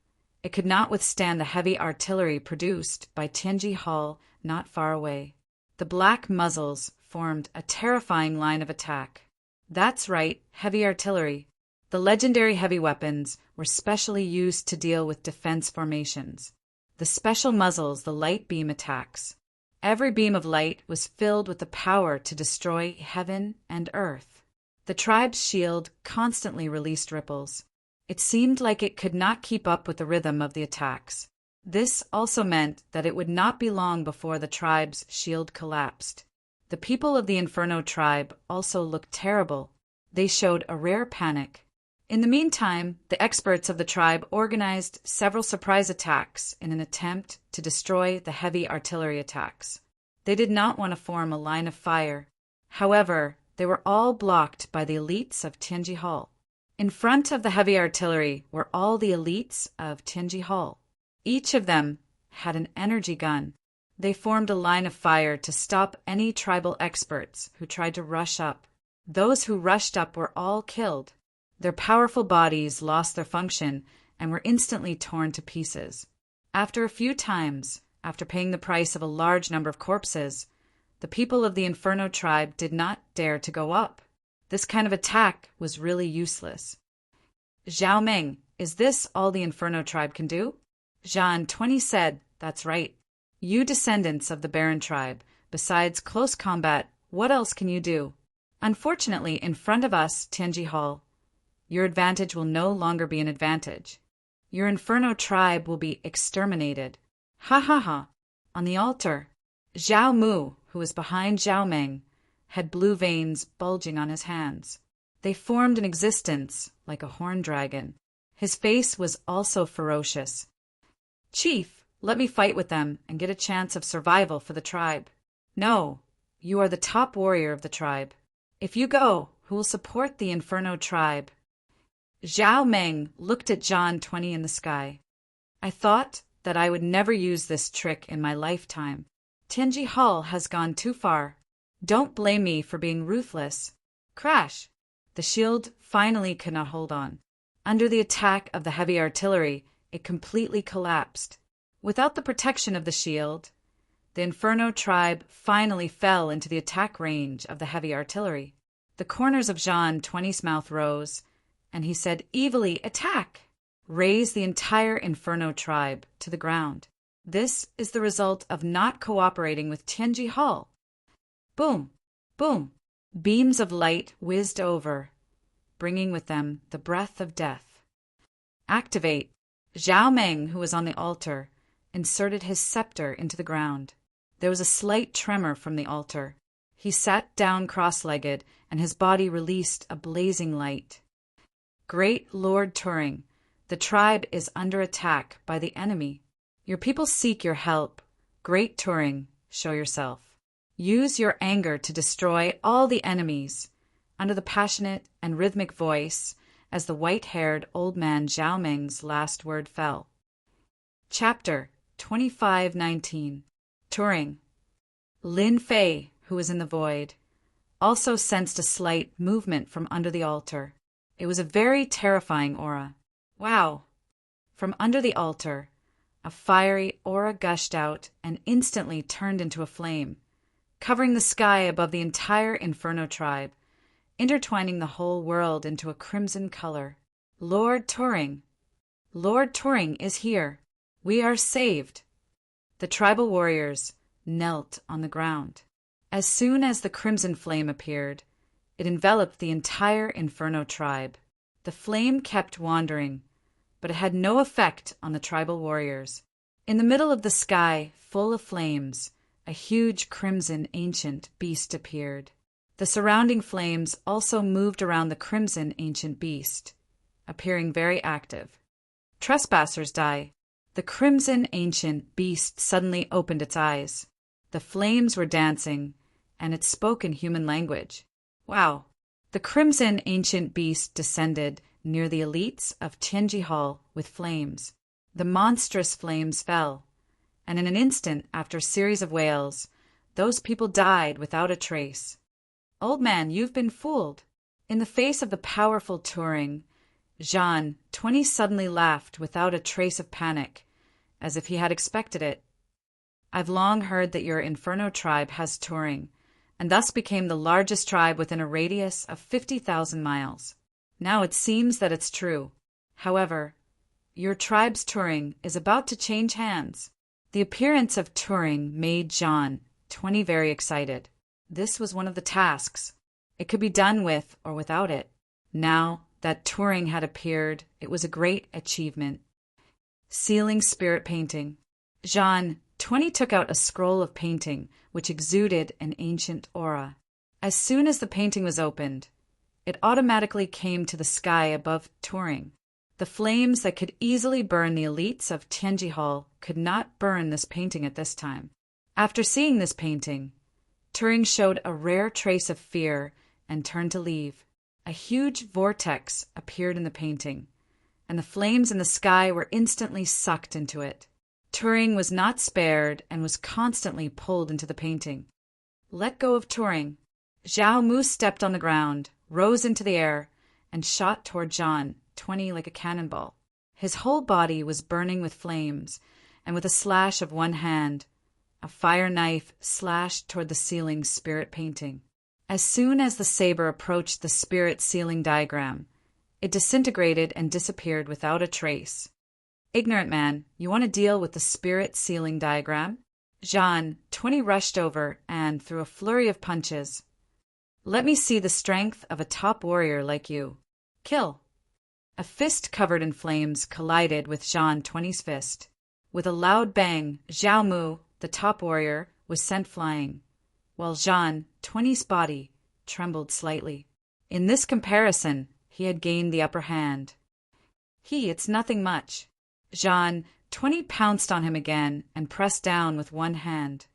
it could not withstand the heavy artillery produced by Tianji Hall not far away. The black muzzles formed a terrifying line of attack. That's right, heavy artillery. The legendary heavy weapons were specially used to deal with defense formations. The special muzzles, the light beam attacks. Every beam of light was filled with the power to destroy heaven and earth. The tribe's shield constantly released ripples. It seemed like it could not keep up with the rhythm of the attacks. This also meant that it would not be long before the tribe's shield collapsed. The people of the Inferno tribe also looked terrible. They showed a rare panic. In the meantime, the experts of the tribe organized several surprise attacks in an attempt to destroy the heavy artillery attacks. They did not want to form a line of fire. However, they were all blocked by the elites of Tianji Hall. In front of the heavy artillery were all the elites of Tianji Hall. Each of them had an energy gun. They formed a line of fire to stop any tribal experts who tried to rush up. Those who rushed up were all killed. Their powerful bodies lost their function and were instantly torn to pieces. After a few times, after paying the price of a large number of corpses, the people of the Inferno tribe did not dare to go up. This kind of attack was really useless. Zhao Meng, is this all the Inferno tribe can do? Zhan 20 said, that's right. You descendants of the Baron tribe, besides close combat, what else can you do? Unfortunately, in front of us, Tianji Hall, your advantage will no longer be an advantage. Your Inferno tribe will be exterminated. Ha ha ha. On the altar, Zhao Mu, who was behind Zhao Meng, had blue veins bulging on his hands. They formed an existence like a horned dragon. His face was also ferocious. "Chief, let me fight with them and get a chance of survival for the tribe." "No, you are the top warrior of the tribe. If you go, who will support the Inferno tribe?" Zhao Meng looked at John 20 in the sky. "I thought that I would never use this trick in my lifetime. Tianji Hall has gone too far. Don't blame me for being ruthless." Crash! The shield finally could not hold on. Under the attack of the heavy artillery, it completely collapsed. Without the protection of the shield, the Inferno tribe finally fell into the attack range of the heavy artillery. The corners of Jean 20's mouth rose, and he said evilly, "Attack!" Raise the entire Inferno tribe to the ground. This is the result of not cooperating with Tianji Hall. Boom! Boom! Beams of light whizzed over, bringing with them the breath of death. Activate! Zhao Meng, who was on the altar, inserted his scepter into the ground. There was a slight tremor from the altar. He sat down cross-legged, and his body released a blazing light. "Great Lord Turing, the tribe is under attack by the enemy. Your people seek your help. Great Turing, show yourself. Use your anger to destroy all the enemies." Under the passionate and rhythmic voice, as the white-haired old man Zhao Meng's last word fell. Chapter 25:19. Turing. Lin Fei, who was in the void, also sensed a slight movement from under the altar. It was a very terrifying aura. Wow! From under the altar, a fiery aura gushed out and instantly turned into a flame, covering the sky above the entire Inferno tribe, intertwining the whole world into a crimson color. Lord Turing! Lord Turing is here! We are saved! The tribal warriors knelt on the ground. As soon as the crimson flame appeared, it enveloped the entire Inferno tribe. The flame kept wandering, but it had no effect on the tribal warriors. In the middle of the sky, full of flames, a huge crimson ancient beast appeared. The surrounding flames also moved around the crimson ancient beast, appearing very active. Trespassers die. The crimson ancient beast suddenly opened its eyes. The flames were dancing, and it spoke in human language. Wow! The crimson ancient beast descended near the elites of Tianji Hall with flames. The monstrous flames fell, and in an instant, after a series of wails, those people died without a trace. "Old man, you've been fooled." In the face of the powerful Turing, Jean 20 suddenly laughed without a trace of panic, as if he had expected it. "I've long heard that your Inferno tribe has Turing, and thus became the largest tribe within a radius of 50,000 miles. Now it seems that it's true. However, your tribe's Turing is about to change hands." The appearance of Turing made Jean 20 very excited. This was one of the tasks. It could be done with or without it. Now that Turing had appeared, it was a great achievement. Sealing spirit painting. Jean 20 took out a scroll of painting, which exuded an ancient aura. As soon as the painting was opened, it automatically came to the sky above Turing. The flames that could easily burn the elites of Tianji Hall could not burn this painting at this time. After seeing this painting, Turing showed a rare trace of fear and turned to leave. A huge vortex appeared in the painting, and the flames in the sky were instantly sucked into it. Turing was not spared and was constantly pulled into the painting. Let go of Turing. Zhao Mu stepped on the ground, rose into the air, and shot toward Jean 20 like a cannonball. His whole body was burning with flames, and with a slash of one hand, a fire knife slashed toward the ceiling spirit painting. As soon as the saber approached the spirit ceiling diagram, it disintegrated and disappeared without a trace. Ignorant man, you want to deal with the spirit ceiling diagram? Jean 20 rushed over and, through a flurry of punches, "Let me see the strength of a top warrior like you. Kill." A fist covered in flames collided with Jean 20's fist. With a loud bang, Zhao Mu, the top warrior, was sent flying, while Jean, 20's body, trembled slightly. In this comparison, he had gained the upper hand. It's nothing much. Jean, 20 pounced on him again and pressed down with one hand.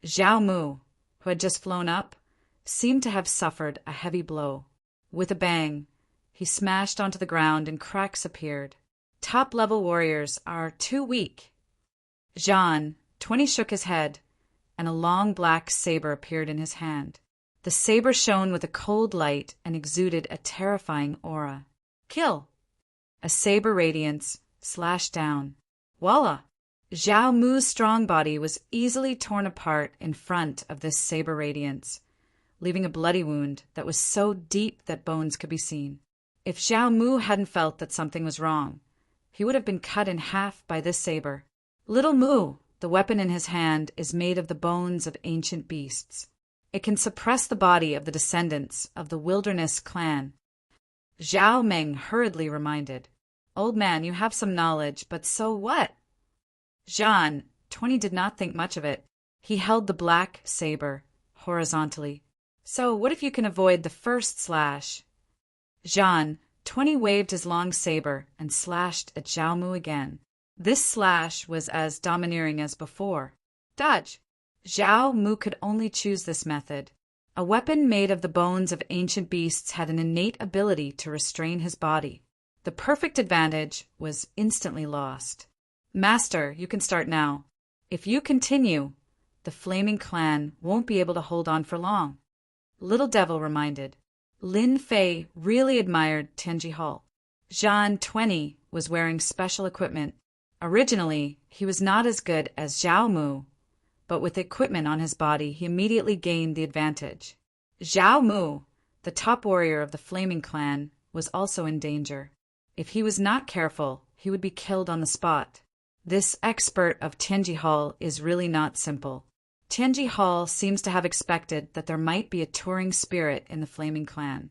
Zhao Mu, who had just flown up, seemed to have suffered a heavy blow. With a bang, he smashed onto the ground and cracks appeared. Top-level warriors are too weak. Jean, 20 shook his head, and a long black saber appeared in his hand. The saber shone with a cold light and exuded a terrifying aura. Kill! A saber radiance slashed down. Voila! Zhao Mu's strong body was easily torn apart in front of this saber radiance, leaving a bloody wound that was so deep that bones could be seen. If Zhao Mu hadn't felt that something was wrong, he would have been cut in half by this saber. Little Mu, the weapon in his hand, is made of the bones of ancient beasts. It can suppress the body of the descendants of the Wilderness clan. Zhao Meng hurriedly reminded, Old man, you have some knowledge, but so what? Jean, 20, did not think much of it. He held the black saber horizontally. So what if you can avoid the first slash? Jean, 20, waved his long saber and slashed at Zhao Mu again. This slash was as domineering as before. Dodge! Zhao Mu could only choose this method. A weapon made of the bones of ancient beasts had an innate ability to restrain his body. The perfect advantage was instantly lost. Master, you can start now. If you continue, the Flaming Clan won't be able to hold on for long. Little Devil reminded. Lin Fei really admired Tianji Hall. Jean, 20, was wearing special equipment. Originally, he was not as good as Zhao Mu, but with equipment on his body, he immediately gained the advantage. Zhao Mu, the top warrior of the Flaming Clan, was also in danger. If he was not careful, he would be killed on the spot. This expert of Tianji Hall is really not simple. Tianji Hall seems to have expected that there might be a touring spirit in the Flaming Clan,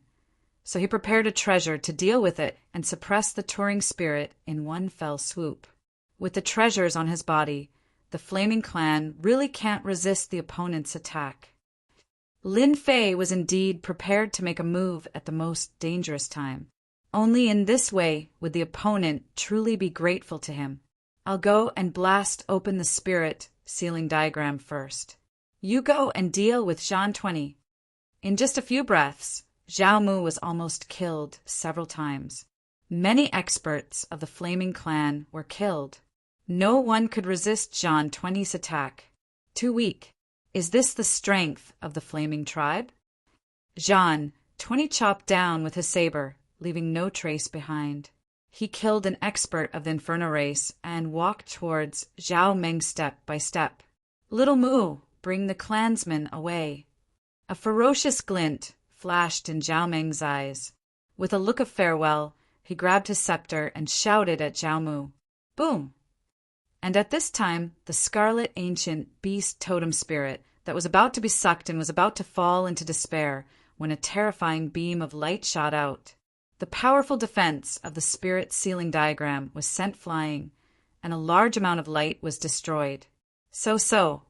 so he prepared a treasure to deal with it and suppress the touring spirit in one fell swoop. With the treasures on his body, the Flaming Clan really can't resist the opponent's attack. Lin Fei was indeed prepared to make a move at the most dangerous time. Only in this way would the opponent truly be grateful to him. I'll go and blast open the spirit sealing diagram first. You go and deal with Jean, 20. In just a few breaths, Zhao Mu was almost killed several times. Many experts of the Flaming Clan were killed. No one could resist Jean, 20's attack. Too weak. Is this the strength of the Flaming Tribe? Jean, 20, chopped down with his saber, leaving no trace behind. He killed an expert of the Inferno race and walked towards Zhao Meng step by step. Little Mu, bring the clansmen away. A ferocious glint flashed in Zhao Meng's eyes. With a look of farewell, he grabbed his scepter and shouted at Zhao Mu. Boom! And at this time, the scarlet ancient beast totem spirit that was about to be sucked and was about to fall into despair when a terrifying beam of light shot out. The powerful defense of the spirit sealing diagram was sent flying, and a large amount of light was destroyed. So,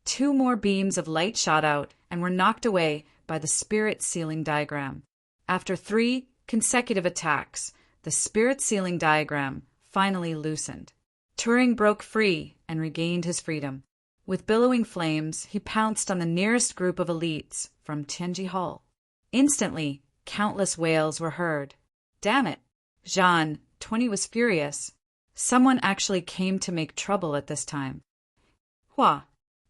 2 more beams of light shot out and were knocked away by the spirit sealing diagram. After 3 consecutive attacks, the spirit sealing diagram finally loosened. Turing broke free and regained his freedom. With billowing flames, he pounced on the nearest group of elites from Tianji Hall. Instantly, countless wails were heard. Damn it! Jean, 20, was furious. Someone actually came to make trouble at this time. Hua!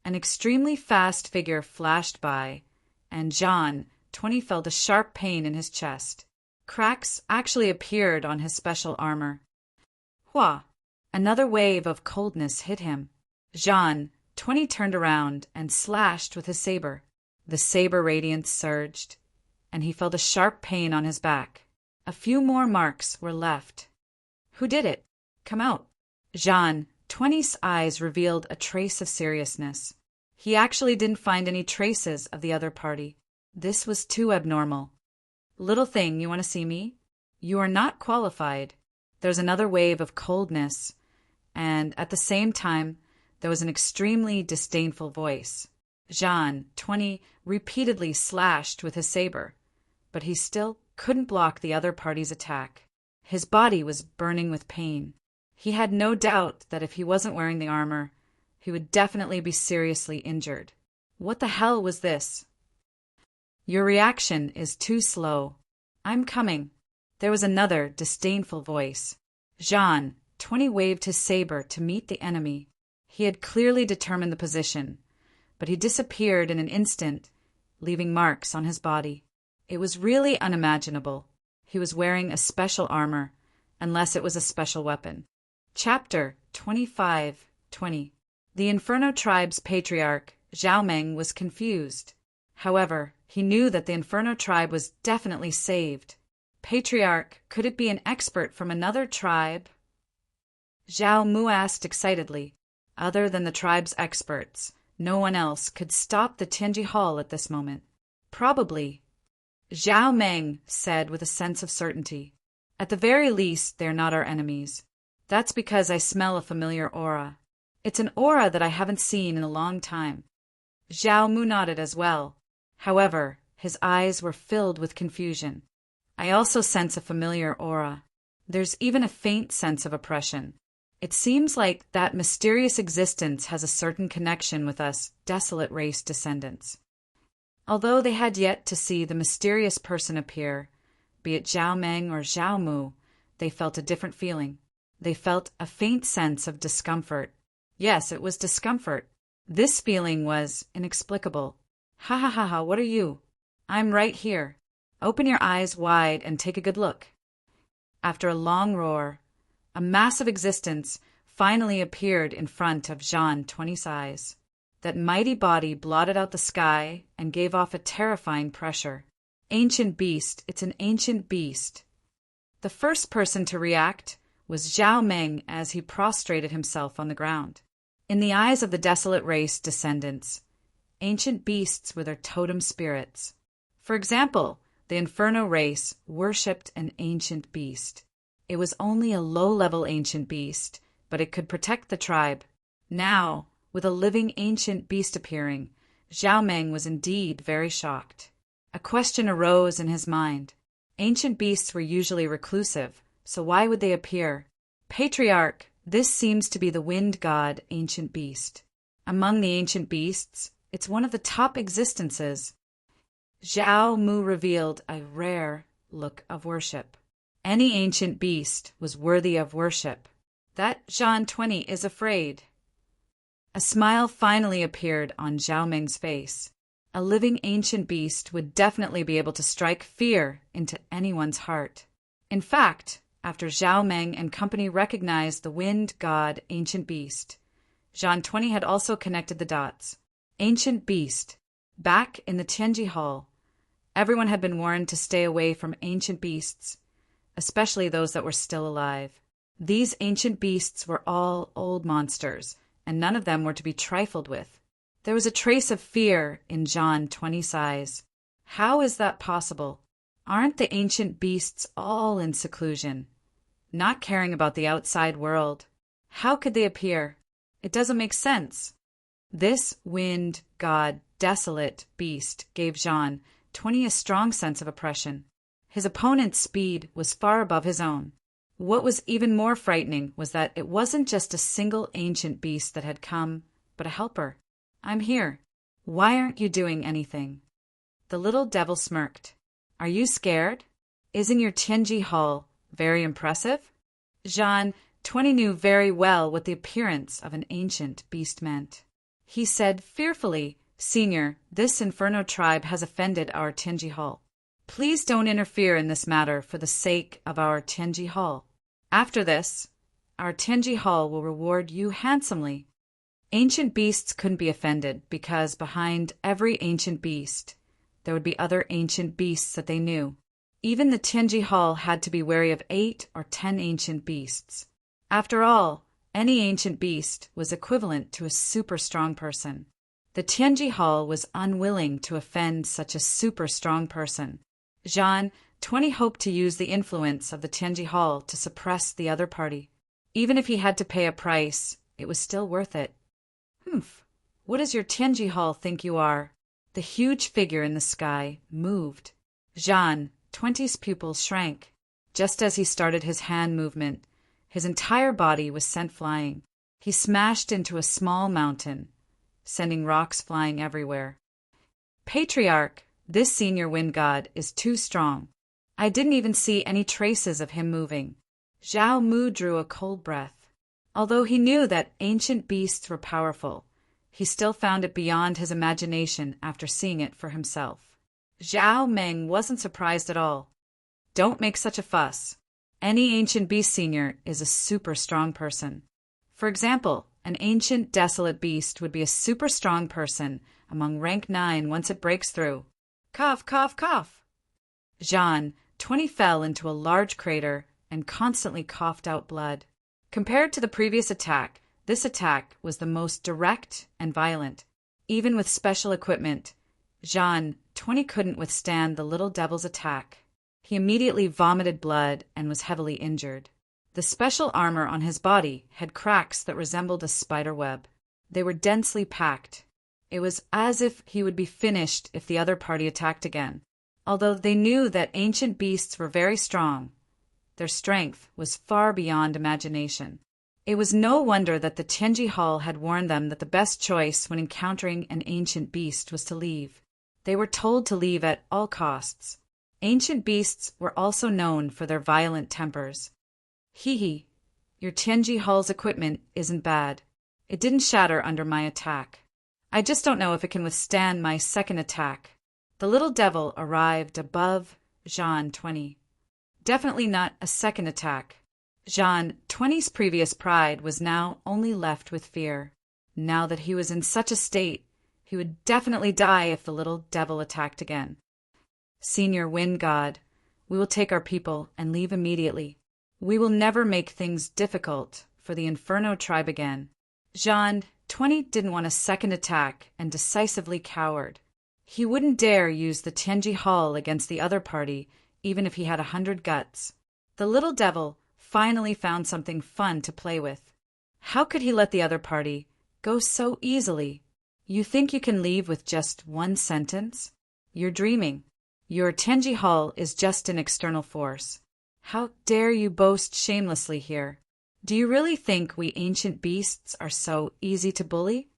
An extremely fast figure flashed by, and Jean, 20, felt a sharp pain in his chest. Cracks actually appeared on his special armor. Hua! Another wave of coldness hit him. Jean, 20, turned around and slashed with his saber. The saber radiance surged, and he felt a sharp pain on his back. A few more marks were left. Who did it? Come out. Jean, 20's eyes revealed a trace of seriousness. He actually didn't find any traces of the other party. This was too abnormal. Little thing, you want to see me? You are not qualified. There's another wave of coldness, and at the same time, there was an extremely disdainful voice. Jean, 20, repeatedly slashed with his saber, but he still couldn't block the other party's attack. His body was burning with pain. He had no doubt that if he wasn't wearing the armor, he would definitely be seriously injured. What the hell was this? Your reaction is too slow. I'm coming. There was another disdainful voice. Jean, 20, waved his saber to meet the enemy. He had clearly determined the position, but he disappeared in an instant, leaving marks on his body. It was really unimaginable. He was wearing a special armor, unless it was a special weapon. Chapter 25:20. The Inferno tribe's patriarch, Zhao Meng, was confused. However, he knew that the Inferno tribe was definitely saved. Patriarch, could it be an expert from another tribe? Zhao Mu asked excitedly. Other than the tribe's experts, no one else could stop the Tianji Hall at this moment. Probably. Zhao Meng said with a sense of certainty. At the very least, they're not our enemies. That's because I smell a familiar aura. It's an aura that I haven't seen in a long time. Zhao Mu nodded as well. However, his eyes were filled with confusion. I also sense a familiar aura. There's even a faint sense of oppression. It seems like that mysterious existence has a certain connection with us desolate race descendants. Although they had yet to see the mysterious person appear, be it Zhao Meng or Zhao Mu, they felt a different feeling. They felt a faint sense of discomfort. Yes, it was discomfort. This feeling was inexplicable. Ha ha ha ha, what are you? I'm right here. Open your eyes wide and take a good look. After a long roar, a massive existence finally appeared in front of Jean 20's eyes. That mighty body blotted out the sky and gave off a terrifying pressure. Ancient beast, it's an ancient beast. The first person to react was Zhao Meng as he prostrated himself on the ground. In the eyes of the desolate race descendants, ancient beasts were their totem spirits. For example, the Inferno race worshipped an ancient beast. It was only a low-level ancient beast, but it could protect the tribe. Now, with a living ancient beast appearing, Zhao Meng was indeed very shocked. A question arose in his mind. Ancient beasts were usually reclusive, so why would they appear? Patriarch, this seems to be the wind god ancient beast. Among the ancient beasts, it's one of the top existences. Zhao Mu revealed a rare look of worship. Any ancient beast was worthy of worship. That Jean 20 is afraid. A smile finally appeared on Zhao Meng's face. A living ancient beast would definitely be able to strike fear into anyone's heart. In fact, after Zhao Meng and company recognized the wind god ancient beast, Jean 20 had also connected the dots. Ancient beast. Back in the Tianji Hall, everyone had been warned to stay away from ancient beasts, especially those that were still alive. These ancient beasts were all old monsters, and none of them were to be trifled with. There was a trace of fear in Jean 20's eyes. How is that possible? Aren't the ancient beasts all in seclusion, not caring about the outside world? How could they appear? It doesn't make sense. This wind god desolate beast gave Jean 20 a strong sense of oppression. His opponent's speed was far above his own. What was even more frightening was that it wasn't just a single ancient beast that had come, but a helper. I'm here. Why aren't you doing anything? The little devil smirked. Are you scared? Isn't your Tianji Hall very impressive? Jean 20 knew very well what the appearance of an ancient beast meant. He said fearfully, Senior, this Inferno tribe has offended our Tianji Hall. Please don't interfere in this matter for the sake of our Tianji Hall. After this, our Tianji Hall will reward you handsomely. Ancient beasts couldn't be offended because behind every ancient beast, there would be other ancient beasts that they knew. Even the Tianji Hall had to be wary of 8 or 10 ancient beasts. After all, any ancient beast was equivalent to a super strong person. The Tianji Hall was unwilling to offend such a super strong person. Jean 20 hoped to use the influence of the Tianji Hall to suppress the other party. Even if he had to pay a price, it was still worth it. What does your Tianji Hall think you are? The huge figure in the sky moved. Zhang, 20's pupils shrank. Just as he started his hand movement, his entire body was sent flying. He smashed into a small mountain, sending rocks flying everywhere. Patriarch, this senior wind god is too strong. I didn't even see any traces of him moving. Zhao Mu drew a cold breath. Although he knew that ancient beasts were powerful, he still found it beyond his imagination after seeing it for himself. Zhao Meng wasn't surprised at all. Don't make such a fuss. Any ancient beast senior is a super strong person. For example, an ancient desolate beast would be a super strong person among rank 9 once it breaks through. Cough, cough, cough. Zhang, 20 fell into a large crater and constantly coughed out blood. Compared to the previous attack, this attack was the most direct and violent. Even with special equipment, Zhang, 20 couldn't withstand the little devil's attack. He immediately vomited blood and was heavily injured. The special armor on his body had cracks that resembled a spider web. They were densely packed. It was as if he would be finished if the other party attacked again. Although they knew that ancient beasts were very strong, their strength was far beyond imagination. It was no wonder that the Tianji Hall had warned them that the best choice when encountering an ancient beast was to leave. They were told to leave at all costs. Ancient beasts were also known for their violent tempers. Hee, your Tianji Hall's equipment isn't bad. It didn't shatter under my attack. I just don't know if it can withstand my second attack. The little devil arrived above Zhang, 20. Definitely not a second attack. Zhang, 20's previous pride was now only left with fear. Now that he was in such a state, he would definitely die if the little devil attacked again. Senior Wind God, we will take our people and leave immediately. We will never make things difficult for the Inferno tribe again. Zhang, 20 didn't want a second attack and decisively cowered. He wouldn't dare use the Tianji Hall against the other party, even if he had 100 guts. The little devil finally found something fun to play with. How could he let the other party go so easily? You think you can leave with just one sentence? You're dreaming. Your Tianji Hall is just an external force. How dare you boast shamelessly here? Do you really think we ancient beasts are so easy to bully?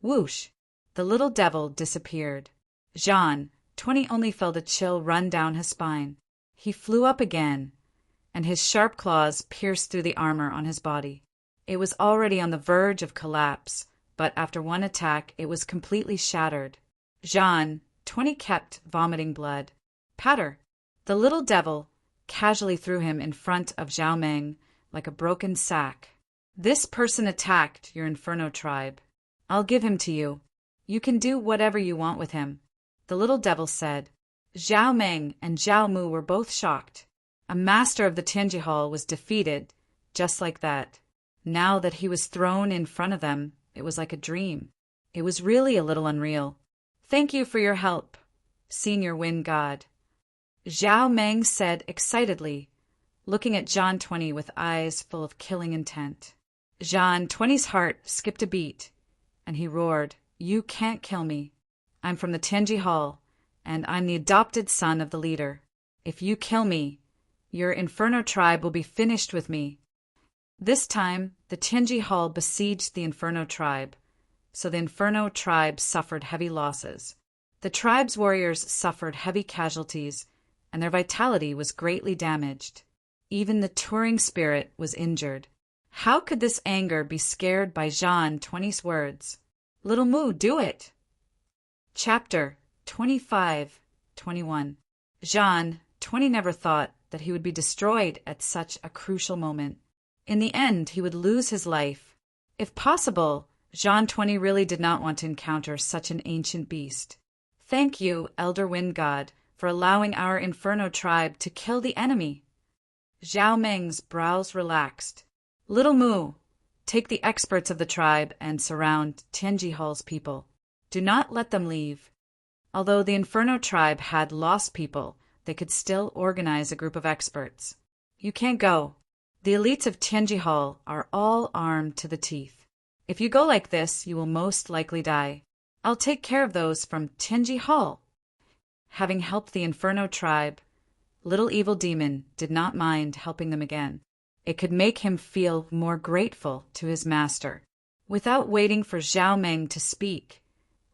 Whoosh! The little devil disappeared. Zhang, 20 only felt a chill run down his spine. He flew up again, and his sharp claws pierced through the armor on his body. It was already on the verge of collapse, but after one attack it was completely shattered. Zhang, 20 kept vomiting blood. Patter! The little devil casually threw him in front of Zhao Meng like a broken sack. This person attacked your Inferno tribe. I'll give him to you. You can do whatever you want with him, the little devil said. Zhao Meng and Zhao Mu were both shocked. A master of the Tianji Hall was defeated, just like that. Now that he was thrown in front of them, it was like a dream. It was really a little unreal. Thank you for your help, Senior Wind God, Zhao Meng said excitedly, looking at Zhang 20 with eyes full of killing intent. Zhang 20's heart skipped a beat, and he roared, "You can't kill me. I'm from the Tianji Hall, and I'm the adopted son of the leader. If you kill me, your Inferno tribe will be finished with me." This time, the Tianji Hall besieged the Inferno tribe, so the Inferno tribe suffered heavy losses. The tribe's warriors suffered heavy casualties, and their vitality was greatly damaged. Even the touring spirit was injured. How could this anger be scared by Zhang 20's words? Little Mu, do it! Chapter 25-21. Zhang 20 never thought that he would be destroyed at such a crucial moment. In the end, he would lose his life. If possible, Zhang 20 really did not want to encounter such an ancient beast. Thank you, Elder Wind God, for allowing our Inferno tribe to kill the enemy. Zhao Meng's brows relaxed. Little Mu, take the experts of the tribe and surround Tianji Hall's people. Do not let them leave. Although the Inferno tribe had lost people, they could still organize a group of experts. You can't go. The elites of Tianji Hall are all armed to the teeth. If you go like this, you will most likely die. I'll take care of those from Tianji Hall." Having helped the Inferno tribe, Little Evil Demon did not mind helping them again. It could make him feel more grateful to his master. Without waiting for Zhao Meng to speak,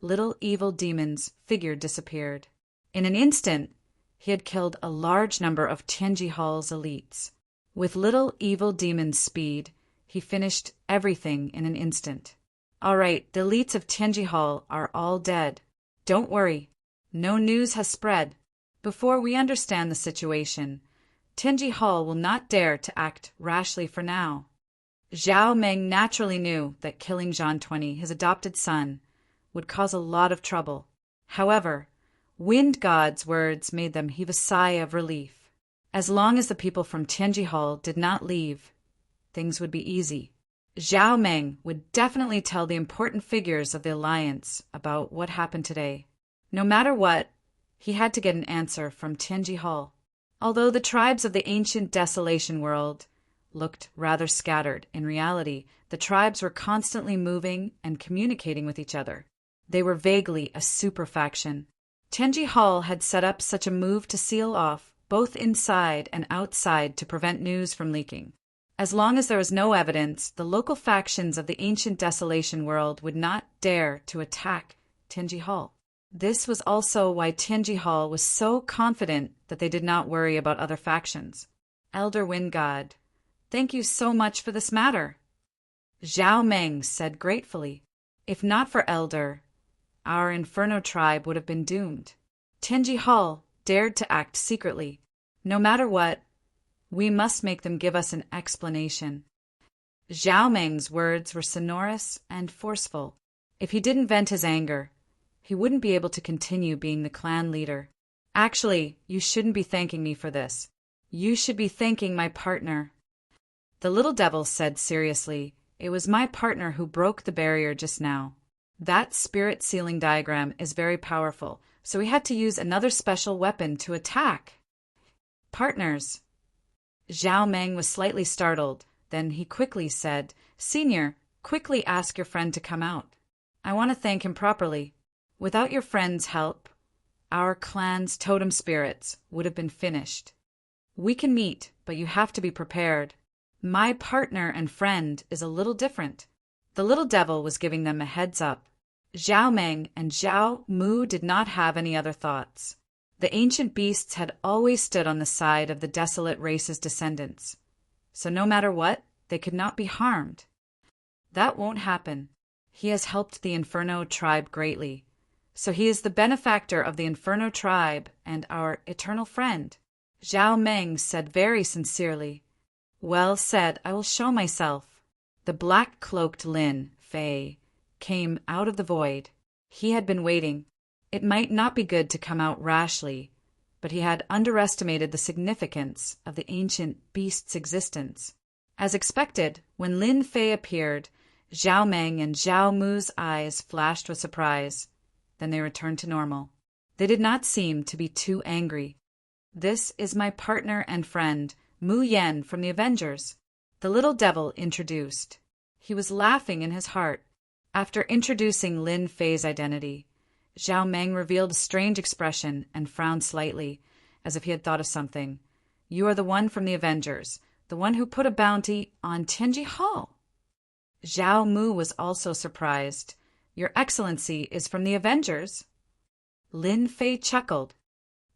Little Evil Demon's figure disappeared. In an instant, he had killed a large number of Tianji Hall's elites. With Little Evil Demon's speed, he finished everything in an instant. "All right, the elites of Tianji Hall are all dead. Don't worry, no news has spread. Before we understand the situation, Tianji Hall will not dare to act rashly for now." Zhao Meng naturally knew that killing Zhan 20, his adopted son, would cause a lot of trouble. However, Wind God's words made them heave a sigh of relief. As long as the people from Tianji Hall did not leave, things would be easy. Zhao Meng would definitely tell the important figures of the alliance about what happened today. No matter what, he had to get an answer from Tianji Hall. Although the tribes of the ancient Desolation world looked rather scattered, in reality, the tribes were constantly moving and communicating with each other. They were vaguely a super faction. Tianji Hall had set up such a move to seal off both inside and outside to prevent news from leaking. As long as there was no evidence, the local factions of the ancient Desolation world would not dare to attack Tianji Hall. This was also why Tianji Hall was so confident that they did not worry about other factions. "Elder Wind God, thank you so much for this matter," Zhao Meng said gratefully. "If not for Elder, our Inferno tribe would have been doomed. Tianji Hall dared to act secretly. No matter what, we must make them give us an explanation." Zhao Meng's words were sonorous and forceful. If he didn't vent his anger, he wouldn't be able to continue being the clan leader. "Actually, you shouldn't be thanking me for this. You should be thanking my partner." The little devil said seriously, "It was my partner who broke the barrier just now. That spirit sealing diagram is very powerful, so we had to use another special weapon to attack." "Partners?" Zhao Meng was slightly startled. Then he quickly said, "Senior, quickly ask your friend to come out. I want to thank him properly. Without your friend's help, our clan's totem spirits would have been finished. We can meet, but you have to be prepared. My partner and friend is a little different." The little devil was giving them a heads up. Zhao Meng and Zhao Mu did not have any other thoughts. The ancient beasts had always stood on the side of the desolate race's descendants, so no matter what, they could not be harmed. "That won't happen. He has helped the Inferno tribe greatly, so he is the benefactor of the Inferno tribe and our eternal friend," Zhao Meng said very sincerely. "Well said, I will show myself." The black-cloaked Lin Fei came out of the void. He had been waiting. It might not be good to come out rashly, but he had underestimated the significance of the ancient beast's existence. As expected, when Lin Fei appeared, Zhao Meng and Zhao Mu's eyes flashed with surprise. Then they returned to normal. They did not seem to be too angry. "This is my partner and friend, Mu Yan from the Avengers," the little devil introduced. He was laughing in his heart. After introducing Lin Fei's identity, Zhao Meng revealed a strange expression and frowned slightly, as if he had thought of something. "You are the one from the Avengers, the one who put a bounty on Tianji Hall." Zhao Mu was also surprised. "Your Excellency is from the Avengers?" Lin Fei chuckled.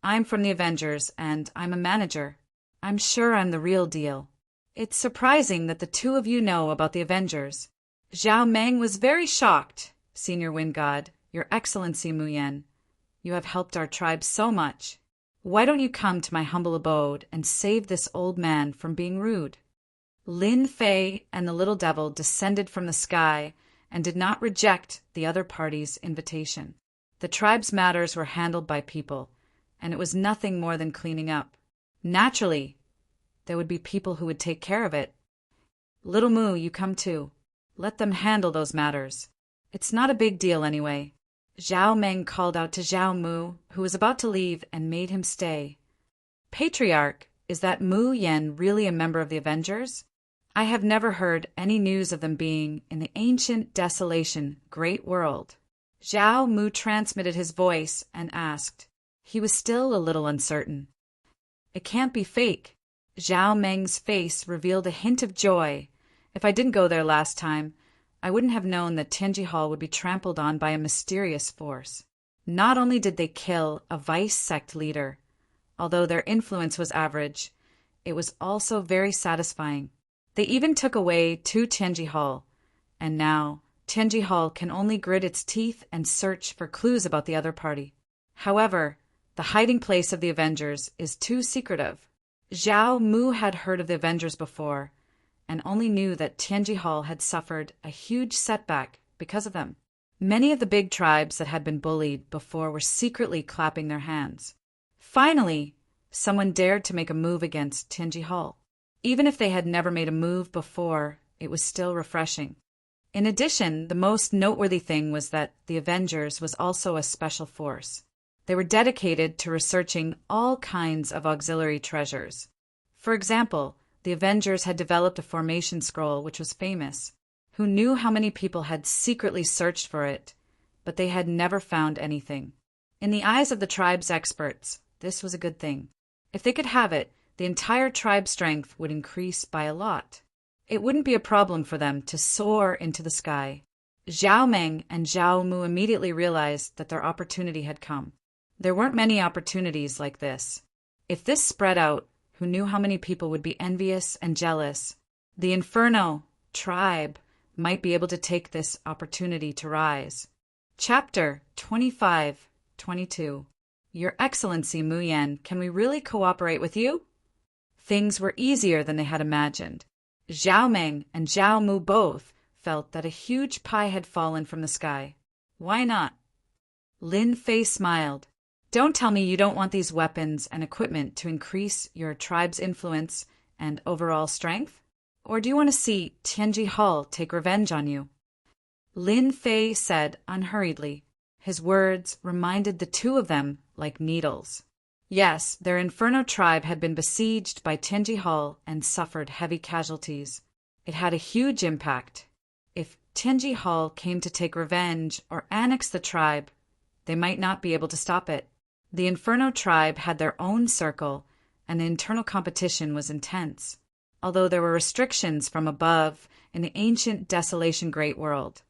"I'm from the Avengers, and I'm a manager. I'm sure I'm the real deal. It's surprising that the two of you know about the Avengers." Zhao Meng was very shocked. "Senior Wind God, Your Excellency Mu Yan, you have helped our tribe so much. Why don't you come to my humble abode and save this old man from being rude?" Lin Fei and the little devil descended from the sky and did not reject the other party's invitation. The tribe's matters were handled by people, and it was nothing more than cleaning up. Naturally, there would be people who would take care of it. "Little Mu, you come too. Let them handle those matters. It's not a big deal anyway." Zhao Meng called out to Zhao Mu, who was about to leave, and made him stay. "Patriarch, is that Mu Yan really a member of the Avengers?" I have never heard any news of them being in the ancient desolation great world. Zhao Mu transmitted his voice and asked. He was still a little uncertain. It can't be fake. Zhao Meng's face revealed a hint of joy. If I didn't go there last time, I wouldn't have known that Tianji Hall would be trampled on by a mysterious force. Not only did they kill a vice sect leader, although their influence was average, it was also very satisfying. They even took away 2 Tianji Hall, and now Tianji Hall can only grit its teeth and search for clues about the other party. However, the hiding place of the Avengers is too secretive. Zhao Mu had heard of the Avengers before, and only knew that Tianji Hall had suffered a huge setback because of them. Many of the big tribes that had been bullied before were secretly clapping their hands. Finally, someone dared to make a move against Tianji Hall. Even if they had never made a move before, it was still refreshing. In addition, the most noteworthy thing was that the Avengers was also a special force. They were dedicated to researching all kinds of auxiliary treasures. For example, the Avengers had developed a formation scroll which was famous. Who knew how many people had secretly searched for it, but they had never found anything. In the eyes of the tribe's experts, this was a good thing. If they could have it, the entire tribe's strength would increase by a lot. It wouldn't be a problem for them to soar into the sky. Zhao Meng and Zhao Mu immediately realized that their opportunity had come. There weren't many opportunities like this. If this spread out, who knew how many people would be envious and jealous? The Inferno tribe might be able to take this opportunity to rise. Chapter 25-22. Your Excellency Mu Yan, can we really cooperate with you? Things were easier than they had imagined. Zhao Meng and Zhao Mu both felt that a huge pie had fallen from the sky. Why not? Lin Fei smiled. Don't tell me you don't want these weapons and equipment to increase your tribe's influence and overall strength? Or do you want to see Tianji Hall take revenge on you? Lin Fei said unhurriedly. His words reminded the two of them like needles. Yes, their Inferno tribe had been besieged by Tianji Hall and suffered heavy casualties. It had a huge impact. If Tianji Hall came to take revenge or annex the tribe, they might not be able to stop it. The Inferno tribe had their own circle, and the internal competition was intense. Although there were restrictions from above in the ancient desolation great world,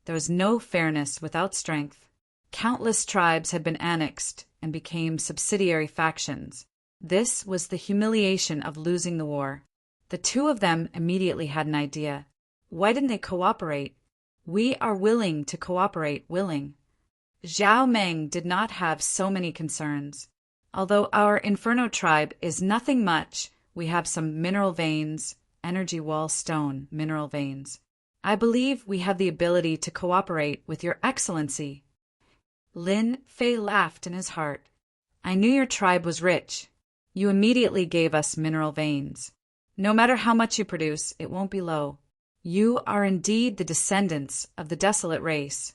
there was no fairness without strength. Countless tribes had been annexed and became subsidiary factions. This was the humiliation of losing the war. The two of them immediately had an idea. Why didn't they cooperate? We are willing to cooperate, willing. Zhao Meng did not have so many concerns. Although our Inferno tribe is nothing much, we have some mineral veins, energy wall stone mineral veins. I believe we have the ability to cooperate with your excellency. Lin Fei laughed in his heart. I knew your tribe was rich. You immediately gave us mineral veins. No matter how much you produce, it won't be low. You are indeed the descendants of the desolate race.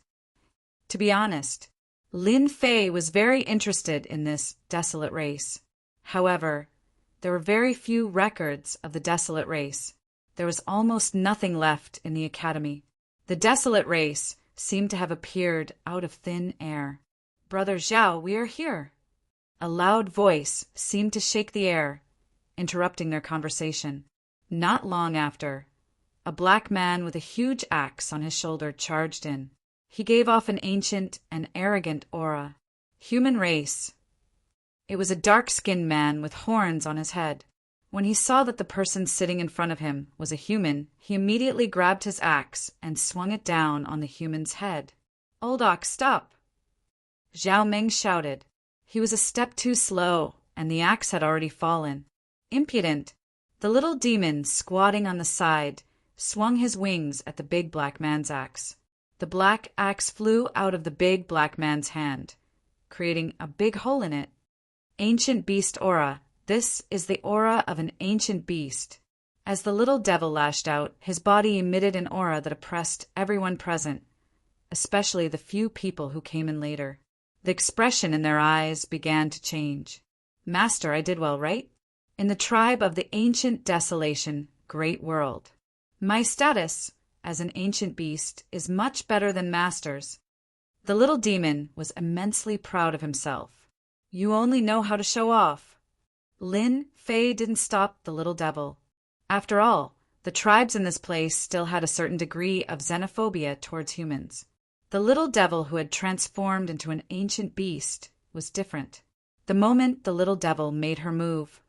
To be honest, Lin Fei was very interested in this desolate race. However, there were very few records of the desolate race. There was almost nothing left in the academy. The desolate race seemed to have appeared out of thin air. Brother Zhao, we are here. A loud voice seemed to shake the air, interrupting their conversation. Not long after, a black man with a huge axe on his shoulder charged in. He gave off an ancient and arrogant aura. Human race. It was a dark-skinned man with horns on his head. When he saw that the person sitting in front of him was a human, he immediately grabbed his axe and swung it down on the human's head. Old ox, stop! Zhao Meng shouted. He was a step too slow, and the axe had already fallen. Impudent! The little demon, squatting on the side, swung his wings at the big black man's axe. The black axe flew out of the big black man's hand, creating a big hole in it. Ancient beast aura. This is the aura of an ancient beast. As the little devil lashed out, his body emitted an aura that oppressed everyone present, especially the few people who came in later. The expression in their eyes began to change. Master, I did well, right? In the tribe of the ancient desolation, great world. My status as an ancient beast is much better than Master's." The little demon was immensely proud of himself. "You only know how to show off." Lin Fei didn't stop the little devil. After all, the tribes in this place still had a certain degree of xenophobia towards humans. The little devil who had transformed into an ancient beast was different. The moment the little devil made her move,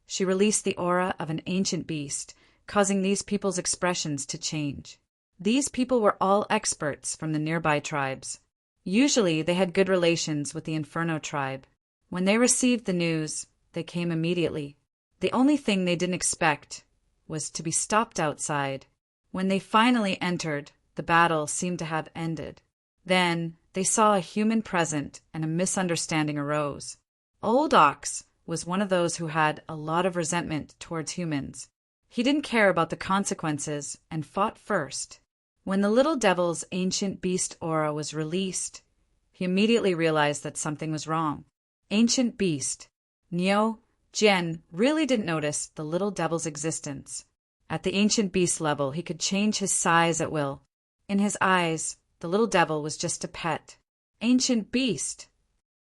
she released the aura of an ancient beast, causing these people's expressions to change. These people were all experts from the nearby tribes. Usually they had good relations with the Inferno tribe. When they received the news, they came immediately. The only thing they didn't expect was to be stopped outside. When they finally entered, the battle seemed to have ended. Then they saw a human present and a misunderstanding arose. Old Ox was one of those who had a lot of resentment towards humans. He didn't care about the consequences and fought first. When the little devil's ancient beast aura was released, he immediately realized that something was wrong. Ancient beast. Niu Jian really didn't notice the little devil's existence. At the ancient beast level, he could change his size at will. In his eyes, the little devil was just a pet. Ancient beast.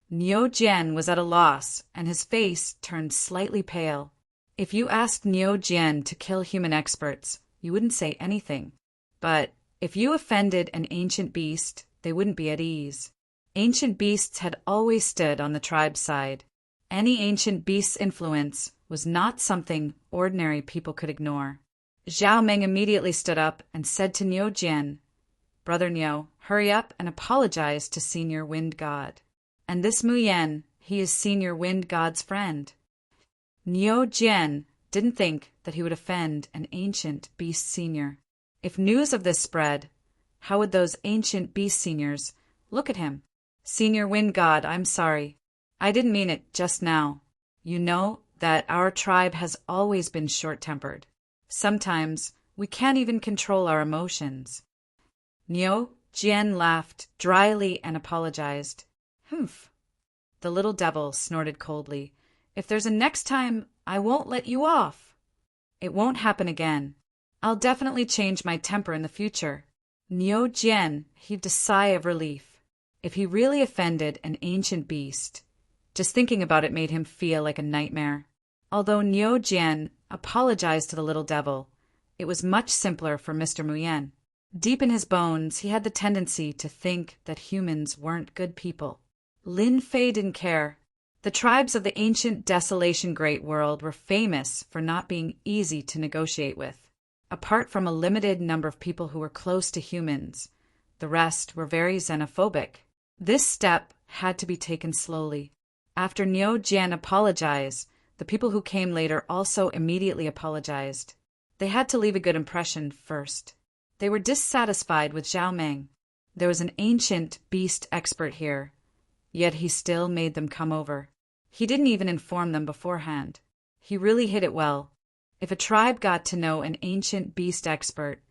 Niu Jian was at a loss, and his face turned slightly pale. If you asked Niu Jian to kill human experts, you wouldn't say anything. But if you offended an ancient beast, they wouldn't be at ease. Ancient beasts had always stood on the tribe's side. Any ancient beast's influence was not something ordinary people could ignore. Zhao Meng immediately stood up and said to Niu Jian, "Brother Niu, hurry up and apologize to Senior Wind God. And this Mu Yan, he is Senior Wind God's friend." Niu Jian didn't think that he would offend an ancient beast senior. If news of this spread, how would those ancient beast seniors look at him? "Senior Wind God, I'm sorry. I didn't mean it just now. You know that our tribe has always been short-tempered. Sometimes we can't even control our emotions." Niu Jian laughed dryly and apologized. "Humph." The little devil snorted coldly. "If there's a next time, I won't let you off." "It won't happen again. I'll definitely change my temper in the future." Niu Jian heaved a sigh of relief. If he really offended an ancient beast, just thinking about it made him feel like a nightmare. Although Niu Jian apologized to the little devil, it was much simpler for Mr. Muyen. Deep in his bones, he had the tendency to think that humans weren't good people. Lin Fei didn't care. The tribes of the ancient Desolation Great World were famous for not being easy to negotiate with. Apart from a limited number of people who were close to humans, the rest were very xenophobic. This step had to be taken slowly. After Niu Jian apologized, the people who came later also immediately apologized. They had to leave a good impression first. They were dissatisfied with Zhao Meng. There was an ancient beast expert here, yet he still made them come over. He didn't even inform them beforehand. He really hid it well. If a tribe got to know an ancient beast expert,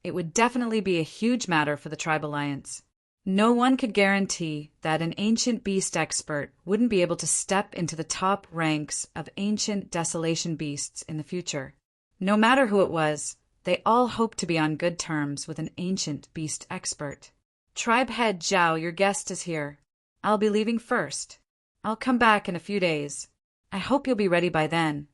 it would definitely be a huge matter for the tribe alliance. No one could guarantee that an ancient beast expert wouldn't be able to step into the top ranks of ancient desolation beasts in the future. No matter who it was, they all hoped to be on good terms with an ancient beast expert. "Tribe head Zhao, your guest is here. I'll be leaving first. I'll come back in a few days. I hope you'll be ready by then."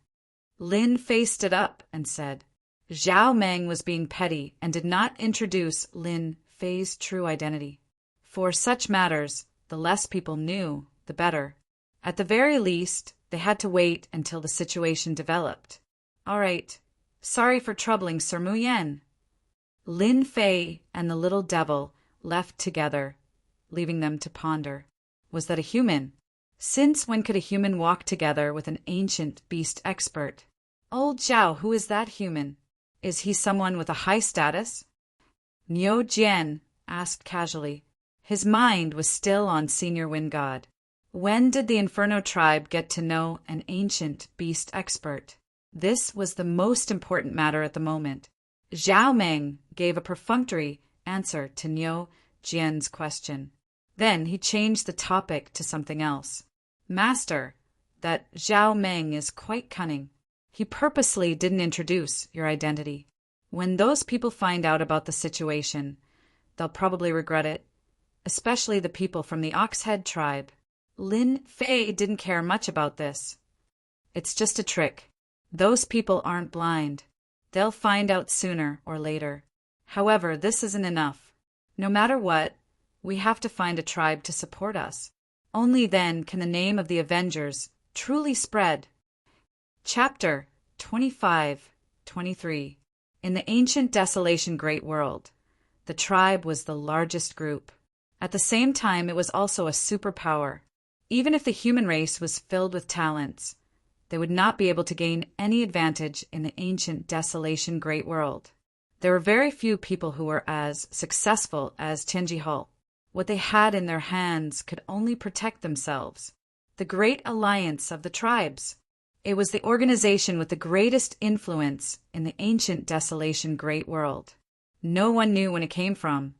Lin Fei stood up and said. Zhao Meng was being petty and did not introduce Lin Fei's true identity. For such matters, the less people knew, the better. At the very least, they had to wait until the situation developed. "All right. Sorry for troubling Sir Mu Yan." Lin Fei and the little devil left together, leaving them to ponder. Was that a human? Since when could a human walk together with an ancient beast expert? "Old Zhao, who is that human? Is he someone with a high status?" Niu Jian asked casually. His mind was still on Senior Wind God. When did the Inferno tribe get to know an ancient beast expert? This was the most important matter at the moment. Zhao Meng gave a perfunctory answer to Niu Jian's question. Then he changed the topic to something else. "Master, that Zhao Meng is quite cunning. He purposely didn't introduce your identity. When those people find out about the situation, they'll probably regret it, especially the people from the Oxhead tribe. Lin Fei didn't care much about this. It's just a trick. Those people aren't blind. They'll find out sooner or later. However, this isn't enough. No matter what, we have to find a tribe to support us. Only then can the name of the Avengers truly spread. Chapter 25-23. In the ancient desolation great world, the tribe was the largest group. At the same time, it was also a superpower. Even if the human race was filled with talents, they would not be able to gain any advantage in the ancient desolation great world. There were very few people who were as successful as Tianji Hall. What they had in their hands could only protect themselves. The Great Alliance of the Tribes. It was the organization with the greatest influence in the ancient desolation great world. No one knew when it came from,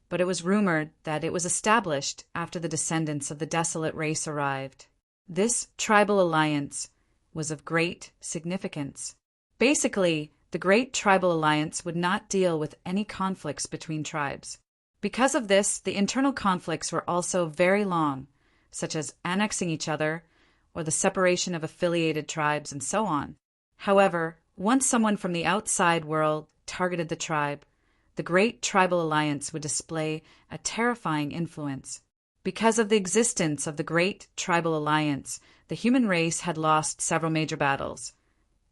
but it was rumored that it was established after the descendants of the desolate race arrived. This tribal alliance was of great significance. Basically, the Great Tribal Alliance would not deal with any conflicts between tribes. Because of this, the internal conflicts were also very long, such as annexing each other, or the separation of affiliated tribes, and so on. However, once someone from the outside world targeted the tribe, the Great Tribal Alliance would display a terrifying influence. Because of the existence of the Great Tribal Alliance, the human race had lost several major battles,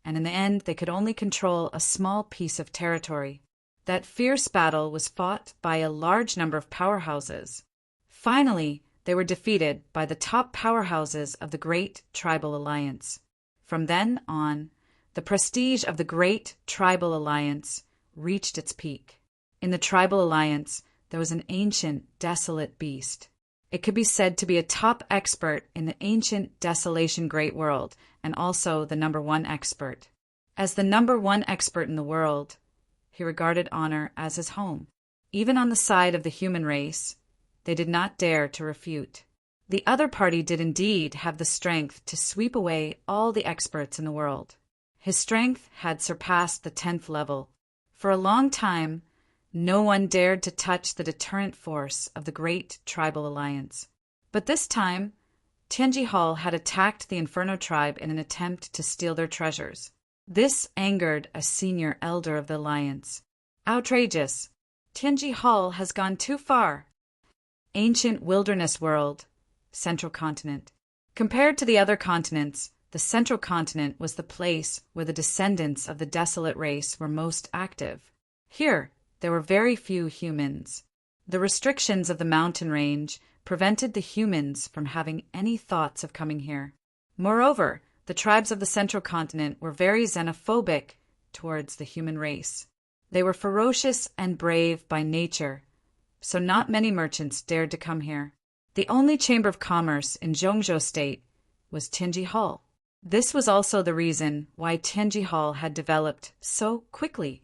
and in the end they could only control a small piece of territory. That fierce battle was fought by a large number of powerhouses. Finally, they were defeated by the top powerhouses of the Great Tribal Alliance. From then on, the prestige of the Great Tribal Alliance reached its peak. In the Tribal Alliance, there was an ancient, desolate beast. It could be said to be a top expert in the ancient desolation great world, and also the number one expert. As the number one expert in the world, he regarded honor as his home. Even on the side of the human race, they did not dare to refute. The other party did indeed have the strength to sweep away all the experts in the world. His strength had surpassed the 10th level. For a long time, no one dared to touch the deterrent force of the Great Tribal Alliance. But this time, Tianji Hall had attacked the Inferno tribe in an attempt to steal their treasures. This angered a senior elder of the Alliance. Outrageous! Tianji Hall has gone too far. Ancient wilderness world, Central Continent. Compared to the other continents, the Central Continent was the place where the descendants of the desolate race were most active. Here, there were very few humans. The restrictions of the mountain range prevented the humans from having any thoughts of coming here. Moreover, the tribes of the Central Continent were very xenophobic towards the human race. They were ferocious and brave by nature, so not many merchants dared to come here. The only chamber of commerce in Zhongzhou State was Tianji Hall. This was also the reason why Tianji Hall had developed so quickly.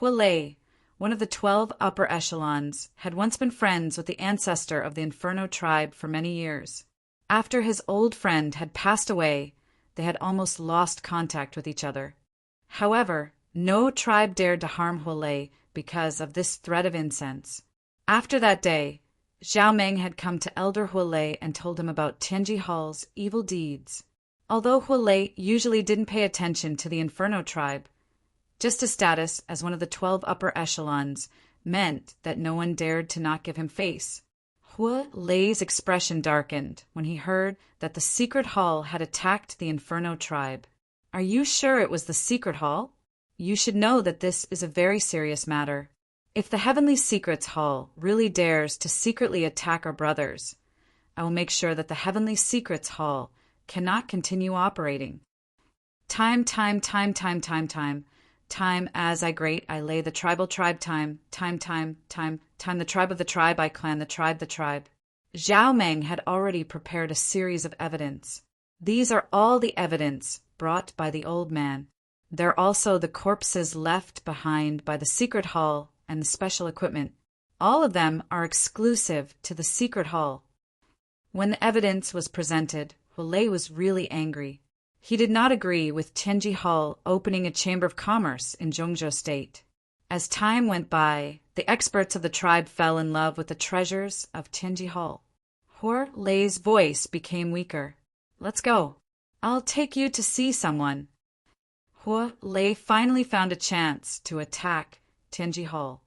Huolei, one of the 12 upper echelons, had once been friends with the ancestor of the Inferno tribe for many years. After his old friend had passed away, they had almost lost contact with each other. However, no tribe dared to harm Huolei because of this threat of incense. After that day, Zhao Meng had come to Elder Huolei and told him about Tianji Hall's evil deeds. Although Huolei usually didn't pay attention to the Inferno tribe, just his status as one of the 12 upper echelons meant that no one dared to not give him face. Huolei's expression darkened when he heard that the secret hall had attacked the Inferno tribe. Are you sure it was the secret hall? You should know that this is a very serious matter. If the Heavenly Secrets Hall really dares to secretly attack our brothers, I will make sure that the Heavenly Secrets Hall cannot continue operating. Time as I great, I lay the tribal tribe time, the tribe of the tribe, I clan the tribe. Zhao Meng had already prepared a series of evidence. These are all the evidence brought by the old man. There are also the corpses left behind by the secret hall and the special equipment. All of them are exclusive to the secret hall. When the evidence was presented, Huolei was really angry. He did not agree with Tianji Hall opening a chamber of commerce in Zhongzhou State. As time went by, the experts of the tribe fell in love with the treasures of Tianji Hall. Hua Lei's voice became weaker. "Let's go. I'll take you to see someone." Hua Lei finally found a chance to attack Tianji Hall.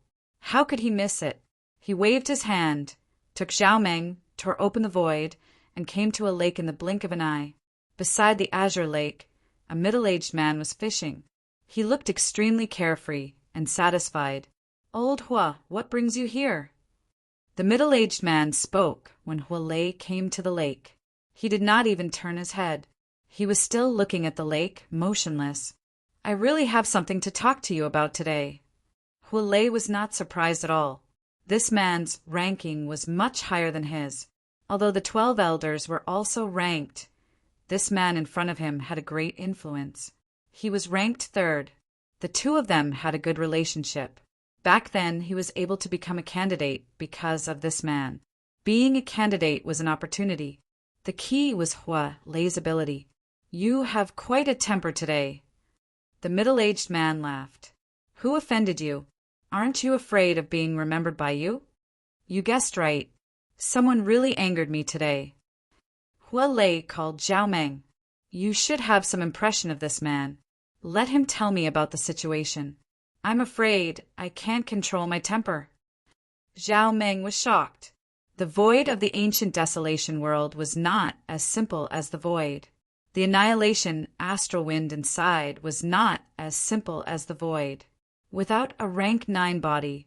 How could he miss it? He waved his hand, took Zhao Meng, tore open the void, and came to a lake in the blink of an eye. Beside the azure lake, a middle-aged man was fishing. He looked extremely carefree and satisfied. "Old Hua, what brings you here?" The middle-aged man spoke when Hua Lei came to the lake. He did not even turn his head. He was still looking at the lake, motionless. "I really have something to talk to you about today." Hua Lei was not surprised at all. This man's ranking was much higher than his. Although the 12 elders were also ranked, this man in front of him had a great influence. He was ranked third. The two of them had a good relationship. Back then, he was able to become a candidate because of this man. Being a candidate was an opportunity. The key was Hua Lei's ability. "You have quite a temper today." The middle-aged man laughed. "Who offended you? Aren't you afraid of being remembered by you?" "You guessed right. Someone really angered me today." Hua Lei called Zhao Meng. "You should have some impression of this man. Let him tell me about the situation. I'm afraid I can't control my temper." Zhao Meng was shocked. The void of the ancient desolation world was not as simple as the void. The annihilation astral wind inside was not as simple as the void. Without a rank 9 body,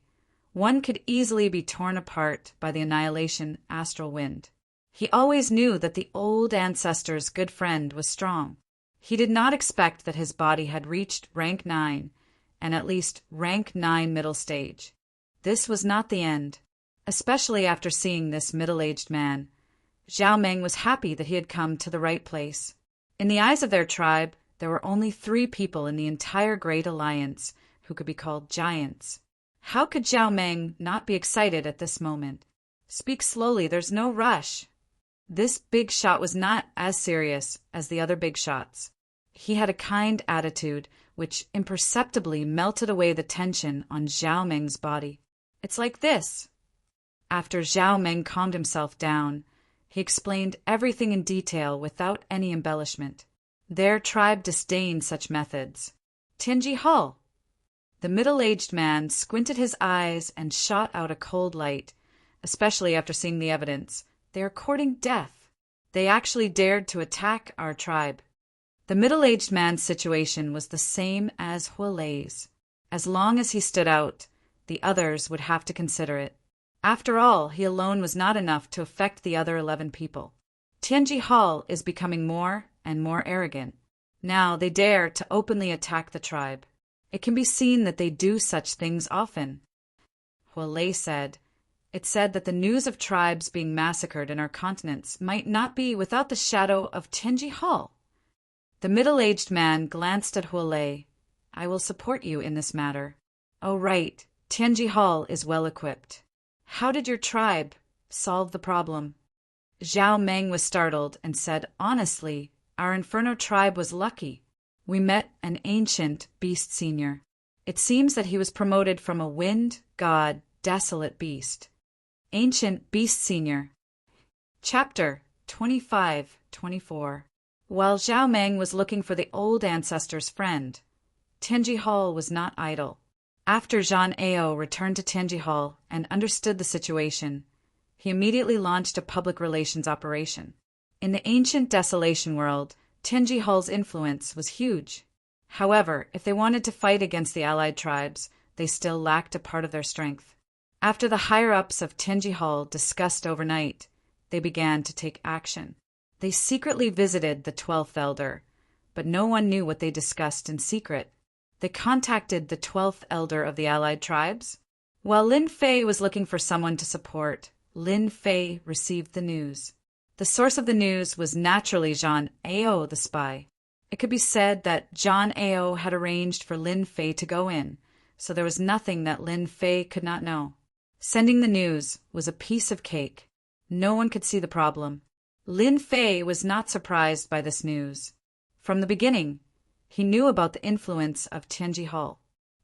one could easily be torn apart by the annihilation astral wind. He always knew that the old ancestor's good friend was strong. He did not expect that his body had reached rank 9 and at least rank 9 middle stage. This was not the end. Especially after seeing this middle-aged man, Zhao Meng was happy that he had come to the right place. In the eyes of their tribe, there were only 3 people in the entire Great Alliance who could be called giants. How could Zhao Meng not be excited at this moment? "Speak slowly, there's no rush." This big shot was not as serious as the other big shots. He had a kind attitude, which imperceptibly melted away the tension on Zhao Meng's body. "It's like this." After Zhao Meng calmed himself down, he explained everything in detail without any embellishment. Their tribe disdained such methods. "Tianji Hall." The middle-aged man squinted his eyes and shot out a cold light, especially after seeing the evidence. "They are courting death. They actually dared to attack our tribe." The middle-aged man's situation was the same as Hua Lei's. As long as he stood out, the others would have to consider it. After all, he alone was not enough to affect the other 11 people. Tianji Hall is becoming more and more arrogant. Now they dare to openly attack the tribe. It can be seen that they do such things often. Hua Lei said, "It said that the news of tribes being massacred in our continents might not be without the shadow of Tianji Hall." The middle-aged man glanced at Hua Lei. "I will support you in this matter." "Oh, right. Tianji Hall is well equipped. How did your tribe solve the problem?" Zhao Meng was startled and said, "Honestly, our Inferno tribe was lucky. We met an ancient beast senior. It seems that he was promoted from a wind god desolate beast." Ancient beast senior. Chapter 25-24. While Zhao Meng was looking for the old ancestor's friend, Tianji Hall was not idle. After Zhan Ao returned to Tianji Hall and understood the situation, he immediately launched a public relations operation. In the ancient desolation world, Tianji Hall's influence was huge. However, if they wanted to fight against the allied tribes, they still lacked a part of their strength. After the higher-ups of Tianji Hall discussed overnight, they began to take action. They secretly visited the 12th elder, but no one knew what they discussed in secret. They contacted the 12th elder of the allied tribes. While Lin Fei was looking for someone to support, Lin Fei received the news. The source of the news was naturally Zhan Ao, the spy. It could be said that Zhan Ao had arranged for Lin Fei to go in, so there was nothing that Lin Fei could not know. Sending the news was a piece of cake. No one could see the problem. Lin Fei was not surprised by this news. From the beginning, he knew about the influence of Tianji Hall.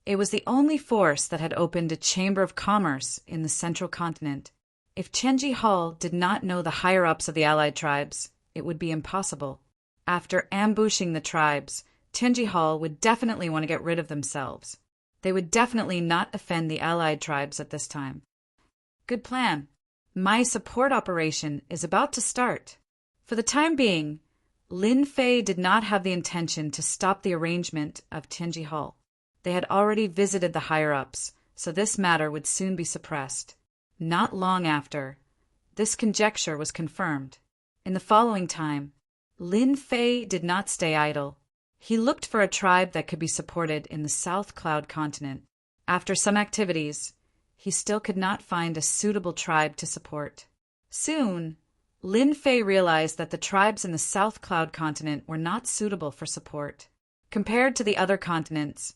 It was the only force that had opened a chamber of commerce in the central continent. If Tianji Hall did not know the higher-ups of the allied tribes, it would be impossible. After ambushing the tribes, Tianji Hall would definitely want to get rid of themselves. They would definitely not offend the allied tribes at this time. Good plan. My support operation is about to start. For the time being, Lin Fei did not have the intention to stop the arrangement of Tianji Hall. They had already visited the higher-ups, so this matter would soon be suppressed. Not long after, this conjecture was confirmed. In the following time, Lin Fei did not stay idle. He looked for a tribe that could be supported in the South Cloud continent. After some activities, he still could not find a suitable tribe to support. Soon, Lin Fei realized that the tribes in the South Cloud continent were not suitable for support. Compared to the other continents,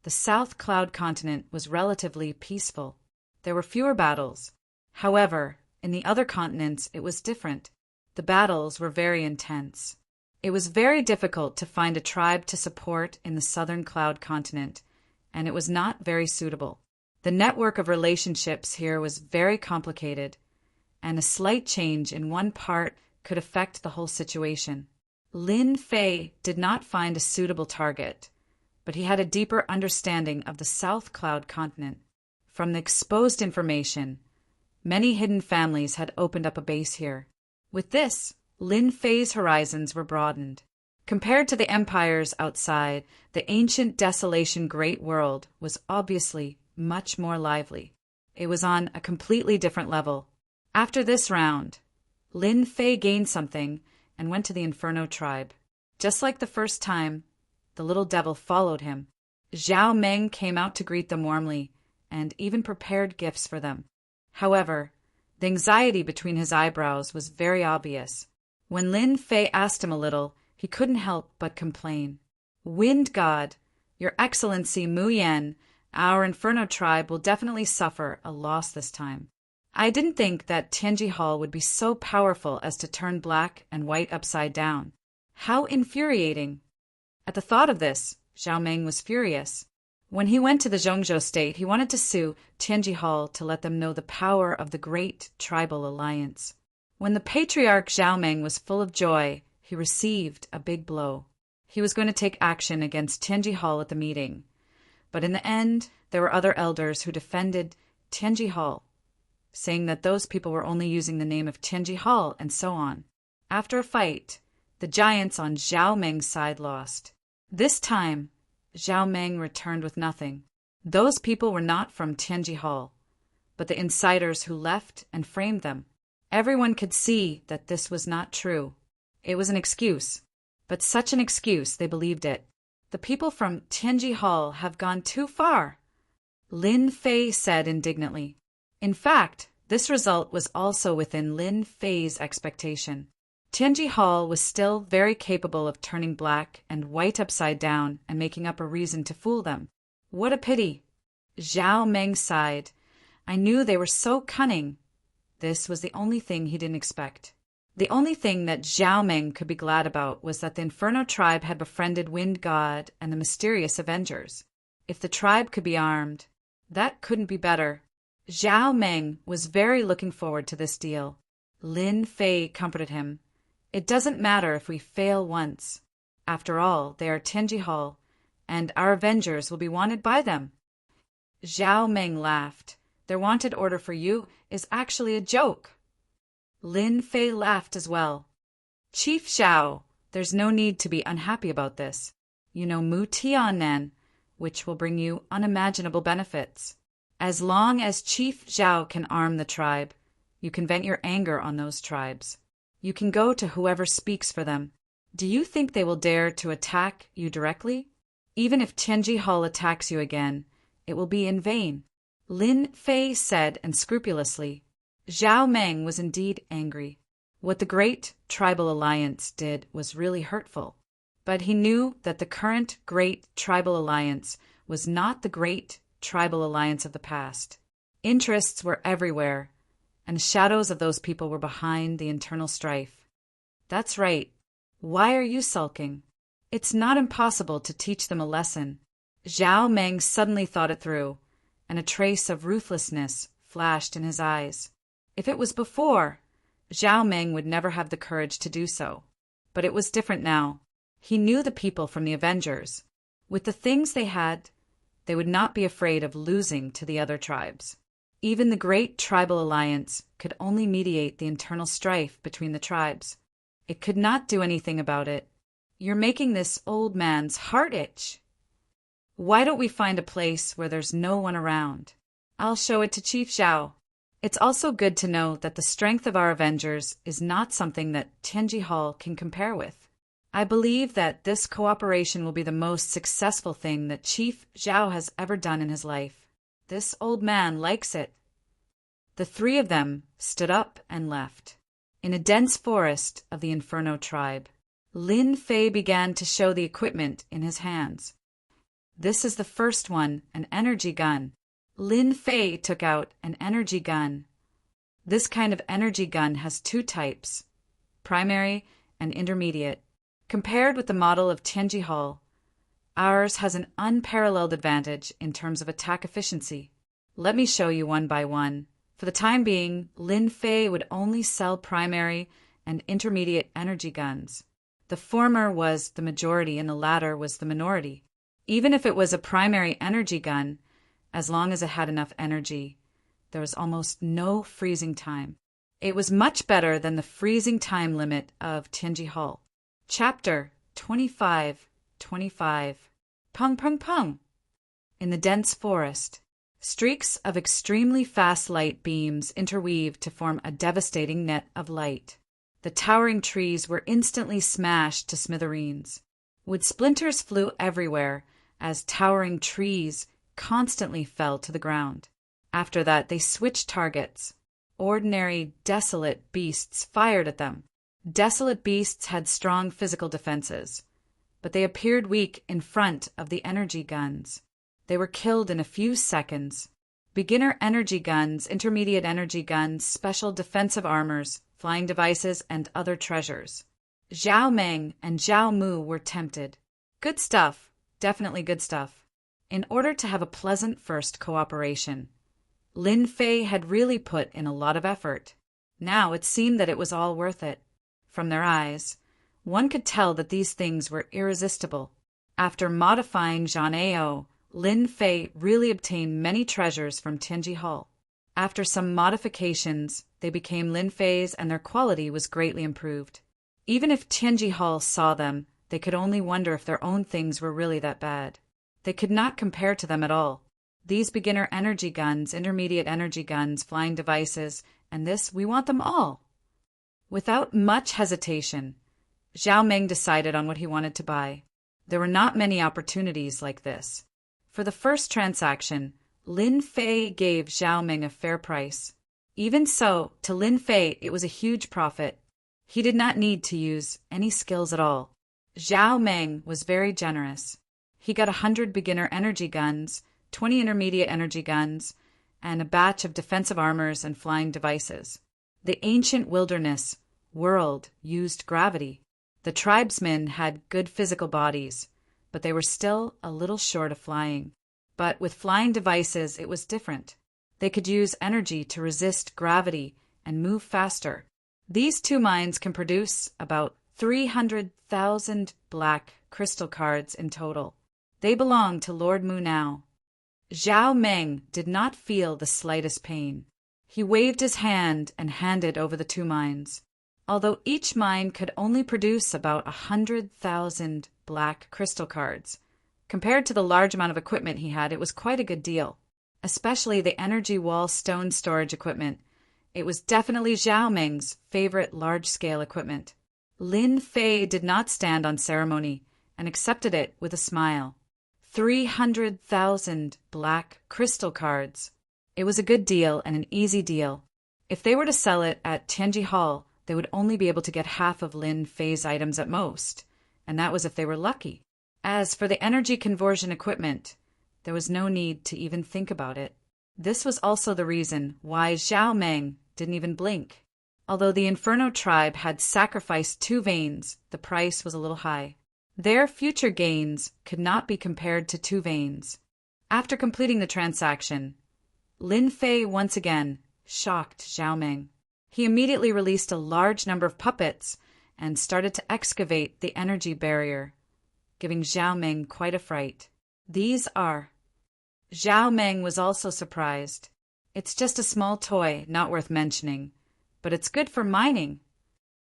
the South Cloud continent was relatively peaceful. There were fewer battles. However, in the other continents it was different. The battles were very intense. It was very difficult to find a tribe to support in the Southern Cloud continent, and it was not very suitable. The network of relationships here was very complicated, and a slight change in one part could affect the whole situation. Lin Fei did not find a suitable target, but he had a deeper understanding of the South Cloud continent. From the exposed information, many hidden families had opened up a base here. With this, Lin Fei's horizons were broadened. Compared to the empires outside, the ancient desolation great world was obviously much more lively. It was on a completely different level. After this round, Lin Fei gained something and went to the Inferno tribe. Just like the first time, the little devil followed him. Zhao Meng came out to greet them warmly and even prepared gifts for them. However, the anxiety between his eyebrows was very obvious. When Lin Fei asked him a little, he couldn't help but complain. Wind God, Your Excellency Mu Yan, our Inferno tribe will definitely suffer a loss this time. I didn't think that Tianji Hall would be so powerful as to turn black and white upside down. How infuriating! At the thought of this, Zhao Meng was furious. When he went to the Zhongzhou state, he wanted to sue Tianji Hall to let them know the power of the great tribal alliance. When the patriarch Zhao Meng was full of joy, he received a big blow. He was going to take action against Tianji Hall at the meeting. But in the end, there were other elders who defended Tianji Hall, saying that those people were only using the name of Tianji Hall and so on. After a fight, the giants on Zhao Meng's side lost. This time, Zhao Meng returned with nothing. Those people were not from Tianji Hall, but the insiders who left and framed them. Everyone could see that this was not true. It was an excuse, but such an excuse they believed it. The people from Tianji Hall have gone too far, Lin Fei said indignantly. In fact, this result was also within Lin Fei's expectation. Tianji Hall was still very capable of turning black and white upside down and making up a reason to fool them. What a pity! Zhao Meng sighed. I knew they were so cunning. This was the only thing he didn't expect. The only thing that Zhao Meng could be glad about was that the Inferno tribe had befriended Wind God and the mysterious Avengers. If the tribe could be armed, that couldn't be better. Zhao Meng was very looking forward to this deal. Lin Fei comforted him. It doesn't matter if we fail once. After all, they are Tianji Hall, and our Avengers will be wanted by them. Zhao Meng laughed. Their wanted order for you is actually a joke. Lin Fei laughed as well. Chief Zhao, there's no need to be unhappy about this. You know Mu Tianan, which will bring you unimaginable benefits. As long as Chief Zhao can arm the tribe, you can vent your anger on those tribes. You can go to whoever speaks for them. Do you think they will dare to attack you directly? Even if Tianji Hall attacks you again, it will be in vain. Lin Fei said unscrupulously. Zhao Meng was indeed angry. What the Great Tribal Alliance did was really hurtful. But he knew that the current Great Tribal Alliance was not the Great Tribal Alliance of the past. Interests were everywhere, and shadows of those people were behind the internal strife. That's right. Why are you sulking? It's not impossible to teach them a lesson. Zhao Meng suddenly thought it through, and a trace of ruthlessness flashed in his eyes. If it was before, Zhao Meng would never have the courage to do so. But it was different now. He knew the people from the Avengers. With the things they had, they would not be afraid of losing to the other tribes. Even the great tribal alliance could only mediate the internal strife between the tribes. It could not do anything about it. You're making this old man's heart itch. Why don't we find a place where there's no one around? I'll show it to Chief Zhao. It's also good to know that the strength of our Avengers is not something that Tianji Hall can compare with. I believe that this cooperation will be the most successful thing that Chief Zhao has ever done in his life. This old man likes it. The three of them stood up and left. In a dense forest of the Inferno tribe, Lin Fei began to show the equipment in his hands. This is the first one, an energy gun. Lin Fei took out an energy gun. This kind of energy gun has two types, primary and intermediate. Compared with the model of Tianji Hall, ours has an unparalleled advantage in terms of attack efficiency. Let me show you one by one. For the time being, Lin Fei would only sell primary and intermediate energy guns. The former was the majority and the latter was the minority. Even if it was a primary energy gun, as long as it had enough energy, there was almost no freezing time. It was much better than the freezing time limit of Tianji Hall. Chapter 25. Pung pung pung. In the dense forest, streaks of extremely fast light beams interweaved to form a devastating net of light. The towering trees were instantly smashed to smithereens. Wood splinters flew everywhere as towering trees constantly fell to the ground. After that, they switched targets. Ordinary, desolate beasts fired at them. Desolate beasts had strong physical defenses, but they appeared weak in front of the energy guns. They were killed in a few seconds. Beginner energy guns, intermediate energy guns, special defensive armors, flying devices, and other treasures. Zhao Meng and Zhao Mu were tempted. Good stuff, definitely good stuff. In order to have a pleasant first cooperation, Lin Fei had really put in a lot of effort. Now it seemed that it was all worth it. From their eyes, one could tell that these things were irresistible. After modifying Zhan Ao, Lin Fei really obtained many treasures from Tianji Hall. After some modifications, they became Lin Fei's and their quality was greatly improved. Even if Tianji Hall saw them, they could only wonder if their own things were really that bad. They could not compare to them at all. These beginner energy guns, intermediate energy guns, flying devices, and this, we want them all. Without much hesitation, Zhao Meng decided on what he wanted to buy. There were not many opportunities like this. For the first transaction, Lin Fei gave Zhao Meng a fair price. Even so, to Lin Fei it was a huge profit. He did not need to use any skills at all. Zhao Meng was very generous. He got 100 beginner energy guns, 20 intermediate energy guns, and a batch of defensive armors and flying devices. The ancient wilderness world used gravity. The tribesmen had good physical bodies, but they were still a little short of flying. But with flying devices, it was different. They could use energy to resist gravity and move faster. These two mines can produce about 300,000 black crystal cards in total. They belong to Lord Mu now. Zhao Meng did not feel the slightest pain. He waved his hand and handed over the two mines. Although each mine could only produce about 100,000 black crystal cards, compared to the large amount of equipment he had, it was quite a good deal. Especially the energy wall stone storage equipment. It was definitely Zhao Meng's favorite large-scale equipment. Lin Fei did not stand on ceremony and accepted it with a smile. 300,000 black crystal cards. It was a good deal and an easy deal. If they were to sell it at Tianji Hall, they would only be able to get half of Lin Fei's items at most, and that was if they were lucky. As for the energy conversion equipment, there was no need to even think about it. This was also the reason why Zhao Meng didn't even blink. Although the Inferno tribe had sacrificed 2 veins, the price was a little high. Their future gains could not be compared to two veins. After completing the transaction, Lin Fei once again shocked Zhao Meng. He immediately released a large number of puppets and started to excavate the energy barrier, giving Zhao Meng quite a fright. These are... Zhao Meng was also surprised. It's just a small toy, not worth mentioning, but it's good for mining,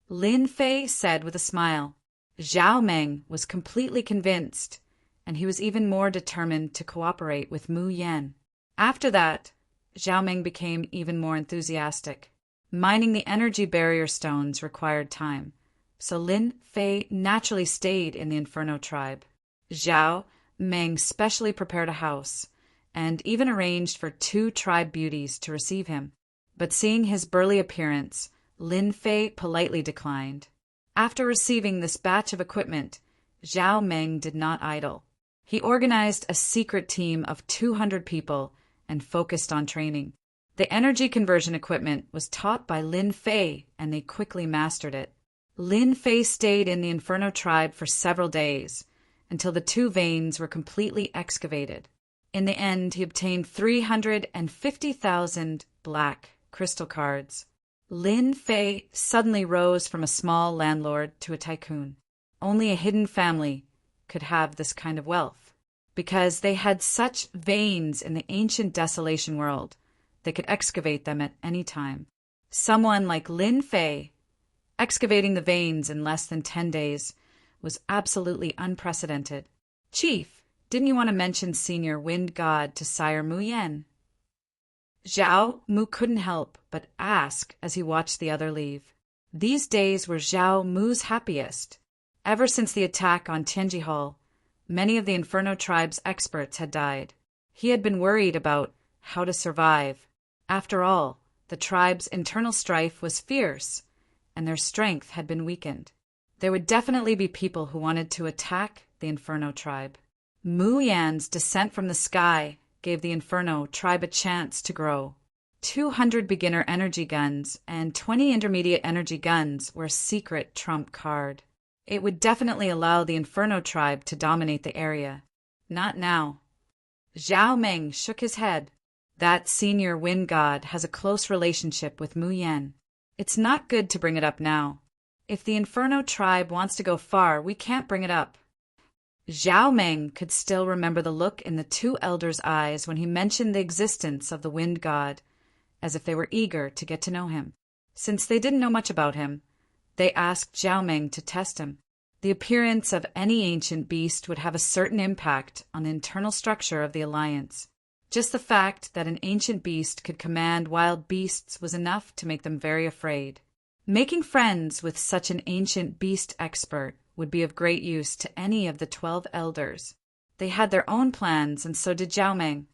Lin Fei said with a smile. Zhao Meng was completely convinced, and he was even more determined to cooperate with Mu Yan. After that, Zhao Meng became even more enthusiastic. Mining the energy barrier stones required time, so Lin Fei naturally stayed in the Inferno tribe. Zhao Meng specially prepared a house, and even arranged for 2 tribe beauties to receive him. But seeing his burly appearance, Lin Fei politely declined. After receiving this batch of equipment, Zhao Meng did not idle. He organized a secret team of 200 people and focused on training. The energy conversion equipment was taught by Lin Fei, and they quickly mastered it. Lin Fei stayed in the Inferno tribe for several days, until the 2 veins were completely excavated. In the end, he obtained 350,000 black crystal cards. Lin Fei suddenly rose from a small landlord to a tycoon. Only a hidden family could have this kind of wealth, because they had such veins in the ancient desolation world. They could excavate them at any time. Someone like Lin Fei excavating the veins in less than 10 days was absolutely unprecedented. Chief, didn't you want to mention Senior Wind God to Sire Mu Yan? Zhao Mu couldn't help but ask as he watched the other leave. These days were Zhao Mu's happiest. Ever since the attack on Tianji Hall, many of the Inferno tribe's experts had died. He had been worried about how to survive. After all, the tribe's internal strife was fierce, and their strength had been weakened. There would definitely be people who wanted to attack the Inferno tribe. Mu Yan's descent from the sky gave the Inferno tribe a chance to grow. 200 beginner energy guns and 20 intermediate energy guns were a secret trump card. It would definitely allow the Inferno tribe to dominate the area. Not now. Zhao Meng shook his head. That senior wind god has a close relationship with Mu Yan. It's not good to bring it up now. If the Inferno tribe wants to go far, we can't bring it up. Zhao Meng could still remember the look in the 2 elders' eyes when he mentioned the existence of the wind god, as if they were eager to get to know him. Since they didn't know much about him, they asked Zhao Meng to test him. The appearance of any ancient beast would have a certain impact on the internal structure of the alliance. Just the fact that an ancient beast could command wild beasts was enough to make them very afraid. Making friends with such an ancient beast expert would be of great use to any of the 12 elders. They had their own plans, and so did Zhao Meng.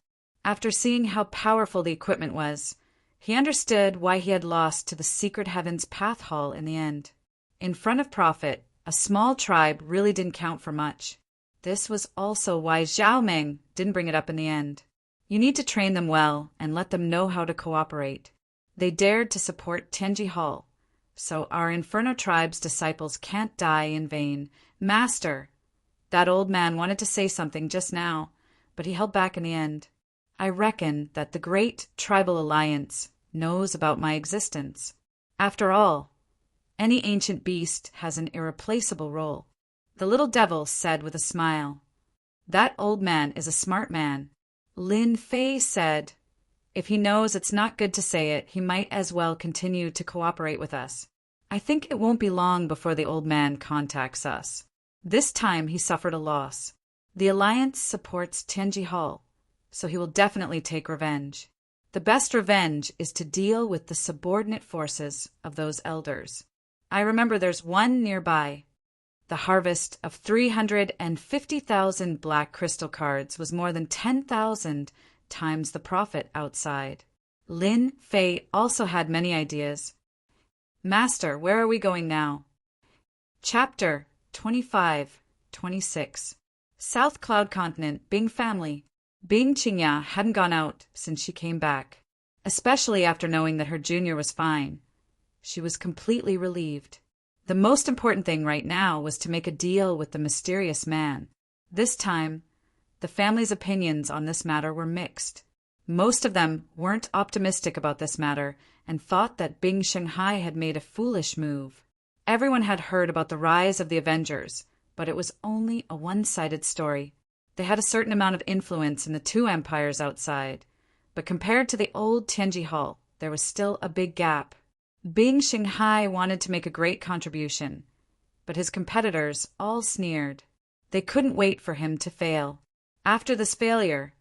After seeing how powerful the equipment was, he understood why he had lost to the Secret Heavens Path Hall in the end. In front of Prophet, a small tribe really didn't count for much. This was also why Zhao Meng didn't bring it up in the end. You need to train them well and let them know how to cooperate. They dared to support Tianji Hall, so our Inferno tribe's disciples can't die in vain. Master! That old man wanted to say something just now, but he held back in the end. I reckon that the great tribal alliance knows about my existence. After all, any ancient beast has an irreplaceable role. The little devil said with a smile. That old man is a smart man. Lin Fei said, if he knows it's not good to say it, he might as well continue to cooperate with us. I think it won't be long before the old man contacts us. This time he suffered a loss. The alliance supports Tianji Hall, so he will definitely take revenge. The best revenge is to deal with the subordinate forces of those elders. I remember there's one nearby. The harvest of 350,000 black crystal cards was more than 10,000 times the profit outside. Lin Fei also had many ideas. Master, where are we going now? Chapter 25-26. South Cloud Continent, Bing family. Bing Qingya hadn't gone out since she came back, especially after knowing that her junior was fine. She was completely relieved. The most important thing right now was to make a deal with the mysterious man. This time, the family's opinions on this matter were mixed. Most of them weren't optimistic about this matter and thought that Bing Shanghai had made a foolish move. Everyone had heard about the rise of the Avengers, but it was only a one-sided story. They had a certain amount of influence in the two empires outside, but compared to the old Tianji Hall, there was still a big gap. Bing Shanghai wanted to make a great contribution, but his competitors all sneered. They couldn't wait for him to fail. After this failure,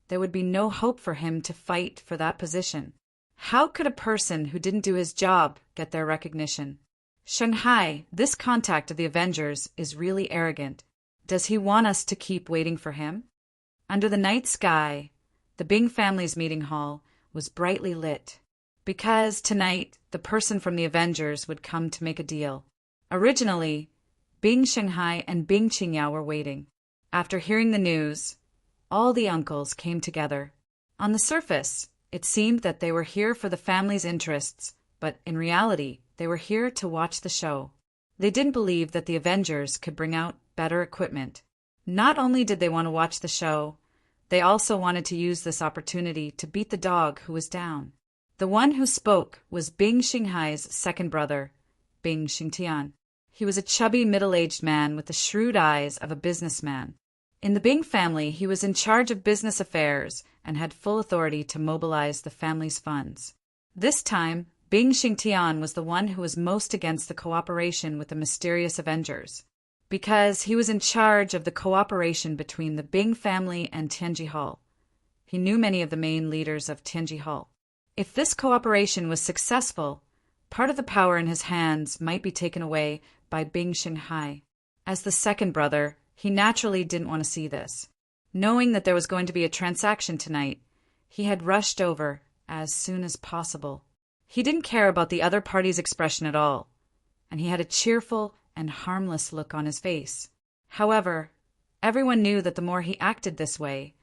there would be no hope for him to fight for that position. How could a person who didn't do his job get their recognition? Shanghai, this contact of the Avengers, is really arrogant. Does he want us to keep waiting for him? Under the night sky, the Bing family's meeting hall was brightly lit, because tonight the person from the Avengers would come to make a deal. Originally, Bing Shanghai and Bing Qingyao were waiting. After hearing the news, all the uncles came together. On the surface, it seemed that they were here for the family's interests, but in reality, they were here to watch the show. They didn't believe that the Avengers could bring out better equipment. Not only did they want to watch the show, they also wanted to use this opportunity to beat the dog who was down. The one who spoke was Bing Shanghai's second brother, Bing Xingtian. He was a chubby middle-aged man with the shrewd eyes of a businessman. In the Bing family, he was in charge of business affairs and had full authority to mobilize the family's funds. This time, Bing Xingtian was the one who was most against the cooperation with the mysterious Avengers, because he was in charge of the cooperation between the Bing family and Tianji Hall. He knew many of the main leaders of Tianji Hall. If this cooperation was successful, part of the power in his hands might be taken away by Bing Shanghai. As the second brother, he naturally didn't want to see this. Knowing that there was going to be a transaction tonight, he had rushed over as soon as possible. He didn't care about the other party's expression at all, and he had a cheerful and harmless look on his face. However, everyone knew that the more he acted this way,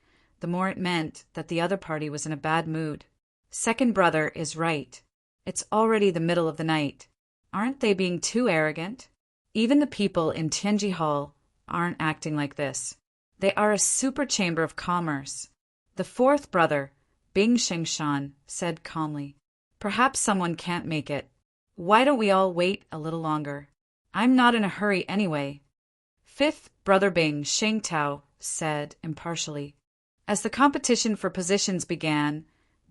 the more it meant that the other party was in a bad mood. Second brother is right. It's already the middle of the night. Aren't they being too arrogant? Even the people in Tianji Hall aren't acting like this. They are a super chamber of commerce. The fourth brother, Bing Shengshan, said calmly, "Perhaps someone can't make it. Why don't we all wait a little longer? I'm not in a hurry anyway." Fifth brother Bing Shengtao said impartially. As the competition for positions began,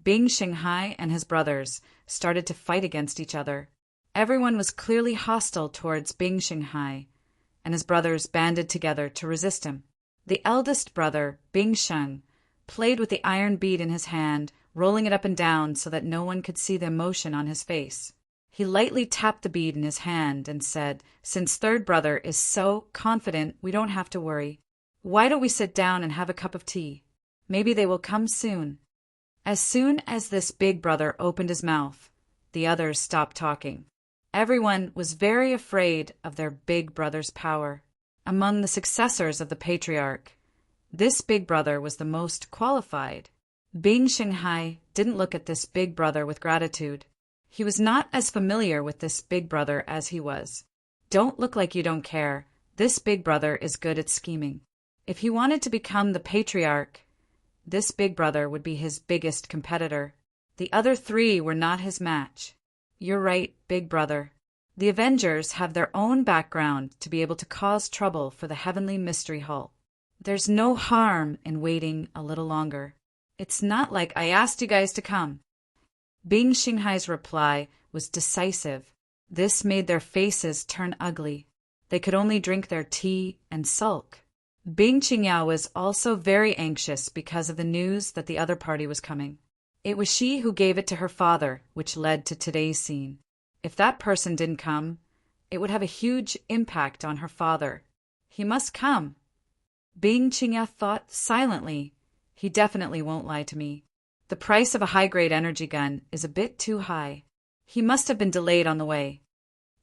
Bing Shanghai and his brothers started to fight against each other. Everyone was clearly hostile towards Bing Shanghai, and his brothers banded together to resist him. The eldest brother, Bing Sheng, played with the iron bead in his hand, rolling it up and down so that no one could see the emotion on his face. He lightly tapped the bead in his hand and said, "Since third brother is so confident, we don't have to worry. Why don't we sit down and have a cup of tea? Maybe they will come soon." As soon as this big brother opened his mouth, the others stopped talking. Everyone was very afraid of their big brother's power. Among the successors of the patriarch, this big brother was the most qualified. Bing Shanghai didn't look at this big brother with gratitude. He was not as familiar with this big brother as he was. Don't look like you don't care. This big brother is good at scheming. If he wanted to become the patriarch, this big brother would be his biggest competitor. The other three were not his match. You're right, big brother. The Avengers have their own background to be able to cause trouble for the Heavenly Mystery Hall. There's no harm in waiting a little longer. It's not like I asked you guys to come. Bing Shanghai's reply was decisive. This made their faces turn ugly. They could only drink their tea and sulk. Bing Qingyao was also very anxious because of the news that the other party was coming. It was she who gave it to her father, which led to today's scene. If that person didn't come, it would have a huge impact on her father. He must come. Bing Qingyao thought silently. He definitely won't lie to me. The price of a high-grade energy gun is a bit too high. He must have been delayed on the way.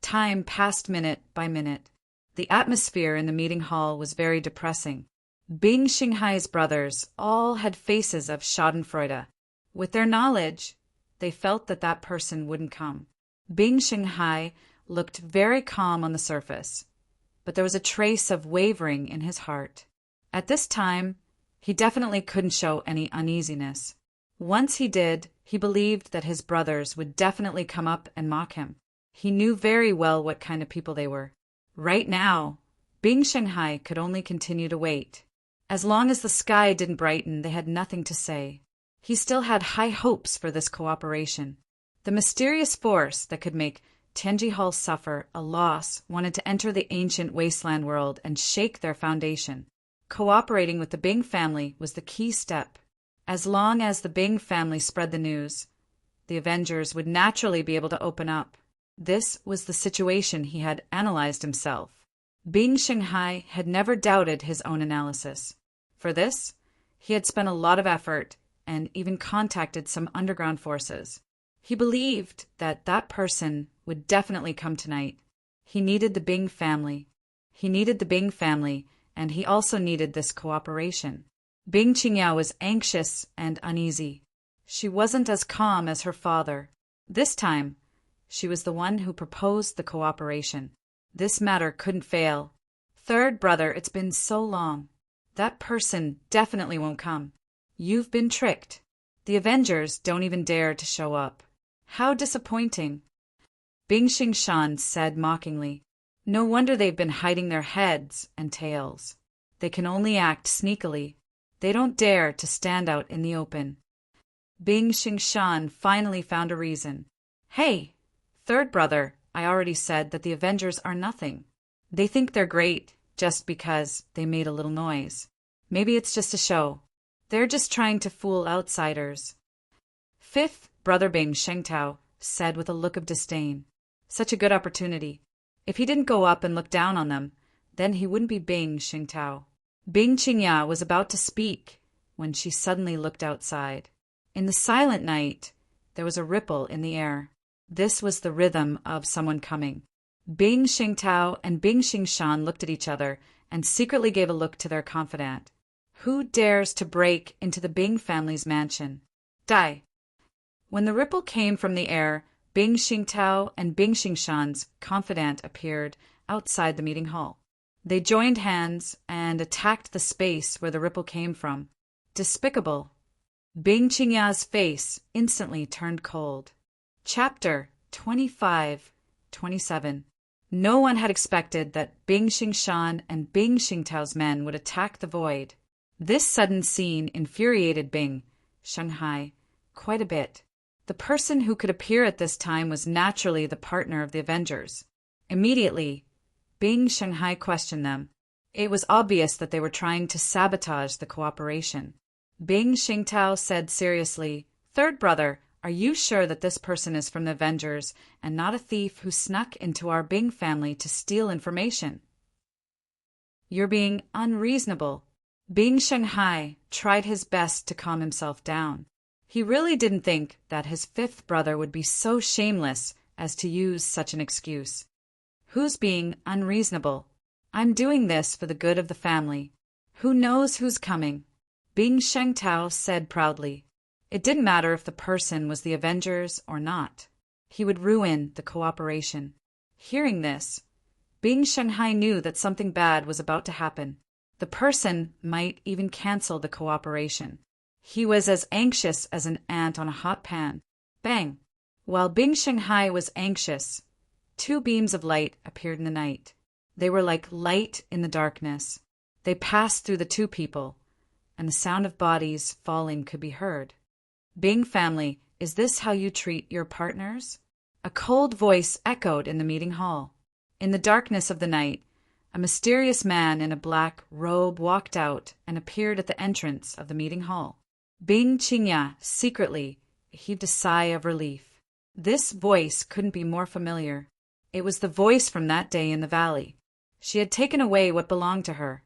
Time passed minute by minute. The atmosphere in the meeting hall was very depressing. Bing Shanghai's brothers all had faces of schadenfreude. With their knowledge, they felt that that person wouldn't come. Bing Shanghai looked very calm on the surface, but there was a trace of wavering in his heart. At this time, he definitely couldn't show any uneasiness. Once he did, he believed that his brothers would definitely come up and mock him. He knew very well what kind of people they were. Right now, Bing Shanghai could only continue to wait. As long as the sky didn't brighten, they had nothing to say. He still had high hopes for this cooperation. The mysterious force that could make Tianji Hall suffer a loss wanted to enter the ancient wasteland world and shake their foundation. Cooperating with the Bing family was the key step. As long as the Bing family spread the news, the Avengers would naturally be able to open up. This was the situation he had analyzed himself. Bing Shanghai had never doubted his own analysis. For this, he had spent a lot of effort and even contacted some underground forces. He believed that that person would definitely come tonight. He needed the Bing family. And he also needed this cooperation. Bing Qingyao was anxious and uneasy. She wasn't as calm as her father. This time, she was the one who proposed the cooperation. This matter couldn't fail. Third brother, it's been so long. That person definitely won't come. You've been tricked. The Avengers don't even dare to show up. How disappointing. Bing Xingshan said mockingly. No wonder they've been hiding their heads and tails. They can only act sneakily. They don't dare to stand out in the open. Bing Xingshan finally found a reason. Hey, third brother, I already said that the Avengers are nothing. They think they're great just because they made a little noise. Maybe it's just a show. They're just trying to fool outsiders. Fifth brother Bing Shengtao said with a look of disdain. Such a good opportunity. If he didn't go up and look down on them, then he wouldn't be Bing Xingtao. Bing Qingya was about to speak when she suddenly looked outside. In the silent night, there was a ripple in the air. This was the rhythm of someone coming. Bing Xingtao and Bing Xingshan looked at each other and secretly gave a look to their confidant. Who dares to break into the Bing family's mansion? Die! When the ripple came from the air, Bing Xingtao and Bing Xingshan's confidant appeared outside the meeting hall. They joined hands and attacked the space where the ripple came from. Despicable. Bing Qingya's face instantly turned cold. Chapter 25-27. No one had expected that Bing Xingshan and Bing Xingtao's men would attack the void. This sudden scene infuriated Bing Shanghai quite a bit. The person who could appear at this time was naturally the partner of the Avengers. Immediately, Bing Shanghai questioned them. It was obvious that they were trying to sabotage the cooperation. Bing Xingtao said seriously, Third brother, are you sure that this person is from the Avengers and not a thief who snuck into our Bing family to steal information? You're being unreasonable. Bing Shanghai tried his best to calm himself down. He really didn't think that his fifth brother would be so shameless as to use such an excuse. Who's being unreasonable? I'm doing this for the good of the family. Who knows who's coming? Bing Shengtao said proudly. It didn't matter if the person was the Avengers or not. He would ruin the cooperation. Hearing this, Bing Shanghai knew that something bad was about to happen. The person might even cancel the cooperation. He was as anxious as an ant on a hot pan. Bang! While Bing Shanghai was anxious, two beams of light appeared in the night. They were like light in the darkness. They passed through the two people, and the sound of bodies falling could be heard. Bing family, is this how you treat your partners? A cold voice echoed in the meeting hall. In the darkness of the night, a mysterious man in a black robe walked out and appeared at the entrance of the meeting hall. Bing Qingya secretly heaved a sigh of relief. This voice couldn't be more familiar. It was the voice from that day in the valley. She had taken away what belonged to her,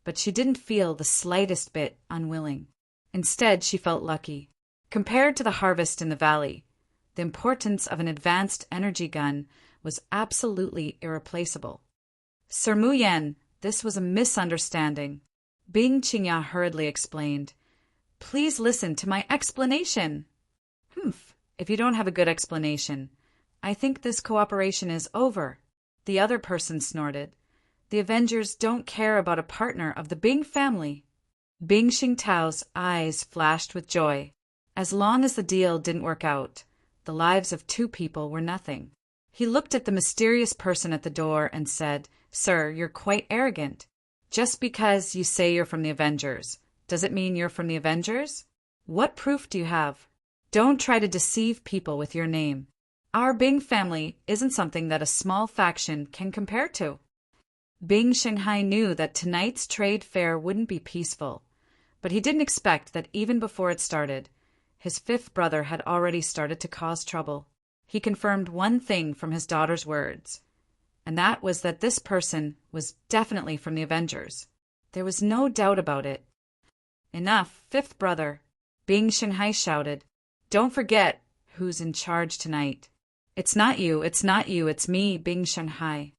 but she didn't feel the slightest bit unwilling. Instead, she felt lucky. Compared to the harvest in the valley, the importance of an advanced energy gun was absolutely irreplaceable. Sir Mu Yan, this was a misunderstanding. Bing Qingya hurriedly explained. Please listen to my explanation. If you don't have a good explanation, I think this cooperation is over. The other person snorted. The Avengers don't care about a partner of the Bing family. Bing Xingtao's eyes flashed with joy. As long as the deal didn't work out, the lives of two people were nothing. He looked at the mysterious person at the door and said, "Sir, you're quite arrogant. Just because you say you're from the Avengers, does it mean you're from the Avengers? What proof do you have? Don't try to deceive people with your name. Our Bing family isn't something that a small faction can compare to." Bing Shanghai knew that tonight's trade fair wouldn't be peaceful, but he didn't expect that even before it started, his fifth brother had already started to cause trouble. He confirmed one thing from his daughter's words, and that was that this person was definitely from the Avengers. There was no doubt about it. "Enough, fifth brother," Bing Shanghai shouted. "Don't forget who's in charge tonight. It's not you, it's me, Bing Shanghai.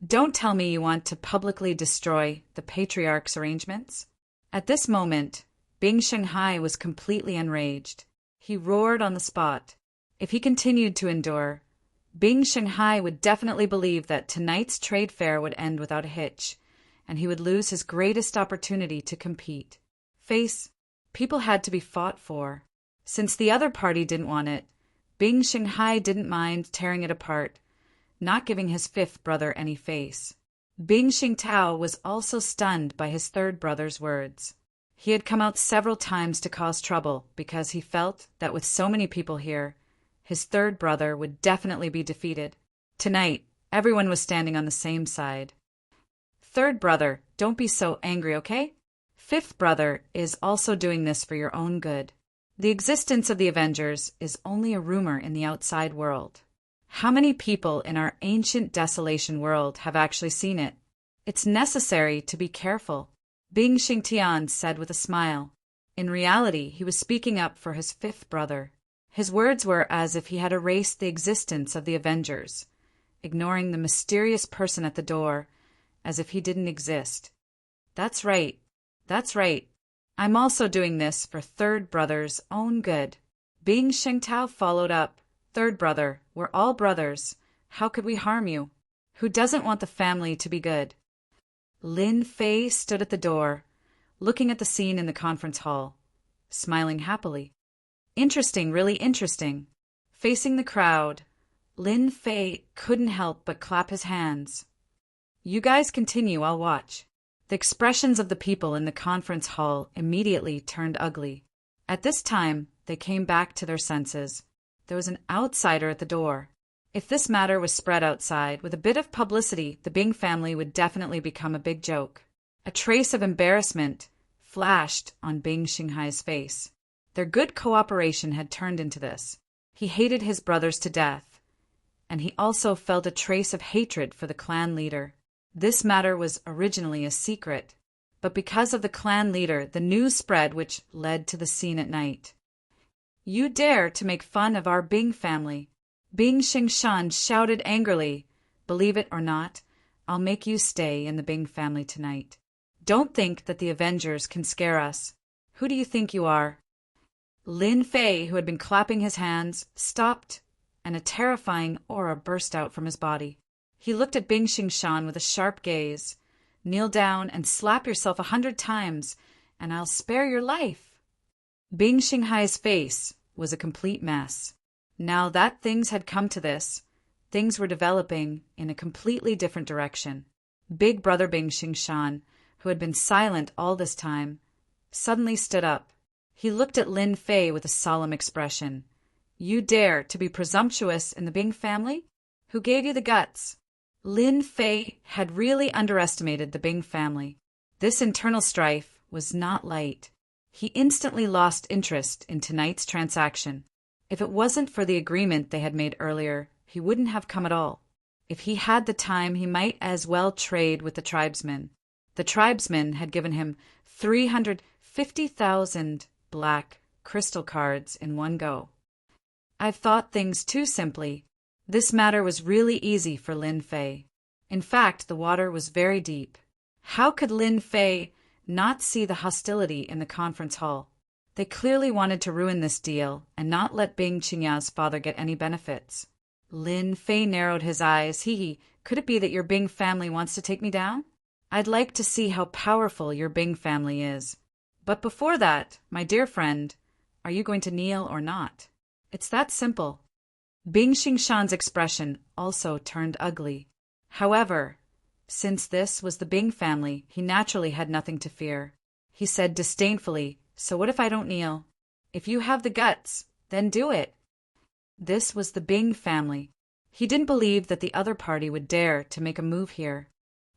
Don't tell me you want to publicly destroy the patriarch's arrangements." At this moment, Bing Shanghai was completely enraged. He roared on the spot. If he continued to endure, Bing Shanghai would definitely believe that tonight's trade fair would end without a hitch, and he would lose his greatest opportunity to compete. People had to be fought for. Since the other party didn't want it, Bing Shanghai didn't mind tearing it apart, not giving his fifth brother any face. Bing Xingtao was also stunned by his third brother's words. He had come out several times to cause trouble because he felt that with so many people here, his third brother would definitely be defeated. Tonight, everyone was standing on the same side. "Third brother, don't be so angry, okay? Fifth brother is also doing this for your own good. The existence of the Avengers is only a rumor in the outside world. How many people in our ancient desolation world have actually seen it? It's necessary to be careful," Bing Xingtian said with a smile. In reality, he was speaking up for his fifth brother. His words were as if he had erased the existence of the Avengers, ignoring the mysterious person at the door as if he didn't exist. That's right. I'm also doing this for third brother's own good." Bing Shengtao followed up. "Third brother, we're all brothers. How could we harm you? Who doesn't want the family to be good?" Lin Fei stood at the door, looking at the scene in the conference hall, smiling happily. "Interesting, really interesting." Facing the crowd, Lin Fei couldn't help but clap his hands. "You guys continue, I'll watch." The expressions of the people in the conference hall immediately turned ugly. At this time, they came back to their senses. There was an outsider at the door. If this matter was spread outside, with a bit of publicity, the Bing family would definitely become a big joke. A trace of embarrassment flashed on Bing Xinghai's face. Their good cooperation had turned into this. He hated his brothers to death, and he also felt a trace of hatred for the clan leader. This matter was originally a secret, but because of the clan leader, the news spread, which led to the scene at night. "You dare to make fun of our Bing family!" Bing Xingshan shouted angrily. "Believe it or not, I'll make you stay in the Bing family tonight. Don't think that the Avengers can scare us. Who do you think you are?" Lin Fei, who had been clapping his hands, stopped, and a terrifying aura burst out from his body. He looked at Bing Xingshan with a sharp gaze. "Kneel down and slap yourself 100 times, and I'll spare your life." Bing Xinghai's face was a complete mess. Now that things had come to this, things were developing in a completely different direction. Big brother Bing Xingshan, who had been silent all this time, suddenly stood up. He looked at Lin Fei with a solemn expression. "You dare to be presumptuous in the Bing family? Who gave you the guts?" Lin Fei had really underestimated the Bing family. This internal strife was not light. He instantly lost interest in tonight's transaction. If it wasn't for the agreement they had made earlier, he wouldn't have come at all. If he had the time, he might as well trade with the tribesmen. The tribesmen had given him 350,000 black crystal cards in one go. I've thought things too simply. This matter was really easy for Lin Fei. In fact, the water was very deep. How could Lin Fei not see the hostility in the conference hall? They clearly wanted to ruin this deal and not let Bing Qingya's father get any benefits. Lin Fei narrowed his eyes. Hee, could it be that your Bing family wants to take me down? I'd like to see how powerful your Bing family is. But before that, my dear friend, are you going to kneel or not? It's that simple. Bing Xingshan's expression also turned ugly. However, since this was the Bing family, he naturally had nothing to fear. He said disdainfully, "So what if I don't kneel? If you have the guts, then do it." This was the Bing family. He didn't believe that the other party would dare to make a move here.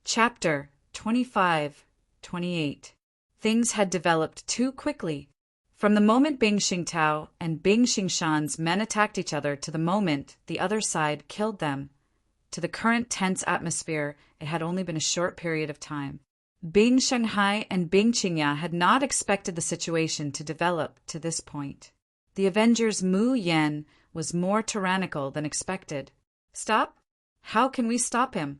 Chapter 25-28. Things had developed too quickly. From the moment Bing Xingtao and Bing Xingshan's men attacked each other to the moment the other side killed them, to the current tense atmosphere, it had only been a short period of time. Bing Shanghai and Bing Qingya had not expected the situation to develop to this point. The Avenger's Mu Yan was more tyrannical than expected. Stop? How can we stop him?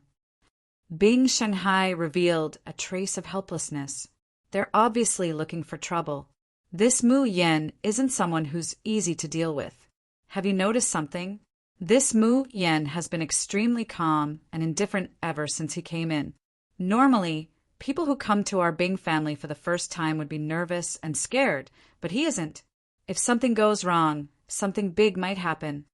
Bing Shanghai revealed a trace of helplessness. They're obviously looking for trouble. This Mu Yan isn't someone who's easy to deal with. Have you noticed something? This Mu Yan has been extremely calm and indifferent ever since he came in. Normally, people who come to our Bing family for the first time would be nervous and scared, but he isn't. If something goes wrong, something big might happen.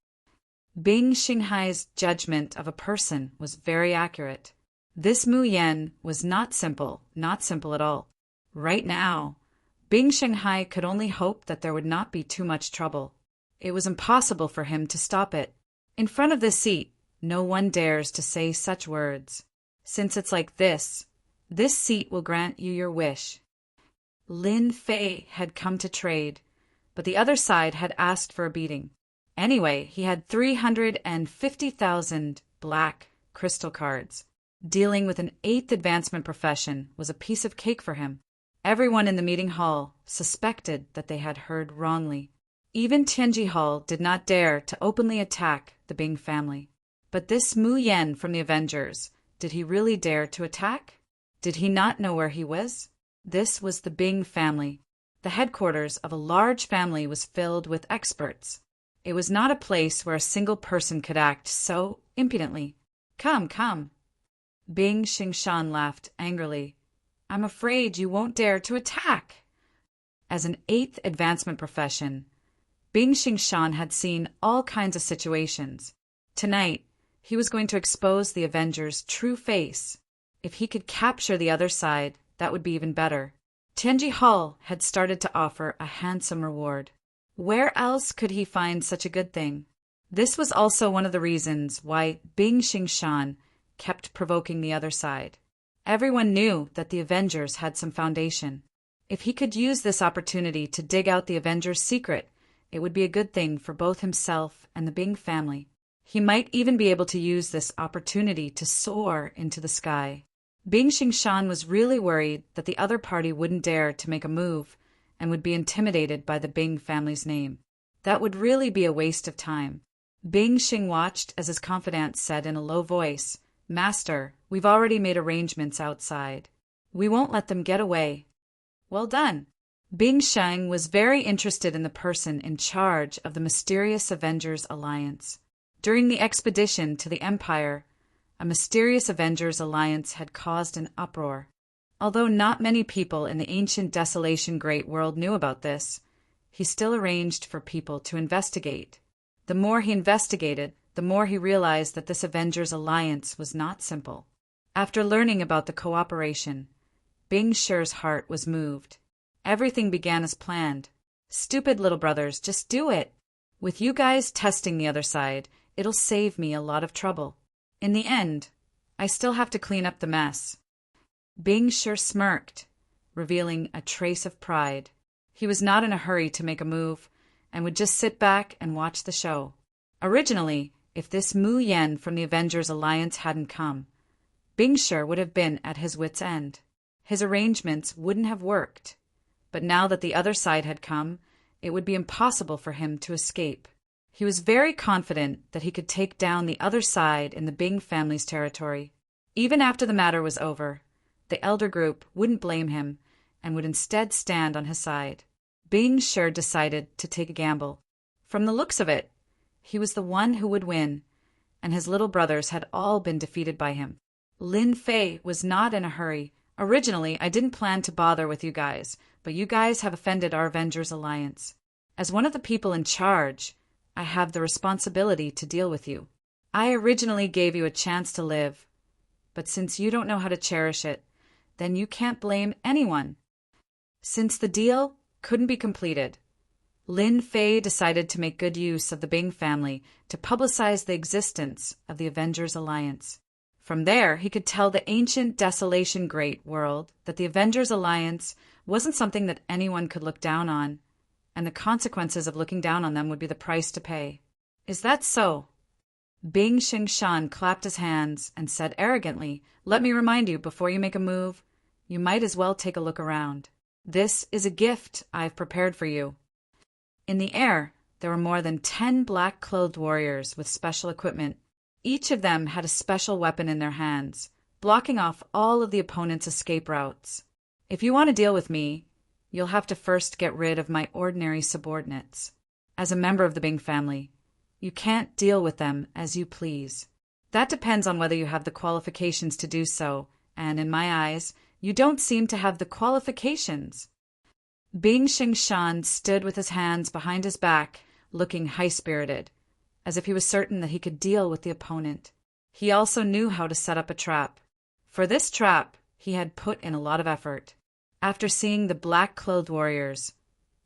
Bing Xinghai's judgment of a person was very accurate. This Mu Yan was not simple at all. Right now, Bing Shanghai could only hope that there would not be too much trouble. It was impossible for him to stop it. In front of this seat, no one dares to say such words. Since it's like this seat will grant you your wish. Lin Fei had come to trade, but the other side had asked for a beating. Anyway, he had 350,000 black crystal cards. Dealing with an 8th advancement profession was a piece of cake for him. Everyone in the meeting hall suspected that they had heard wrongly. Even Tianji Hall did not dare to openly attack the Bing family. But this Mu Yan from the Avengers, did he really dare to attack? Did he not know where he was? This was the Bing family. The headquarters of a large family was filled with experts. It was not a place where a single person could act so impudently. Come, come. Bing Xingshan laughed angrily. I'm afraid you won't dare to attack. As an 8th advancement profession, Bing Xingshan had seen all kinds of situations. Tonight, he was going to expose the Avenger's true face. If he could capture the other side, that would be even better. Tianji Hall had started to offer a handsome reward. Where else could he find such a good thing? This was also one of the reasons why Bing Xingshan kept provoking the other side. Everyone knew that the Avengers had some foundation. If he could use this opportunity to dig out the Avengers' secret, it would be a good thing for both himself and the Bing family. He might even be able to use this opportunity to soar into the sky. Bing Xingshan was really worried that the other party wouldn't dare to make a move and would be intimidated by the Bing family's name. That would really be a waste of time. Bing Xing watched as his confidant said in a low voice, "Master, we've already made arrangements outside. We won't let them get away." Well done. Bing Sheng was very interested in the person in charge of the mysterious Avengers Alliance. During the expedition to the Empire, a mysterious Avengers Alliance had caused an uproar. Although not many people in the ancient Desolation Great World knew about this, he still arranged for people to investigate. The more he investigated, the more he realized that this Avengers Alliance was not simple. After learning about the cooperation, Bing Shi's heart was moved. Everything began as planned. Stupid little brothers, just do it. With you guys testing the other side, it'll save me a lot of trouble. In the end, I still have to clean up the mess. Bing Shi smirked, revealing a trace of pride. He was not in a hurry to make a move, and would just sit back and watch the show. Originally, if this Mu Yan from the Avengers Alliance hadn't come, Bing Shi would have been at his wits' end. His arrangements wouldn't have worked. But now that the other side had come, it would be impossible for him to escape. He was very confident that he could take down the other side in the Bing family's territory. Even after the matter was over, the elder group wouldn't blame him and would instead stand on his side. Bing Shi decided to take a gamble. From the looks of it, he was the one who would win, and his little brothers had all been defeated by him. Lin Fei was not in a hurry. Originally, I didn't plan to bother with you guys, but you guys have offended our Avengers Alliance. As one of the people in charge, I have the responsibility to deal with you. I originally gave you a chance to live, but since you don't know how to cherish it, then you can't blame anyone. Since the deal couldn't be completed, Lin Fei decided to make good use of the Bing family to publicize the existence of the Avengers Alliance. From there, he could tell the ancient desolation great world that the Avengers Alliance wasn't something that anyone could look down on, and the consequences of looking down on them would be the price to pay. Is that so? Bing Xingshan clapped his hands and said arrogantly, "Let me remind you, before you make a move, you might as well take a look around. This is a gift I've prepared for you." In the air, there were more than 10 black-clothed warriors with special equipment. Each of them had a special weapon in their hands, blocking off all of the opponent's escape routes. If you want to deal with me, you'll have to first get rid of my ordinary subordinates. As a member of the Bing family, you can't deal with them as you please. That depends on whether you have the qualifications to do so, and in my eyes, you don't seem to have the qualifications. Bing Xingshan stood with his hands behind his back, looking high-spirited, as if he was certain that he could deal with the opponent. He also knew how to set up a trap. For this trap, he had put in a lot of effort. After seeing the black-clothed warriors,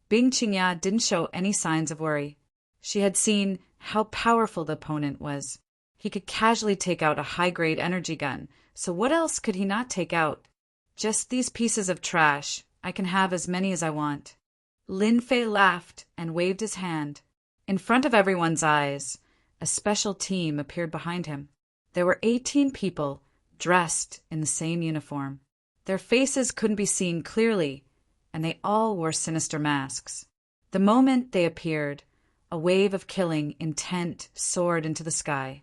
Bing Qingya didn't show any signs of worry. She had seen how powerful the opponent was. He could casually take out a high-grade energy gun, so what else could he not take out? Just these pieces of trash. I can have as many as I want. Lin Fei laughed and waved his hand. In front of everyone's eyes, a special team appeared behind him. There were 18 people dressed in the same uniform. Their faces couldn't be seen clearly, and they all wore sinister masks. The moment they appeared, a wave of killing intent soared into the sky.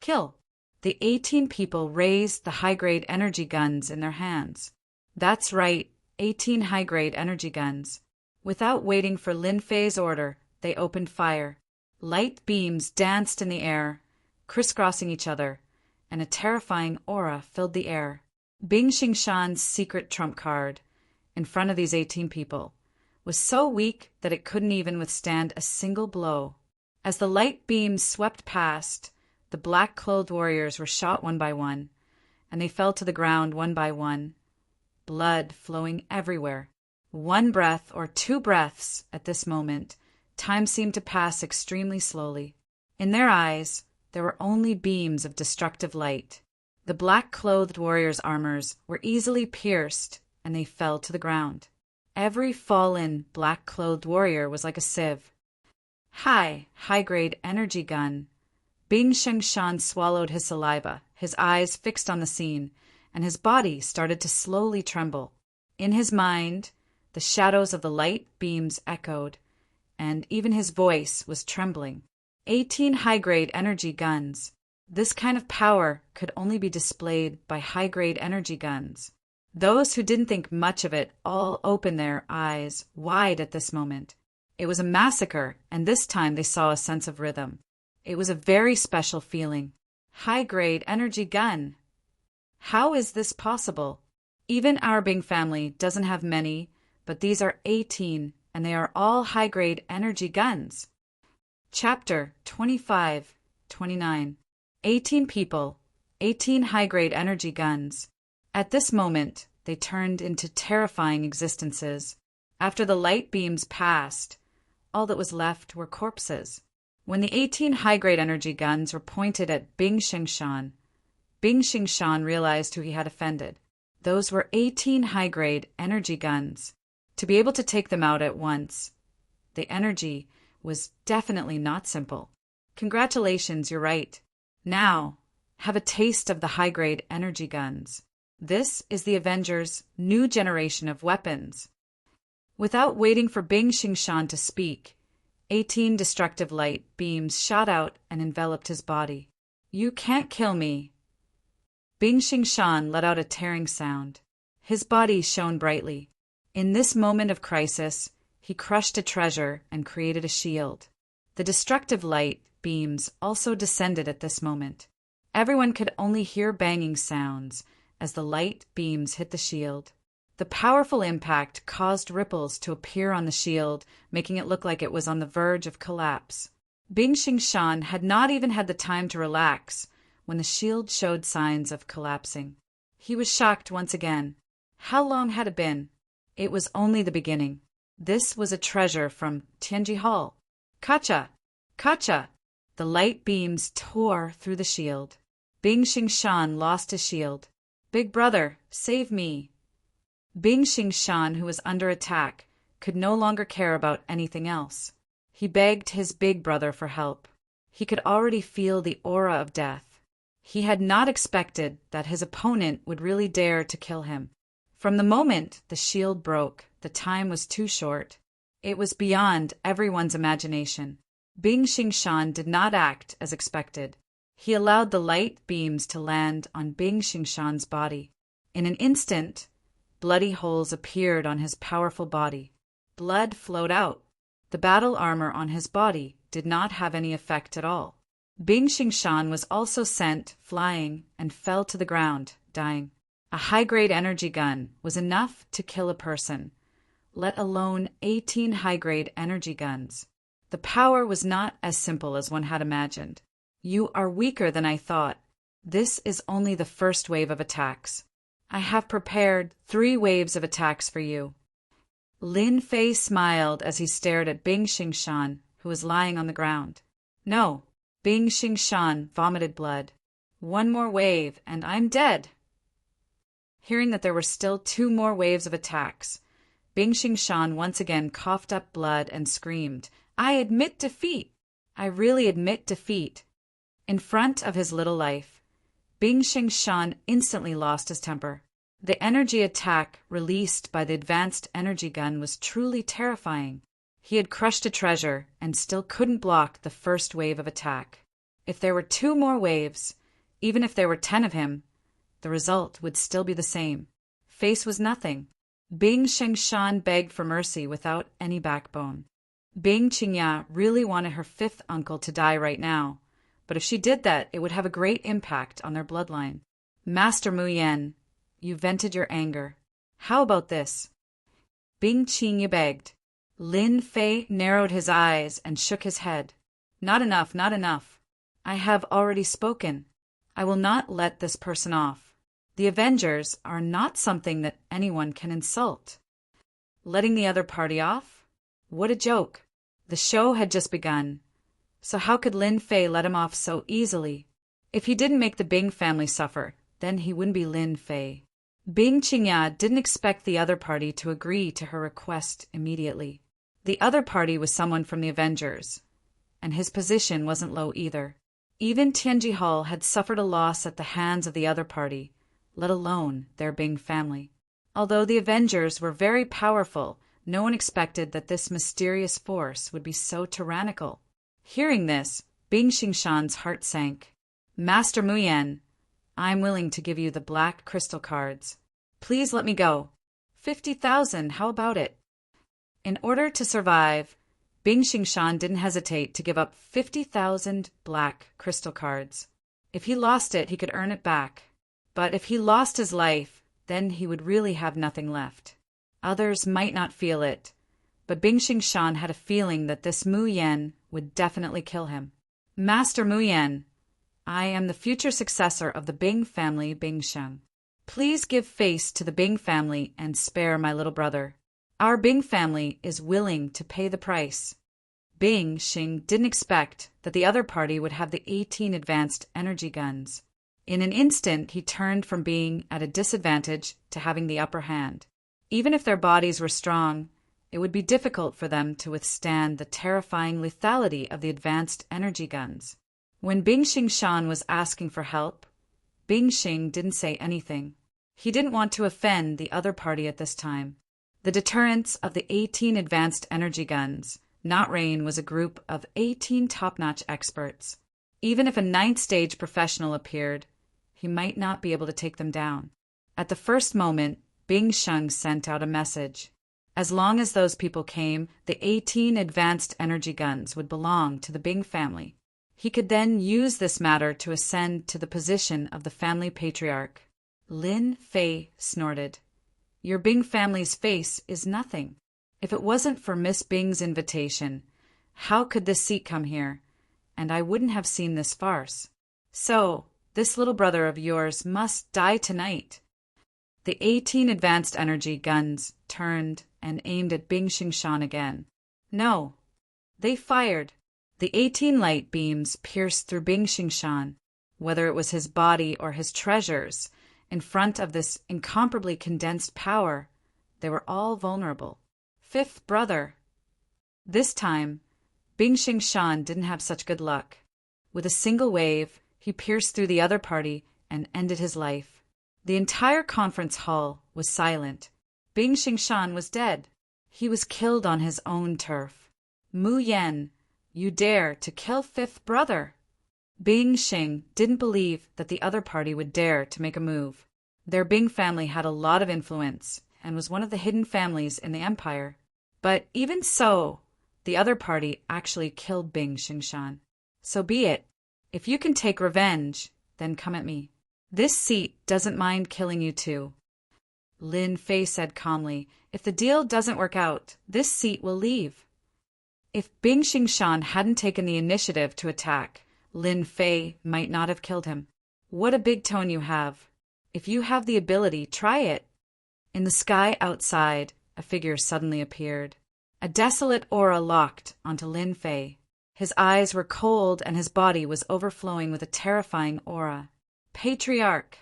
Kill! The 18 people raised the high-grade energy guns in their hands. That's right, 18 high-grade energy guns. Without waiting for Lin Fei's order, they opened fire. Light beams danced in the air, crisscrossing each other, and a terrifying aura filled the air. Bing Xingshan's secret trump card, in front of these 18 people, was so weak that it couldn't even withstand a single blow. As the light beams swept past, the black-clothed warriors were shot one by one, and they fell to the ground one by one, blood flowing everywhere. One breath or 2 breaths at this moment, time seemed to pass extremely slowly. In their eyes, there were only beams of destructive light. The black-clothed warriors' armors were easily pierced, and they fell to the ground. Every fallen black-clothed warrior was like a sieve. High-grade energy gun. Bing Xingshan swallowed his saliva, his eyes fixed on the scene, and his body started to slowly tremble. In his mind, the shadows of the light beams echoed, and even his voice was trembling. 18 high-grade energy guns. This kind of power could only be displayed by high-grade energy guns. Those who didn't think much of it all opened their eyes wide at this moment. It was a massacre, and this time they saw a sense of rhythm. It was a very special feeling. High-grade energy gun. How is this possible? Even our Bing family doesn't have many, but these are 18, and they are all high-grade energy guns. Chapter 25-29. 18 people, 18 high-grade energy guns. At this moment, they turned into terrifying existences. After the light beams passed, all that was left were corpses. When the 18 high-grade energy guns were pointed at Bing Xingshan realized who he had offended. Those were 18 high-grade energy guns. To be able to take them out at once, the energy was definitely not simple. Congratulations, you're right. Now, have a taste of the high-grade energy guns. This is the Avengers' new generation of weapons. Without waiting for Bing Xingshan to speak, 18 destructive light beams shot out and enveloped his body. You can't kill me. Bing Xingshan let out a tearing sound. His body shone brightly. In this moment of crisis, he crushed a treasure and created a shield. The destructive light beams also descended at this moment. Everyone could only hear banging sounds as the light beams hit the shield. The powerful impact caused ripples to appear on the shield, making it look like it was on the verge of collapse. Bing Xingshan had not even had the time to relax when the shield showed signs of collapsing. He was shocked once again. How long had it been? It was only the beginning. This was a treasure from Tianji Hall. Kacha! Kacha! The light beams tore through the shield. Bing Xingshan lost his shield. Big brother, save me! Bing Xingshan, who was under attack, could no longer care about anything else. He begged his big brother for help. He could already feel the aura of death. He had not expected that his opponent would really dare to kill him. From the moment the shield broke, the time was too short. It was beyond everyone's imagination. Bing Xingshan did not act as expected. He allowed the light beams to land on Bing Xingshan's body. In an instant, bloody holes appeared on his powerful body. Blood flowed out. The battle armor on his body did not have any effect at all. Bing Xingshan was also sent flying and fell to the ground, dying. A high-grade energy gun was enough to kill a person, let alone 18 high-grade energy guns. The power was not as simple as one had imagined. You are weaker than I thought. This is only the first wave of attacks. I have prepared 3 waves of attacks for you. Lin Fei smiled as he stared at Bing Xingshan, who was lying on the ground. No, Bing Xingshan vomited blood. 1 more wave, and I'm dead. Hearing that there were still 2 more waves of attacks, Bing Xingshan once again coughed up blood and screamed, I admit defeat! I really admit defeat. In front of his little life, Bing Xingshan instantly lost his temper. The energy attack released by the advanced energy gun was truly terrifying. He had crushed a treasure and still couldn't block the first wave of attack. If there were 2 more waves, even if there were 10 of him, the result would still be the same. Face was nothing. Bing Xingshan begged for mercy without any backbone. Bing Qingya really wanted her 5th uncle to die right now, but if she did that, it would have a great impact on their bloodline. Master Mu Yan, you vented your anger. How about this? Bing Qingya begged. Lin Fei narrowed his eyes and shook his head. Not enough, not enough. I have already spoken. I will not let this person off. The Avengers are not something that anyone can insult. Letting the other party off? What a joke. The show had just begun. So how could Lin Fei let him off so easily? If he didn't make the Bing family suffer, then he wouldn't be Lin Fei. Bing Qingya didn't expect the other party to agree to her request immediately. The other party was someone from the Avengers, and his position wasn't low either. Even Tianji Hall had suffered a loss at the hands of the other party, let alone their Bing family. Although the Avengers were very powerful, no one expected that this mysterious force would be so tyrannical. Hearing this, Bing Xingshan's heart sank. Master Mu Yan, I'm willing to give you the black crystal cards. Please let me go. 50,000, how about it? In order to survive, Bing Xingshan didn't hesitate to give up 50,000 black crystal cards. If he lost it, he could earn it back. But if he lost his life, then he would really have nothing left. Others might not feel it, but Bing Xingshan had a feeling that this Mu Yan would definitely kill him. Master Mu Yan, I am the future successor of the Bing family Bing Sheng. Please give face to the Bing family and spare my little brother. Our Bing family is willing to pay the price. Bing Xing didn't expect that the other party would have the 18 advanced energy guns. In an instant, he turned from being at a disadvantage to having the upper hand. Even if their bodies were strong, it would be difficult for them to withstand the terrifying lethality of the advanced energy guns. When Bing Xingshan was asking for help, Bing Xing didn't say anything. He didn't want to offend the other party at this time. The deterrents of the 18 advanced energy guns, Not Rain was a group of 18 top-notch experts. Even if a 9th stage professional appeared, he might not be able to take them down. At the first moment, Bing Sheng sent out a message. As long as those people came, the 18 advanced energy guns would belong to the Bing family. He could then use this matter to ascend to the position of the family patriarch. Lin Fei snorted. Your Bing family's face is nothing. If it wasn't for Miss Bing's invitation, how could this seat come here? And I wouldn't have seen this farce. So, this little brother of yours must die tonight. The 18 advanced energy guns turned and aimed at Bing Xingshan again. No. They fired. The 18 light beams pierced through Bing Xingshan, whether it was his body or his treasures. In front of this incomparably condensed power, they were all vulnerable. Fifth brother. This time, Bing Xingshan didn't have such good luck. With a single wave, he pierced through the other party and ended his life. The entire conference hall was silent. Bing Xingshan was dead. He was killed on his own turf. Mu Yan, you dare to kill fifth brother? Bing Xing didn't believe that the other party would dare to make a move. Their Bing family had a lot of influence and was one of the hidden families in the empire. But even so, the other party actually killed Bing Xingshan. So be it. If you can take revenge, then come at me. This seat doesn't mind killing you too. Lin Fei said calmly, if the deal doesn't work out, this seat will leave. If Bing Xingshan hadn't taken the initiative to attack, Lin Fei might not have killed him. What a big tone you have. If you have the ability, try it. In the sky outside, a figure suddenly appeared. A desolate aura locked onto Lin Fei. His eyes were cold and his body was overflowing with a terrifying aura. Patriarch!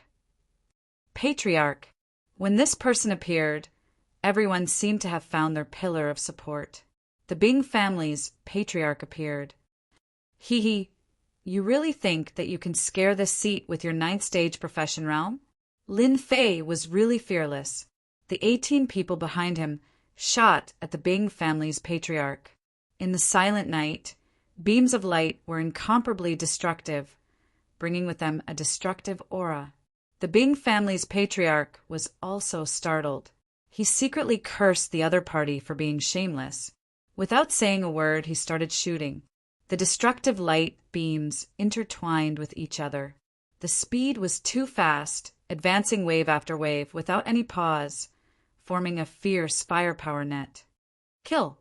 Patriarch! When this person appeared, everyone seemed to have found their pillar of support. The Bing family's patriarch appeared. Hee, you really think that you can scare this seat with your 9th stage profession realm? Lin Fei was really fearless. The 18 people behind him shot at the Bing family's patriarch. In the silent night, beams of light were incomparably destructive, bringing with them a destructive aura. The Bing family's patriarch was also startled. He secretly cursed the other party for being shameless. Without saying a word, he started shooting. The destructive light beams intertwined with each other. The speed was too fast, advancing wave after wave without any pause, forming a fierce firepower net. Kill!